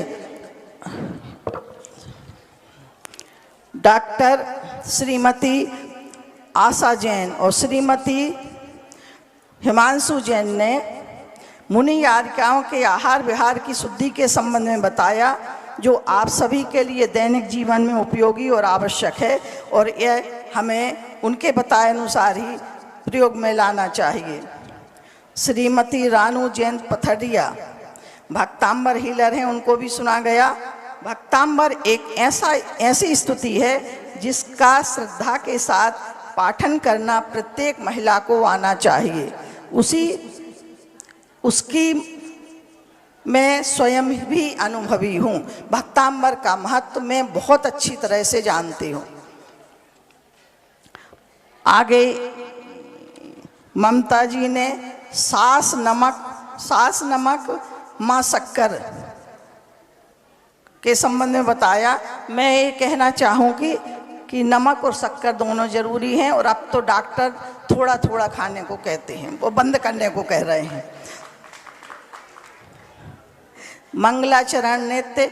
डॉक्टर श्रीमती आशा जैन और श्रीमती हिमांशु जैन ने मुनि यारिकाओं के आहार विहार की शुद्धि के संबंध में बताया, जो आप सभी के लिए दैनिक जीवन में उपयोगी और आवश्यक है, और यह हमें उनके बताए अनुसार ही प्रयोग में लाना चाहिए। श्रीमती रानू जैन पथरिया भक्तांबर हीलर हैं, उनको भी सुना गया। भक्तांबर एक ऐसी स्तुति है जिसका श्रद्धा के साथ पाठन करना प्रत्येक महिला को आना चाहिए। उसकी मैं स्वयं भी अनुभवी हूँ। भक्तांबर का महत्व मैं बहुत अच्छी तरह से जानती हूँ। आगे ममता जी ने सास नमक माँ शक्कर के संबंध में बताया। मैं ये कहना चाहूँगी कि नमक और शक्कर दोनों जरूरी हैं, और अब तो डॉक्टर थोड़ा थोड़ा खाने को कहते हैं, वो बंद करने को कह रहे हैं। मंगलाचरण नृत्य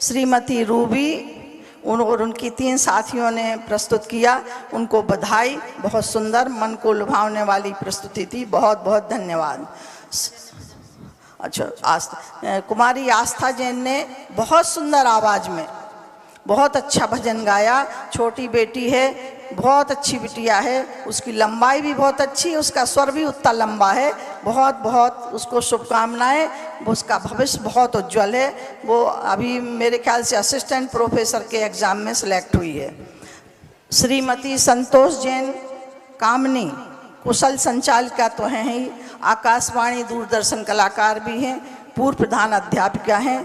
श्रीमती रूबी और उनकी 3 साथियों ने प्रस्तुत किया, उनको बधाई। बहुत सुंदर, मन को लुभावने वाली प्रस्तुति थी। बहुत बहुत धन्यवाद। अच्छा, कुमारी आस्था जैन ने बहुत सुंदर आवाज़ में बहुत अच्छा भजन गाया। छोटी बेटी है, बहुत अच्छी बिटिया है, उसकी लंबाई भी बहुत अच्छी, उसका स्वर भी उतना लंबा है। बहुत बहुत उसको शुभकामनाएं। उसका भविष्य बहुत उज्जवल है। वो अभी मेरे ख्याल से असिस्टेंट प्रोफेसर के एग्ज़ाम में सिलेक्ट हुई है। श्रीमती संतोष जैन कामनी कुशल संचालिका तो हैं ही, आकाशवाणी दूरदर्शन कलाकार भी हैं, पूर्व प्रधान अध्यापिका हैं,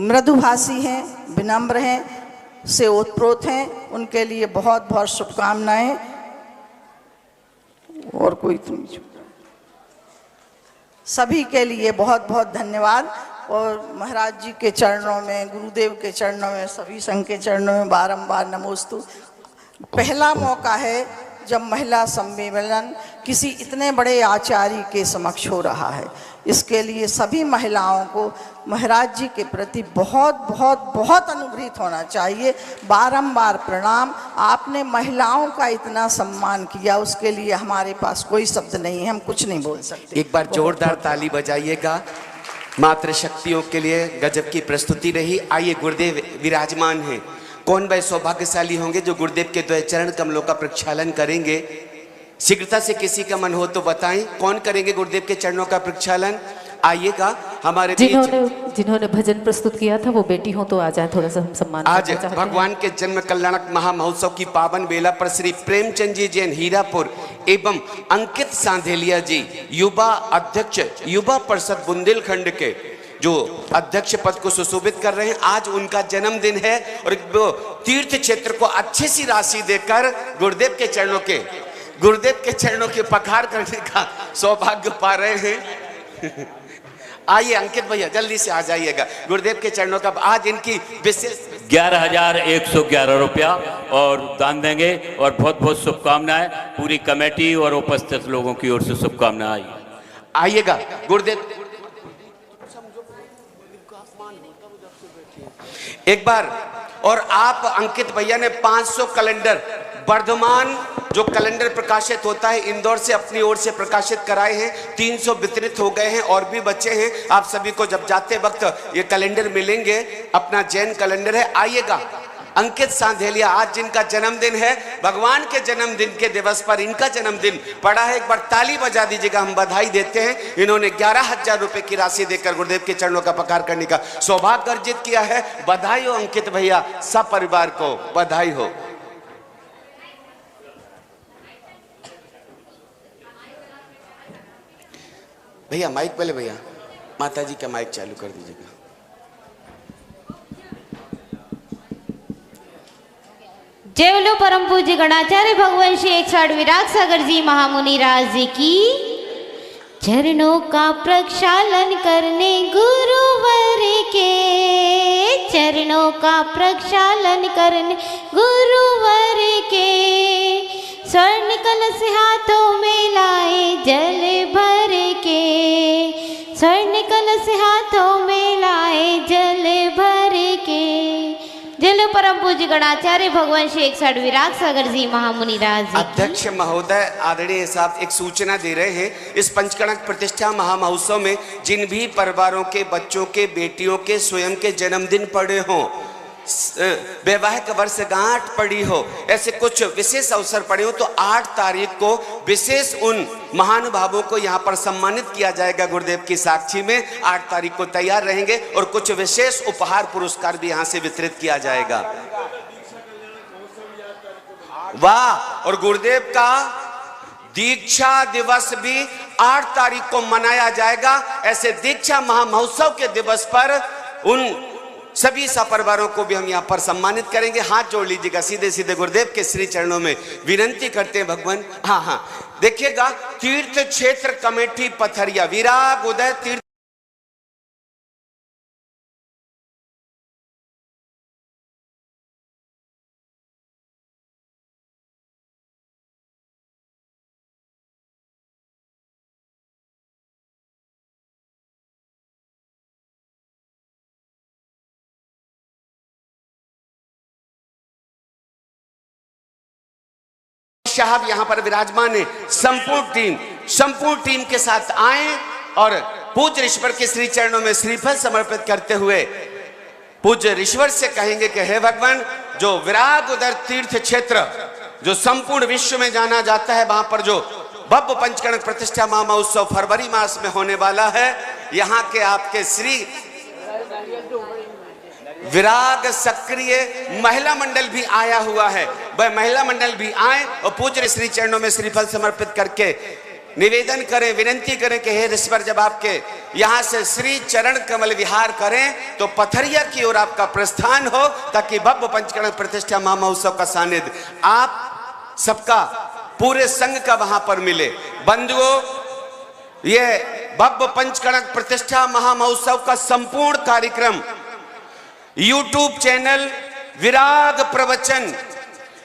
मृदुभाषी हैं, विनम्र हैं, से ओतप्रोत हैं। उनके लिए बहुत बहुत शुभकामनाएं। और कोई तो नहीं, सभी के लिए बहुत बहुत धन्यवाद। और महाराज जी के चरणों में, गुरुदेव के चरणों में, सभी संघ के चरणों में बारंबार नमोस्तु। पहला मौका है जब महिला सम्मेलन किसी इतने बड़े आचार्य के समक्ष हो रहा है। इसके लिए सभी महिलाओं को महाराज जी के प्रति बहुत बहुत बहुत अनुग्रहित होना चाहिए। बारंबार प्रणाम। आपने महिलाओं का इतना सम्मान किया, उसके लिए हमारे पास कोई शब्द नहीं है, हम कुछ नहीं बोल सकते। एक बार जोरदार ताली बजाइएगा। मातृशक्तियों के लिए गजब की प्रस्तुति रही। आइए, गुरुदेव विराजमान हैं। कौन वह सौभाग्यशाली होंगे जो गुरुदेव के 2 चरण कमलों का प्रक्षालन करेंगे? शीघ्रता से किसी का मन हो तो बताएं, कौन करेंगे गुरुदेव के चरणों का प्रक्षालन? आइएगा हमारे जिन्होंने भजन प्रस्तुत किया था वो बेटी हो तो आ जाए, थोड़ा सा हम सम्मान। आज भगवान के जन्म कल्याणक महामहोत्सव की पावन बेला पर श्री प्रेमचंद जी जैन हीरापुर एवं अंकित सांधेलिया जी युवा अध्यक्ष युवा परिषद बुंदेलखंड के जो अध्यक्ष पद को सुशोभित कर रहे हैं। आज उनका जन्मदिन है और वो तीर्थ क्षेत्र को अच्छी सी राशि देकर गुरुदेव के चरणों के पखार करने का सौभाग्य पा रहे हैं। आइए अंकित भैया जल्दी से आ जाइएगा। गुरुदेव के चरणों का आज इनकी विशेष 11,111 रुपया और दान देंगे। और बहुत बहुत शुभकामनाएं पूरी कमेटी और उपस्थित लोगों की ओर से शुभकामनाएं। आइएगा गुरुदेव एक बार। और आप अंकित भैया ने 500 कैलेंडर वर्धमान जो कैलेंडर प्रकाशित होता है इंदौर से अपनी ओर से प्रकाशित कराए हैं। 300 वितरित हो गए हैं और भी बच्चे हैं। आप सभी को जब जाते वक्त ये कैलेंडर मिलेंगे, अपना जैन कैलेंडर है। आइएगा अंकित सांधेलिया, आज जिनका जन्मदिन है, भगवान के जन्मदिन के दिवस पर इनका जन्मदिन पड़ा है। एक बार ताली बजा दीजिएगा, हम बधाई देते हैं। इन्होंने 11,000 रुपए की राशि देकर गुरुदेव के चरणों का पखार करने का सौभाग्य अर्जित किया है। बधाई हो अंकित भैया, सब परिवार को बधाई हो। भैया माइक पहले, भैया माता जी का माइक चालू कर दीजिएगा। जय बोलो परम पूज्य गणाचार्य भगवान श्री 160 विराग सागर जी महामुनि राज जी की। चरणों का प्रक्षालन करने गुरुवर के, चरणों का प्रक्षालन करने गुरुवर के, स्वर्ण कलश हाथों में लाए जल भर के, स्वर्ण कलश हाथों में लाए जल भर के। जय परम पूज्य गणाचार्य भगवान श्री 160 विराग सागर जी महामुनि राज जी। अध्यक्ष महोदय आदरणीय साहब एक सूचना दे रहे हैं, इस पंचकणक प्रतिष्ठा महामहोत्सव में जिन भी परिवारों के बच्चों के बेटियों के स्वयं के जन्मदिन पड़े हों, वैवाहिक वर्षगांठ पड़ी हो, ऐसे कुछ विशेष अवसर पड़े हो, तो 8 तारीख को विशेष उन महानुभावों को यहाँ पर सम्मानित किया जाएगा गुरुदेव की साक्षी में। 8 तारीख को तैयार रहेंगे और कुछ विशेष उपहार पुरस्कार भी यहाँ से वितरित किया जाएगा। वाह! और गुरुदेव का दीक्षा दिवस भी 8 तारीख को मनाया जाएगा। ऐसे दीक्षा महामहोत्सव के दिवस पर उन सभी सपरिवारों को भी हम यहाँ पर सम्मानित करेंगे। हाथ जोड़ लीजिएगा, सीधे सीधे गुरुदेव के श्री चरणों में विनंती करते हैं भगवान। हाँ, देखिएगा, तीर्थ क्षेत्र कमेटी पथरिया विराग उदय तीर्थ साहब यहाँ पर विराजमान है। संपूर्ण टीम के साथ आए और पूज्य ऋषिवर के श्री चरणों में श्रीफल समर्पित करते हुए पूज्य ऋषिवर से कहेंगे कि हे भगवान, जो विराग उदर तीर्थ क्षेत्र जो संपूर्ण विश्व में जाना जाता है, वहां पर जो भव्य पंचकणक प्रतिष्ठा महामहोत्सव फरवरी मास में होने वाला है, यहाँ के आपके श्री विराग सक्रिय महिला मंडल भी आया हुआ है। वह महिला मंडल भी आए और पूज्य श्री चरणों में श्रीफल समर्पित करके निवेदन करें, विनंती करें कि हे ऋषिवर, जब आपके यहाँ से श्री चरण कमल विहार करें तो पथरिया की ओर आपका प्रस्थान हो, ताकि भव्य पंचकणक प्रतिष्ठा महामहोत्सव का सानिध्य आप सबका पूरे संघ का वहां पर मिले। बंधुओं, ये भव्य पंचकणक प्रतिष्ठा महामहोत्सव का संपूर्ण कार्यक्रम YouTube चैनल विराग प्रवचन,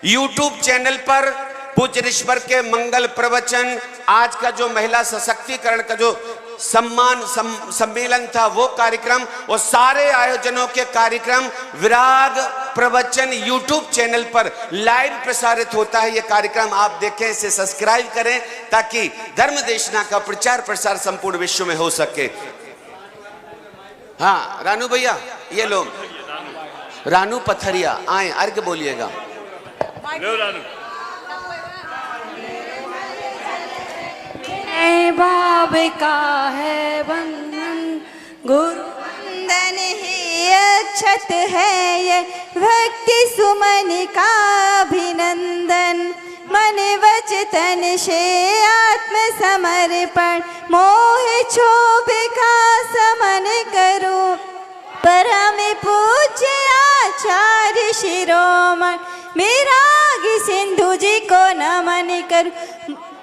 YouTube चैनल पर पूज्य ऋषिवर के मंगल प्रवचन, आज का जो महिला सशक्तिकरण का जो सम्मेलन था वो कार्यक्रम, और सारे आयोजनों के कार्यक्रम विराग प्रवचन YouTube चैनल पर लाइव प्रसारित होता है। ये कार्यक्रम आप देखें, इसे सब्सक्राइब करें ताकि धर्म देशना का प्रचार प्रसार संपूर्ण विश्व में हो सके। हाँ रानू भैया, ये लो रानू पथरिया आए, अर्घ बोलिएगा। बाब का है बंधन, गुरु वंदन ही अक्षत है ये भक्ति सुमन का अभिनंदन। मन वचन से आत्म समर्पण, मोह क्षोभ का समन करूं। परम पूज्य आचार्य शिरोमणि विराग सिंधु जी को नमन कर।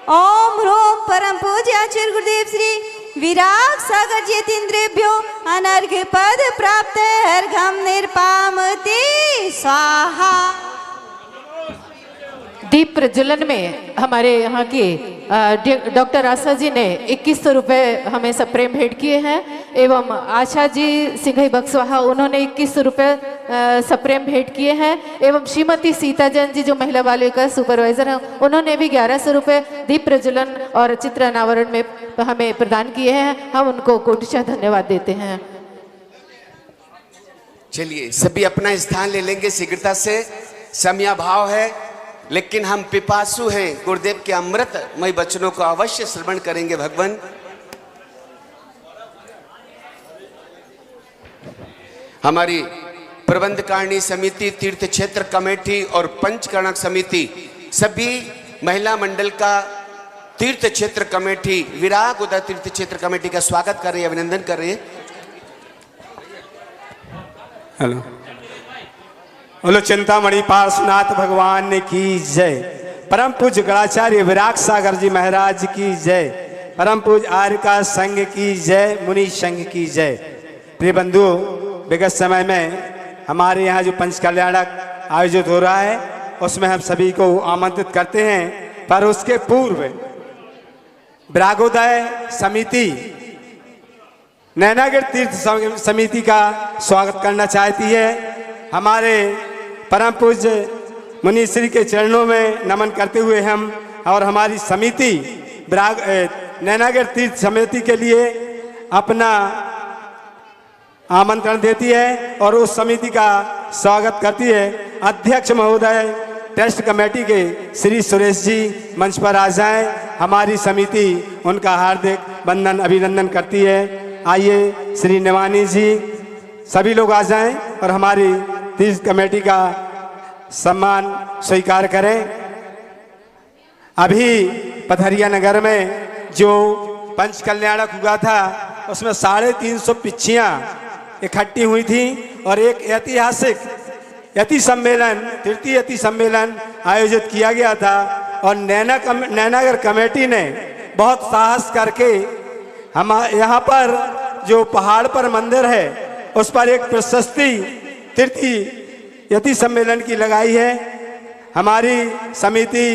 ओम ह्रूम परम पूज्य आचार्य गुरुदेव श्री विराग सागर जी तीन्द्रेभ्यो अनर्घ पद प्राप्त अर्घम निर्पामति स्वाहा। दीप प्रज्वलन में हमारे यहाँ की डॉक्टर आशा जी ने 2100 रुपये हमें सप्रेम भेंट किए हैं, एवं आशा जी सिंघई बक्सवाहा उन्होंने 2100 रुपये सप्रेम भेंट किए हैं, एवं श्रीमती सीता जैन जी जो महिला बाल का सुपरवाइजर हैं उन्होंने भी 1100 रुपये दीप प्रज्वलन और चित्र अनावरण में हमें प्रदान किए हैं। हम उनको कोटिशः धन्यवाद देते हैं। चलिए सभी अपना स्थान ले लेंगे शीघ्रता से, समयाभाव है, लेकिन हम पिपासु हैं, गुरुदेव के अमृतमय वचनों को अवश्य श्रवण करेंगे। भगवान हमारी प्रबंधकारिणी समिति, तीर्थ क्षेत्र कमेटी और पंचकणक समिति, सभी महिला मंडल का तीर्थ क्षेत्र कमेटी, विराग उदय तीर्थ क्षेत्र कमेटी का स्वागत कर रही है, अभिनंदन कर रही है। हेलो, बोलो चिंतामणि पार्श्वनाथ भगवान की जय। परम पूज्य गणाचार्य विराग सागर जी महाराज की जय। परम पूज्य आर्य का संघ की जय, मुनि संघ की जय। प्रिय बंधु, विगत समय में हमारे यहाँ जो पंच कल्याणक आयोजित हो रहा है उसमें हम सभी को आमंत्रित करते हैं, पर उसके पूर्व विरागोदय समिति नैनागिर तीर्थ समिति का स्वागत करना चाहती है। हमारे परम पूज्य मुनि श्री के चरणों में नमन करते हुए हम और हमारी समिति नैनागिर तीर्थ समिति के लिए अपना आमंत्रण देती है और उस समिति का स्वागत करती है। अध्यक्ष महोदय ट्रस्ट कमेटी के श्री सुरेश जी मंच पर आ जाएं। हमारी समिति उनका हार्दिक वंदन अभिनंदन करती है। आइए श्री निवानी जी सभी लोग आ जाएं और हमारी तीर्थ कमेटी का सम्मान स्वीकार करें। अभी पथरिया नगर में जो पंच कल्याणक हुआ था उसमें 350 पिच्चियाँ इकट्ठी हुई थी और एक ऐतिहासिक यति सम्मेलन, तृतीय यति सम्मेलन आयोजित किया गया था। और नैनागर कमेटी ने बहुत साहस करके हम यहाँ पर जो पहाड़ पर मंदिर है उस पर एक प्रशस्ति तृतीय यति सम्मेलन की लगाई है। हमारी समिति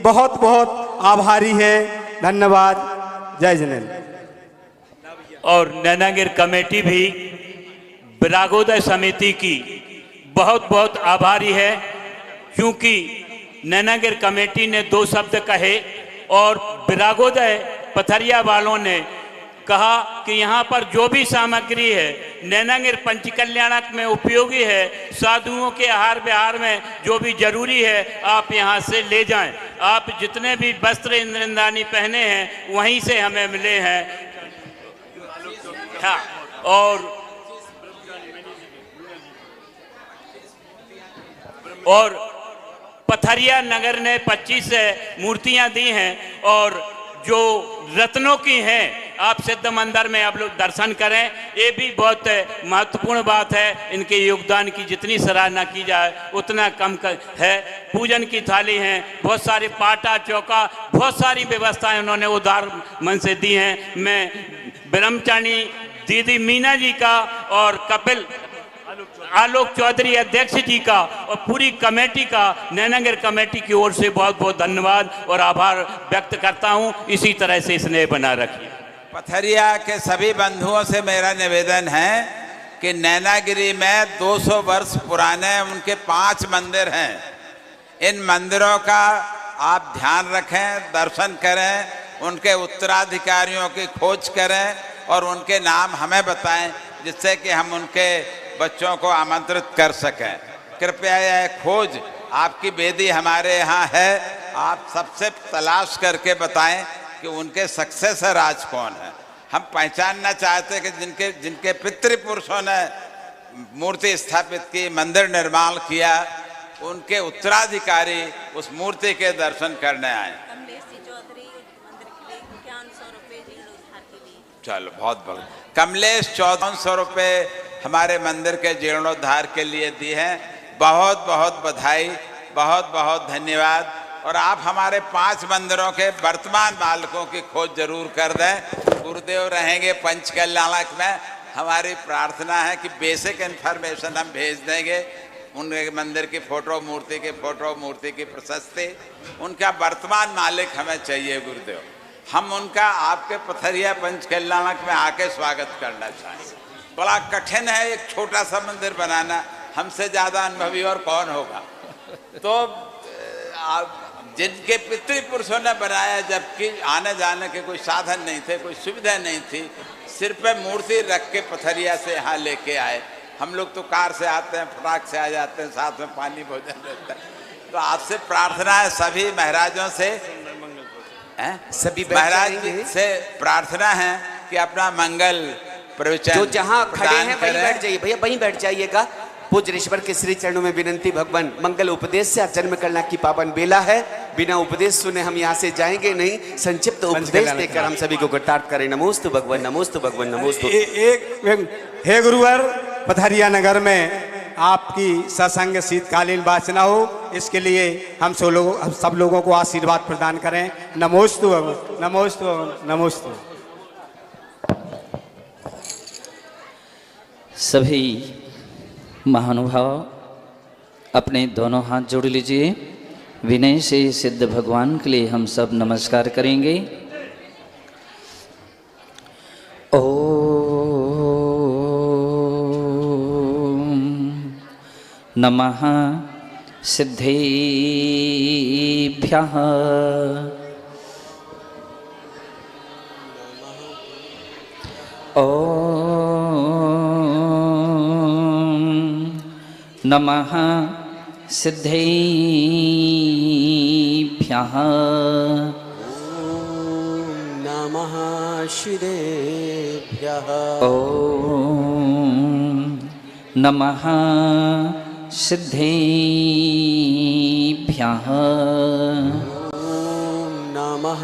बहुत बहुत आभारी है। धन्यवाद। जय जनेल। और नैनागिर कमेटी भी विरागोदय समिति की बहुत बहुत आभारी है, क्योंकि नैनागिर कमेटी ने 2 शब्द कहे और विरागोदय पथरिया वालों ने कहा कि यहाँ पर जो भी सामग्री है नैनागिर पंच कल्याणक में उपयोगी है, साधुओं के आहार विहार में जो भी जरूरी है आप यहाँ से ले जाएं। आप जितने भी वस्त्र इंद्रदानी पहने हैं वहीं से हमें मिले हैं। हाँ, और पथरिया नगर ने 25 मूर्तियां दी हैं और जो रत्नों की हैं आप सिद्ध मंदिर में आप लोग दर्शन करें। ये भी बहुत महत्वपूर्ण बात है। इनके योगदान की जितनी सराहना की जाए उतना कम है। पूजन की थाली हैं, बहुत सारे पाटा चौका, बहुत सारी व्यवस्थाएं उन्होंने उदार मन से दी हैं। मैं ब्रह्मचारी दीदी मीना जी का और कपिल आलोक चौधरी अध्यक्ष जी का और पूरी कमेटी का नैनागिर कमेटी की ओर से बहुत बहुत धन्यवाद और आभार व्यक्त करता हूं। इसी तरह से स्नेह बना रखिए। पथरिया के सभी बंधुओं से मेरा निवेदन है कि नैनागिरी में 200 वर्ष पुराने उनके 5 मंदिर हैं। इन मंदिरों का आप ध्यान रखें, दर्शन करें, उनके उत्तराधिकारियों की खोज करें और उनके नाम हमें बताएं, जिससे कि हम उनके बच्चों को आमंत्रित कर सकें। कृपया यह खोज, आपकी बेदी हमारे यहाँ है, आप सबसे तलाश करके बताएं कि उनके सक्सेसर आज कौन है। हम पहचानना चाहते हैं कि जिनके पितृपुरुषों ने मूर्ति स्थापित की, मंदिर निर्माण किया, उनके उत्तराधिकारी उस मूर्ति के दर्शन करने आए। चलो, बहुत बहुत कमलेश 1400 रुपये हमारे मंदिर के जीर्णोद्धार के लिए दी हैं। बहुत बहुत बधाई, बहुत बहुत धन्यवाद। और आप हमारे 5 मंदिरों के वर्तमान मालिकों की खोज जरूर कर दें। गुरुदेव रहेंगे पंच कल्याणक में। हमारी प्रार्थना है कि बेसिक इन्फॉर्मेशन हम भेज देंगे, उनके मंदिर की फोटो, मूर्ति की फोटो, मूर्ति की प्रशस्ति, उनका वर्तमान मालिक हमें चाहिए गुरुदेव। हम उनका आपके पथरिया पंच कल्याणक में आके स्वागत करना चाहेंगे। बड़ा कठिन है एक छोटा सा मंदिर बनाना, हमसे ज़्यादा अनुभवी और कौन होगा। तो जिनके पितृपुरुषों ने बनाया, जबकि आने जाने के कोई साधन नहीं थे, कोई सुविधा नहीं थी, सिर पे मूर्ति रख के पथरिया से यहाँ लेके आए। हम लोग तो कार से आते हैं, फटाक से आ जाते हैं, साथ में पानी भोजन रहता है। तो आपसे प्रार्थना है सभी महाराजों से, सभी महाराज से प्रार्थना है कि अपना मंगल प्रवचन जो जहां खड़े हैं वहीं बैठ जाइए भैया, वहीं बैठ जाइएगा। पूज्य ऋषिवर के श्री चरणों में विनंती, भगवान मंगल उपदेश से जन्म करना की पावन बेला है। बिना उपदेश सुने हम यहाँ से जाएंगे नहीं। संक्षिप्त उपदेश देकर हम सभी को कृतार्थ करें। नमोस्तु भगवान, नमोस्तु भगवान, नमोस्तु। हे गुरुवर, पथरिया नगर में आपकी सत्संग शीतकालीन वासना हो, इसके लिए हम सब लोगों को आशीर्वाद प्रदान करें। नमोस्तु भगवान, नमोस्तु भगवान, नमोस्तु। सभी महानुभाव अपने दोनों हाथ जोड़ लीजिए। विनय से सिद्ध भगवान के लिए हम सब नमस्कार करेंगे। नमः सिद्धेभ्यः नमः सिद्धेभ्यः नमः शिवेभ्यः नमः सिद्धेभ्यः नमः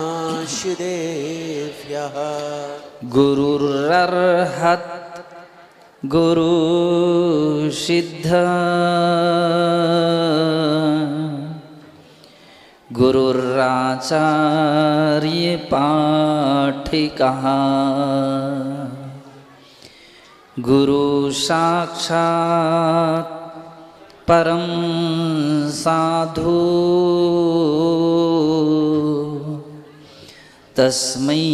शिवेभ्यः गुरुरर्हत् गुरु सिद्ध गुरुराचार्य पाठिकः गुरु साक्षात् परम साधु तस्मै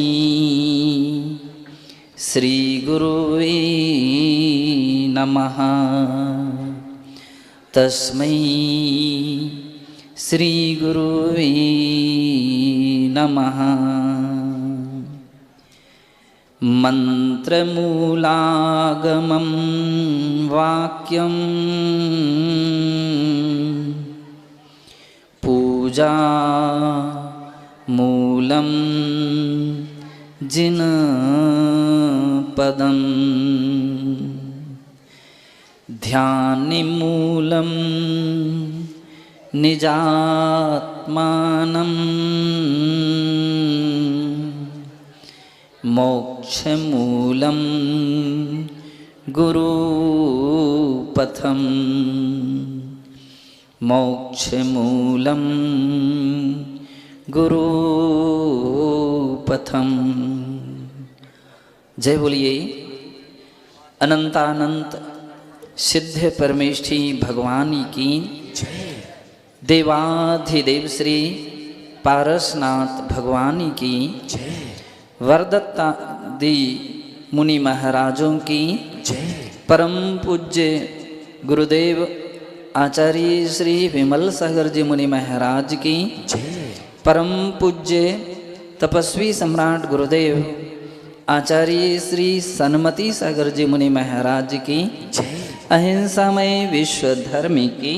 श्री गुरुवे नमः। तस्मै श्री गुरुवे नमः। मंत्रमूलागमं वाक्यं पूजा मूलं जिनपदं ध्यानमूलं निजात्मानं मोक्षमूलं गुरुपथं मोक्षमूलं गुरुपथं। जय बोलिए अनंतानंत सिद्ध परमेष्ठी भगवान की जय। देवाधिदेव श्री पारसनाथ भगवान की जय। वरदत्तादि मुनि महाराजों की जय। परम पूज्य गुरुदेव आचार्य श्री विमल सागर जी मुनि महाराज की जय। परम पूज्य तपस्वी सम्राट गुरुदेव आचार्य श्री सन्मति सागर जी मुनि महाराज की जय। अहिंसामय विश्व धर्म की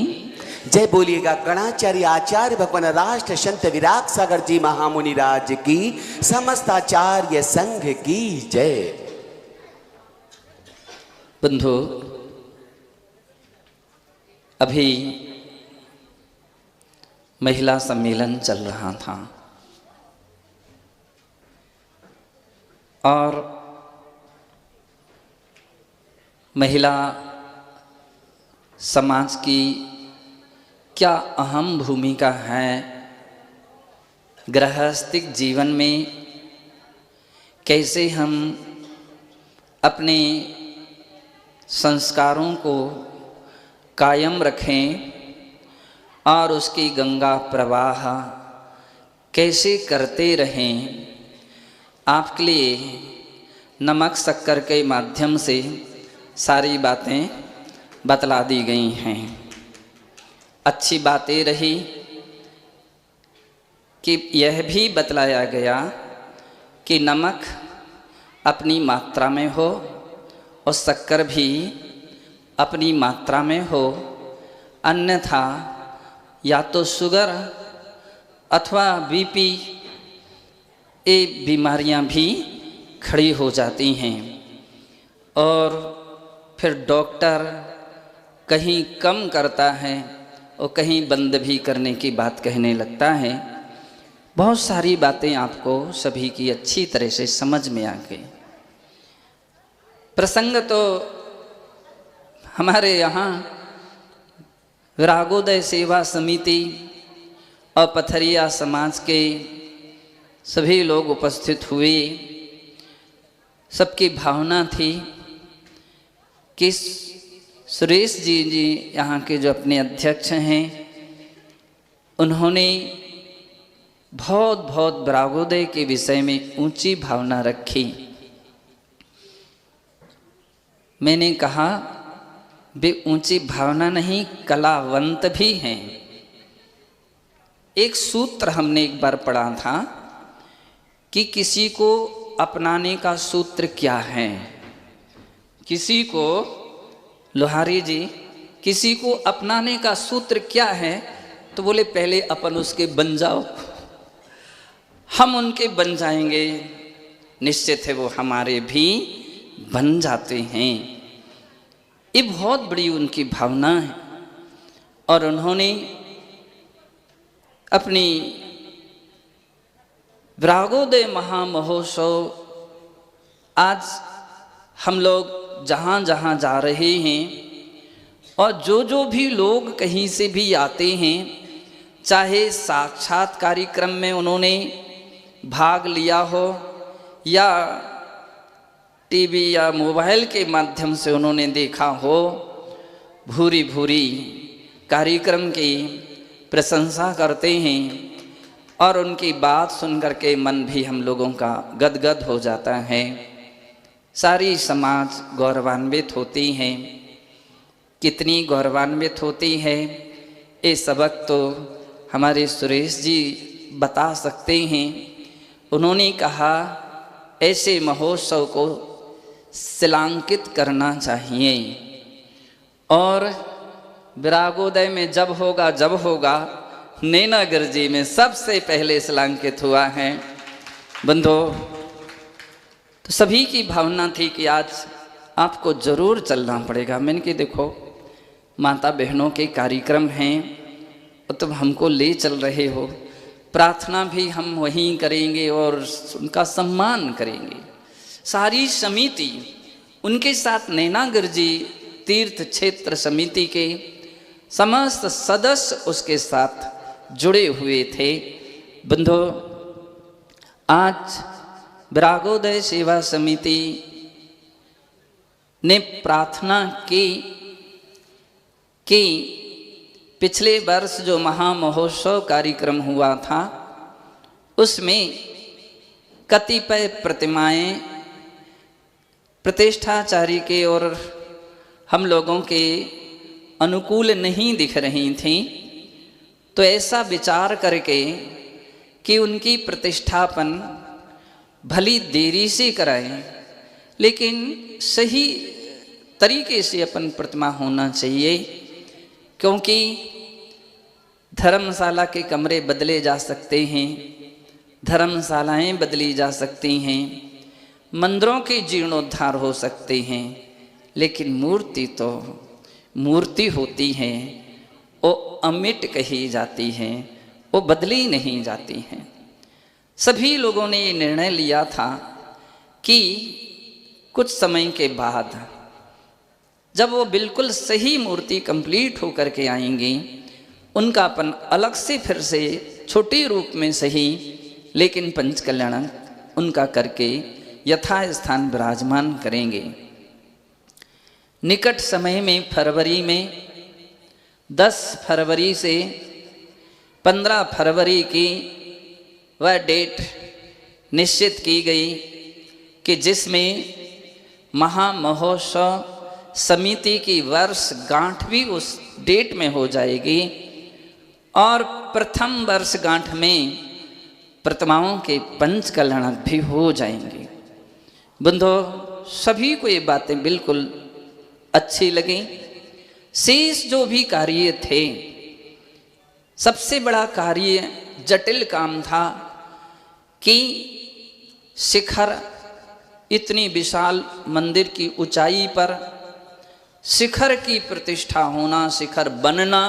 जय। बोलिएगा गणाचार्य आचार्य भगवान राष्ट्र संत विराग सागर जी महामुनि राज की, समस्त आचार्य संघ की जय। बंधु, अभी महिला सम्मेलन चल रहा था और महिला समाज की क्या अहम भूमिका है, गृहस्थिक जीवन में कैसे हम अपने संस्कारों को कायम रखें और उसकी गंगा प्रवाह कैसे करते रहें, आपके लिए नमक शक्कर के माध्यम से सारी बातें बतला दी गई हैं। अच्छी बातें रही कि यह भी बतलाया गया कि नमक अपनी मात्रा में हो और शक्कर भी अपनी मात्रा में हो, अन्यथा या तो शुगर अथवा बीपी ये बीमारियां भी खड़ी हो जाती हैं और फिर डॉक्टर कहीं कम करता है और कहीं बंद भी करने की बात कहने लगता है। बहुत सारी बातें आपको सभी की अच्छी तरह से समझ में आ गई। प्रसंग तो हमारे यहाँ विरागोदय सेवा समिति और पथरिया समाज के सभी लोग उपस्थित हुए। सबकी भावना थी कि सुरेश जी यहाँ के जो अपने अध्यक्ष हैं, उन्होंने बहुत विरागोदय के विषय में ऊंची भावना रखी। मैंने कहा वे ऊंची भावना नहीं, कलावंत भी हैं। एक सूत्र हमने एक बार पढ़ा था कि किसी को अपनाने का सूत्र क्या है। किसी को, लोहारी जी, किसी को अपनाने का सूत्र क्या है? तो बोले पहले अपन उसके बन जाओ, हम उनके बन जाएंगे, निश्चित है वो हमारे भी बन जाते हैं। ये बहुत बड़ी उनकी भावना है। और उन्होंने अपनी विरागोदय महामहोत्सव, आज हम लोग जहाँ जहाँ जा रहे हैं और जो भी लोग कहीं से भी आते हैं, चाहे साक्षात कार्यक्रम में उन्होंने भाग लिया हो या टीवी या मोबाइल के माध्यम से उन्होंने देखा हो, भूरी कार्यक्रम की प्रशंसा करते हैं और उनकी बात सुनकर के मन भी हम लोगों का गदगद हो जाता है। सारी समाज गौरवान्वित होती है। कितनी गौरवान्वित होती है ये सबक तो हमारे सुरेश जी बता सकते हैं। उन्होंने कहा ऐसे महोत्सव को शिलांकित करना चाहिए और विरागोदय में जब होगा नैनागिर जी में सबसे पहले शिलांकित हुआ है। बंधो, तो सभी की भावना थी कि आज आपको जरूर चलना पड़ेगा। मैंने कि देखो माता बहनों के कार्यक्रम हैं और तुम हमको ले चल रहे हो, प्रार्थना भी हम वहीं करेंगे और उनका सम्मान करेंगे। सारी समिति उनके साथ नैनागिर जी तीर्थ क्षेत्र समिति के समस्त सदस्य उसके साथ जुड़े हुए थे। बंधो, आज विरागोदय सेवा समिति ने प्रार्थना की कि पिछले वर्ष जो महामहोत्सव कार्यक्रम हुआ था उसमें कतिपय प्रतिमाएं प्रतिष्ठाचार्य के और हम लोगों के अनुकूल नहीं दिख रही थीं, तो ऐसा विचार करके कि उनकी प्रतिष्ठापन भली देरी से कराएं, लेकिन सही तरीके से अपन प्रतिमा होना चाहिए, क्योंकि धर्मशाला के कमरे बदले जा सकते हैं, धर्मशालाएं बदली जा सकती हैं, मंदिरों के जीर्णोद्धार हो सकते हैं, लेकिन मूर्ति तो मूर्ति होती है, वो अमिट कही जाती है, वो बदली नहीं जाती हैं। सभी लोगों ने ये निर्णय लिया था कि कुछ समय के बाद जब वो बिल्कुल सही मूर्ति कंप्लीट होकर के आएंगी, उनका अपन अलग से फिर से छोटे रूप में सही लेकिन पंचकल्याण उनका करके यथा स्थान विराजमान करेंगे। निकट समय में फरवरी में 10 फरवरी से 15 फरवरी की वह डेट निश्चित की गई कि जिसमें महामहोत्सव समिति की वर्षगांठ भी उस डेट में हो जाएगी और प्रथम वर्षगांठ में प्रतिमाओं के पंचकल्याण भी हो जाएंगे। बंधो, सभी को ये बातें बिल्कुल अच्छी लगी। शेष जो भी कार्य थे, सबसे बड़ा कार्य जटिल काम था कि शिखर, इतनी विशाल मंदिर की ऊंचाई पर शिखर की प्रतिष्ठा होना, शिखर बनना।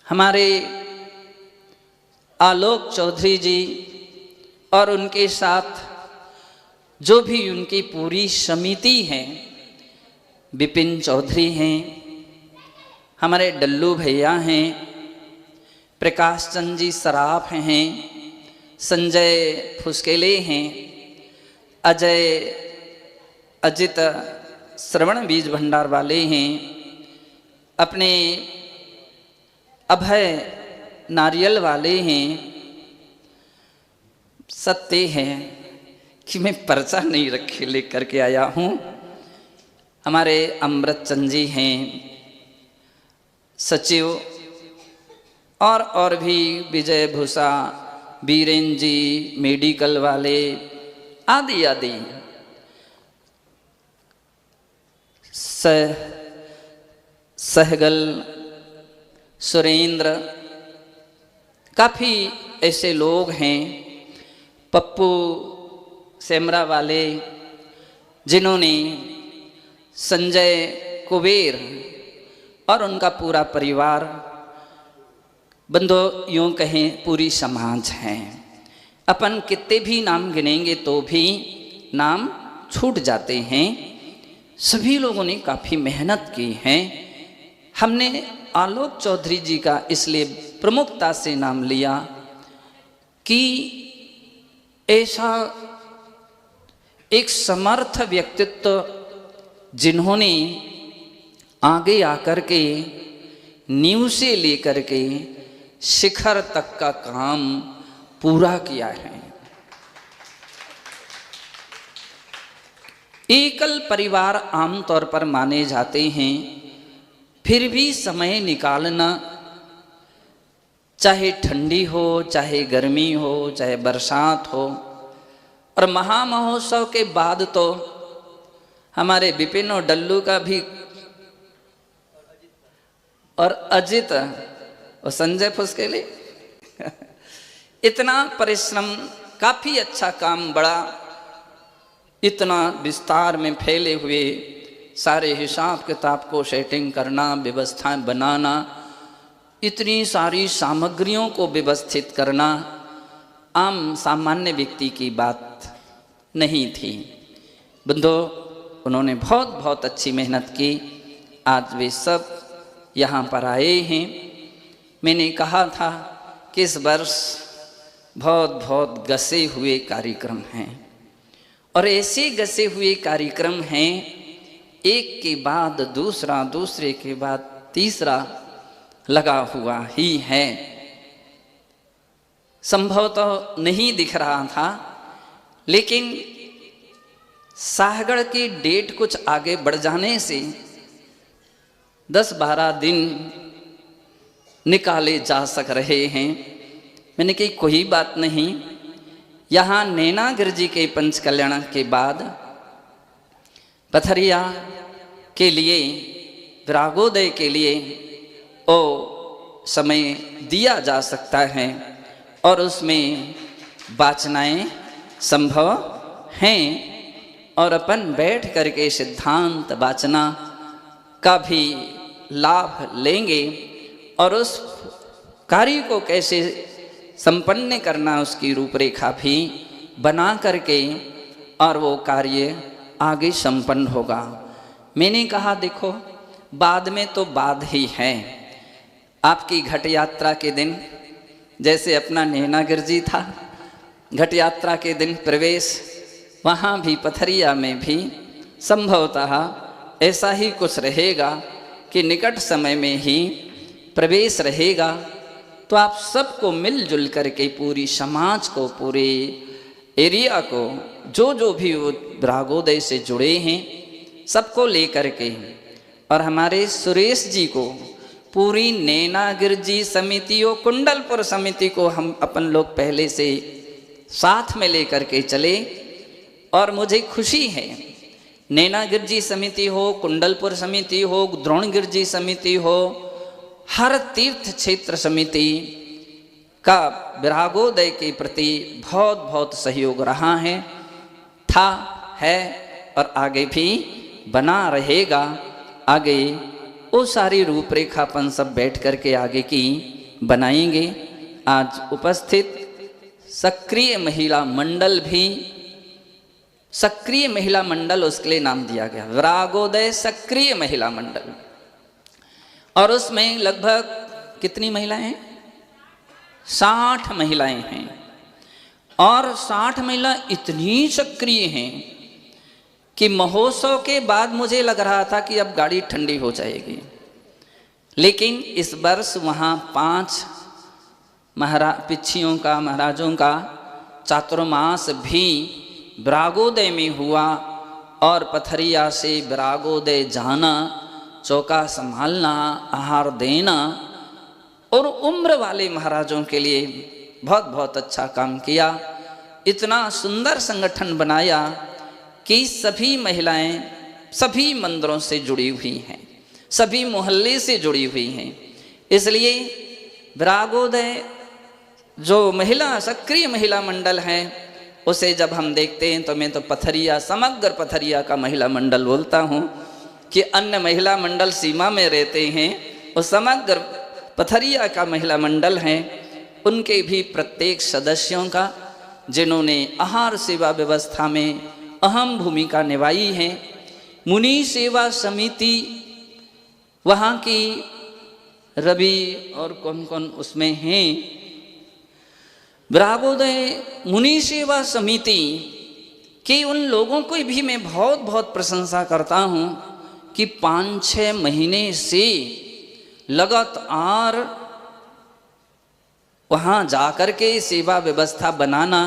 हमारे आलोक चौधरी जी और उनके साथ जो भी उनकी पूरी समिति है, विपिन चौधरी हैं, हमारे डल्लू भैया हैं, प्रकाश चंद जी सराफ हैं, संजय फुसकेले हैं, अजित श्रवण बीज भंडार वाले हैं, अपने अभय नारियल वाले हैं। सत्य है कि मैं पर्चा नहीं रखे लेकर के आया हूँ। हमारे अमृत चंद जी हैं सचिव, और भी विजय भूषा, बीरेन जी मेडिकल वाले, आदि आदि सहगल, सुरेंद्र, काफ़ी ऐसे लोग हैं, पप्पू सेमरा वाले, जिन्होंने संजय कुबेर और उनका पूरा परिवार, बंधु यूँ कहें पूरी समाज है। अपन कितने भी नाम गिनेंगे तो भी नाम छूट जाते हैं। सभी लोगों ने काफ़ी मेहनत की है। हमने आलोक चौधरी जी का इसलिए प्रमुखता से नाम लिया कि ऐसा एक समर्थ व्यक्तित्व जिन्होंने आगे आकर के नींव से लेकर के शिखर तक का काम पूरा किया है। एकल परिवार आमतौर पर माने जाते हैं, फिर भी समय निकालना, चाहे ठंडी हो, चाहे गर्मी हो, चाहे बरसात हो, और महामहोत्सव के बाद तो हमारे विपिन और डल्लू का भी, और अजित और संजय फुसकेले इतना परिश्रम, काफ़ी अच्छा काम, बड़ा इतना विस्तार में फैले हुए सारे हिसाब किताब को सेटिंग करना, व्यवस्थाएं बनाना, इतनी सारी सामग्रियों को व्यवस्थित करना आम सामान्य व्यक्ति की बात नहीं थी। बंधु, उन्होंने बहुत बहुत अच्छी मेहनत की। आज वे सब यहाँ पर आए हैं। मैंने कहा था कि इस वर्ष बहुत बहुत गसे हुए कार्यक्रम हैं, और ऐसे गसे हुए कार्यक्रम हैं, एक के बाद दूसरा, दूसरे के बाद तीसरा लगा हुआ ही है। संभव तो नहीं दिख रहा था, लेकिन शाहगढ़ की डेट कुछ आगे बढ़ जाने से 10-12 दिन निकाले जा सक रहे हैं। मैंने कही कोई बात नहीं, यहाँ नैनागिर जी के पंच कल्याण के बाद पथरिया के लिए, विरागोदय के लिए ओ समय दिया जा सकता है, और उसमें वाचनाएं संभव हैं, और अपन बैठ करके सिद्धांत वाचना का भी लाभ लेंगे, और उस कार्य को कैसे संपन्न करना, उसकी रूपरेखा भी बना करके, और वो कार्य आगे संपन्न होगा। मैंने कहा देखो, बाद में तो बाद ही है। आपकी घट यात्रा के दिन, जैसे अपना नैनागिर जी था, घट यात्रा के दिन प्रवेश, वहाँ भी पथरिया में भी संभवतः ऐसा ही कुछ रहेगा कि निकट समय में ही प्रवेश रहेगा। तो आप सबको मिलजुल करके, पूरी समाज को, पूरे एरिया को, जो भी वो विरागोदय से जुड़े हैं, सबको लेकर के, और हमारे सुरेश जी को, पूरी नैनागिर जी समिति और कुंडलपुर समिति को हम अपन लोग पहले से साथ में लेकर के चले। और मुझे खुशी है, नैनागिर जी समिति हो, कुंडलपुर समिति हो, द्रोणगिर जी समिति हो, हर तीर्थ क्षेत्र समिति का विरागोदय के प्रति बहुत बहुत सहयोग रहा है, था, है, और आगे भी बना रहेगा। आगे वो सारी रूपरेखापन सब बैठ करके आगे की बनाएंगे। आज उपस्थित सक्रिय महिला मंडल भी, सक्रिय महिला मंडल उसके लिए नाम दिया गया, विरागोदय सक्रिय महिला मंडल, और उसमें लगभग कितनी महिलाएं हैं? 60 महिलाएं हैं। और 60 महिला इतनी सक्रिय हैं कि महोत्सव के बाद मुझे लग रहा था कि अब गाड़ी ठंडी हो जाएगी, लेकिन इस वर्ष वहाँ 5 पिच्छियों का, महाराजों का चातुर्मास भी विरागोदय में हुआ और पथरिया से विरागोदय जाना, चौका संभालना, आहार देना और उम्र वाले महाराजों के लिए बहुत बहुत अच्छा काम किया। इतना सुंदर संगठन बनाया कि सभी महिलाएं सभी मंदिरों से जुड़ी हुई हैं, सभी मोहल्ले से जुड़ी हुई हैं। इसलिए विरागोदय जो महिला सक्रिय महिला मंडल है उसे जब हम देखते हैं तो मैं तो पथरिया, समग्र पथरिया का महिला मंडल बोलता हूँ कि अन्य महिला मंडल सीमा में रहते हैं और समग्र पथरिया का महिला मंडल है, उनके भी प्रत्येक सदस्यों का, जिन्होंने आहार सेवा व्यवस्था में अहम भूमिका निभाई है। मुनि सेवा समिति वहाँ की रवि और कौन कौन उसमें हैं, विरागोदय मुनि सेवा समिति के उन लोगों को भी मैं बहुत बहुत प्रशंसा करता हूँ कि 5-6 महीने से लगातार वहाँ जाकर के सेवा व्यवस्था बनाना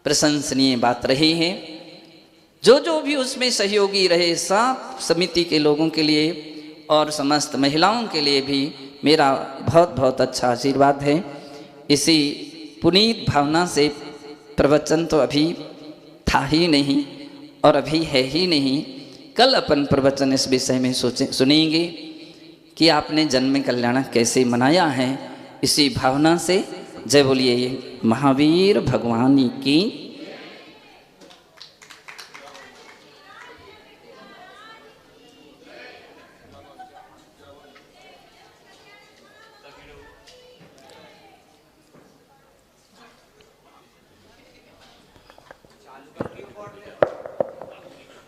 प्रशंसनीय बात रही है। जो भी उसमें सहयोगी रहे सब समिति के लोगों के लिए और समस्त महिलाओं के लिए भी मेरा बहुत बहुत अच्छा आशीर्वाद है। इसी पुनीत भावना से प्रवचन तो अभी था ही नहीं और अभी है ही नहीं, कल अपन प्रवचन इस विषय में सुनेंगे कि आपने जन्म कल्याण कैसे मनाया है। इसी भावना से जय बोलिए महावीर भगवान की।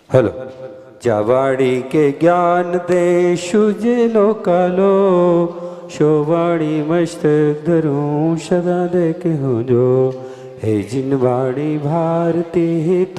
हेलो। जावाड़ी के ज्ञान दे शुजलो कालो, शोवाड़ी मस्त धरूं सदा देखे हो जो, हे जिनवाड़ी भारती तो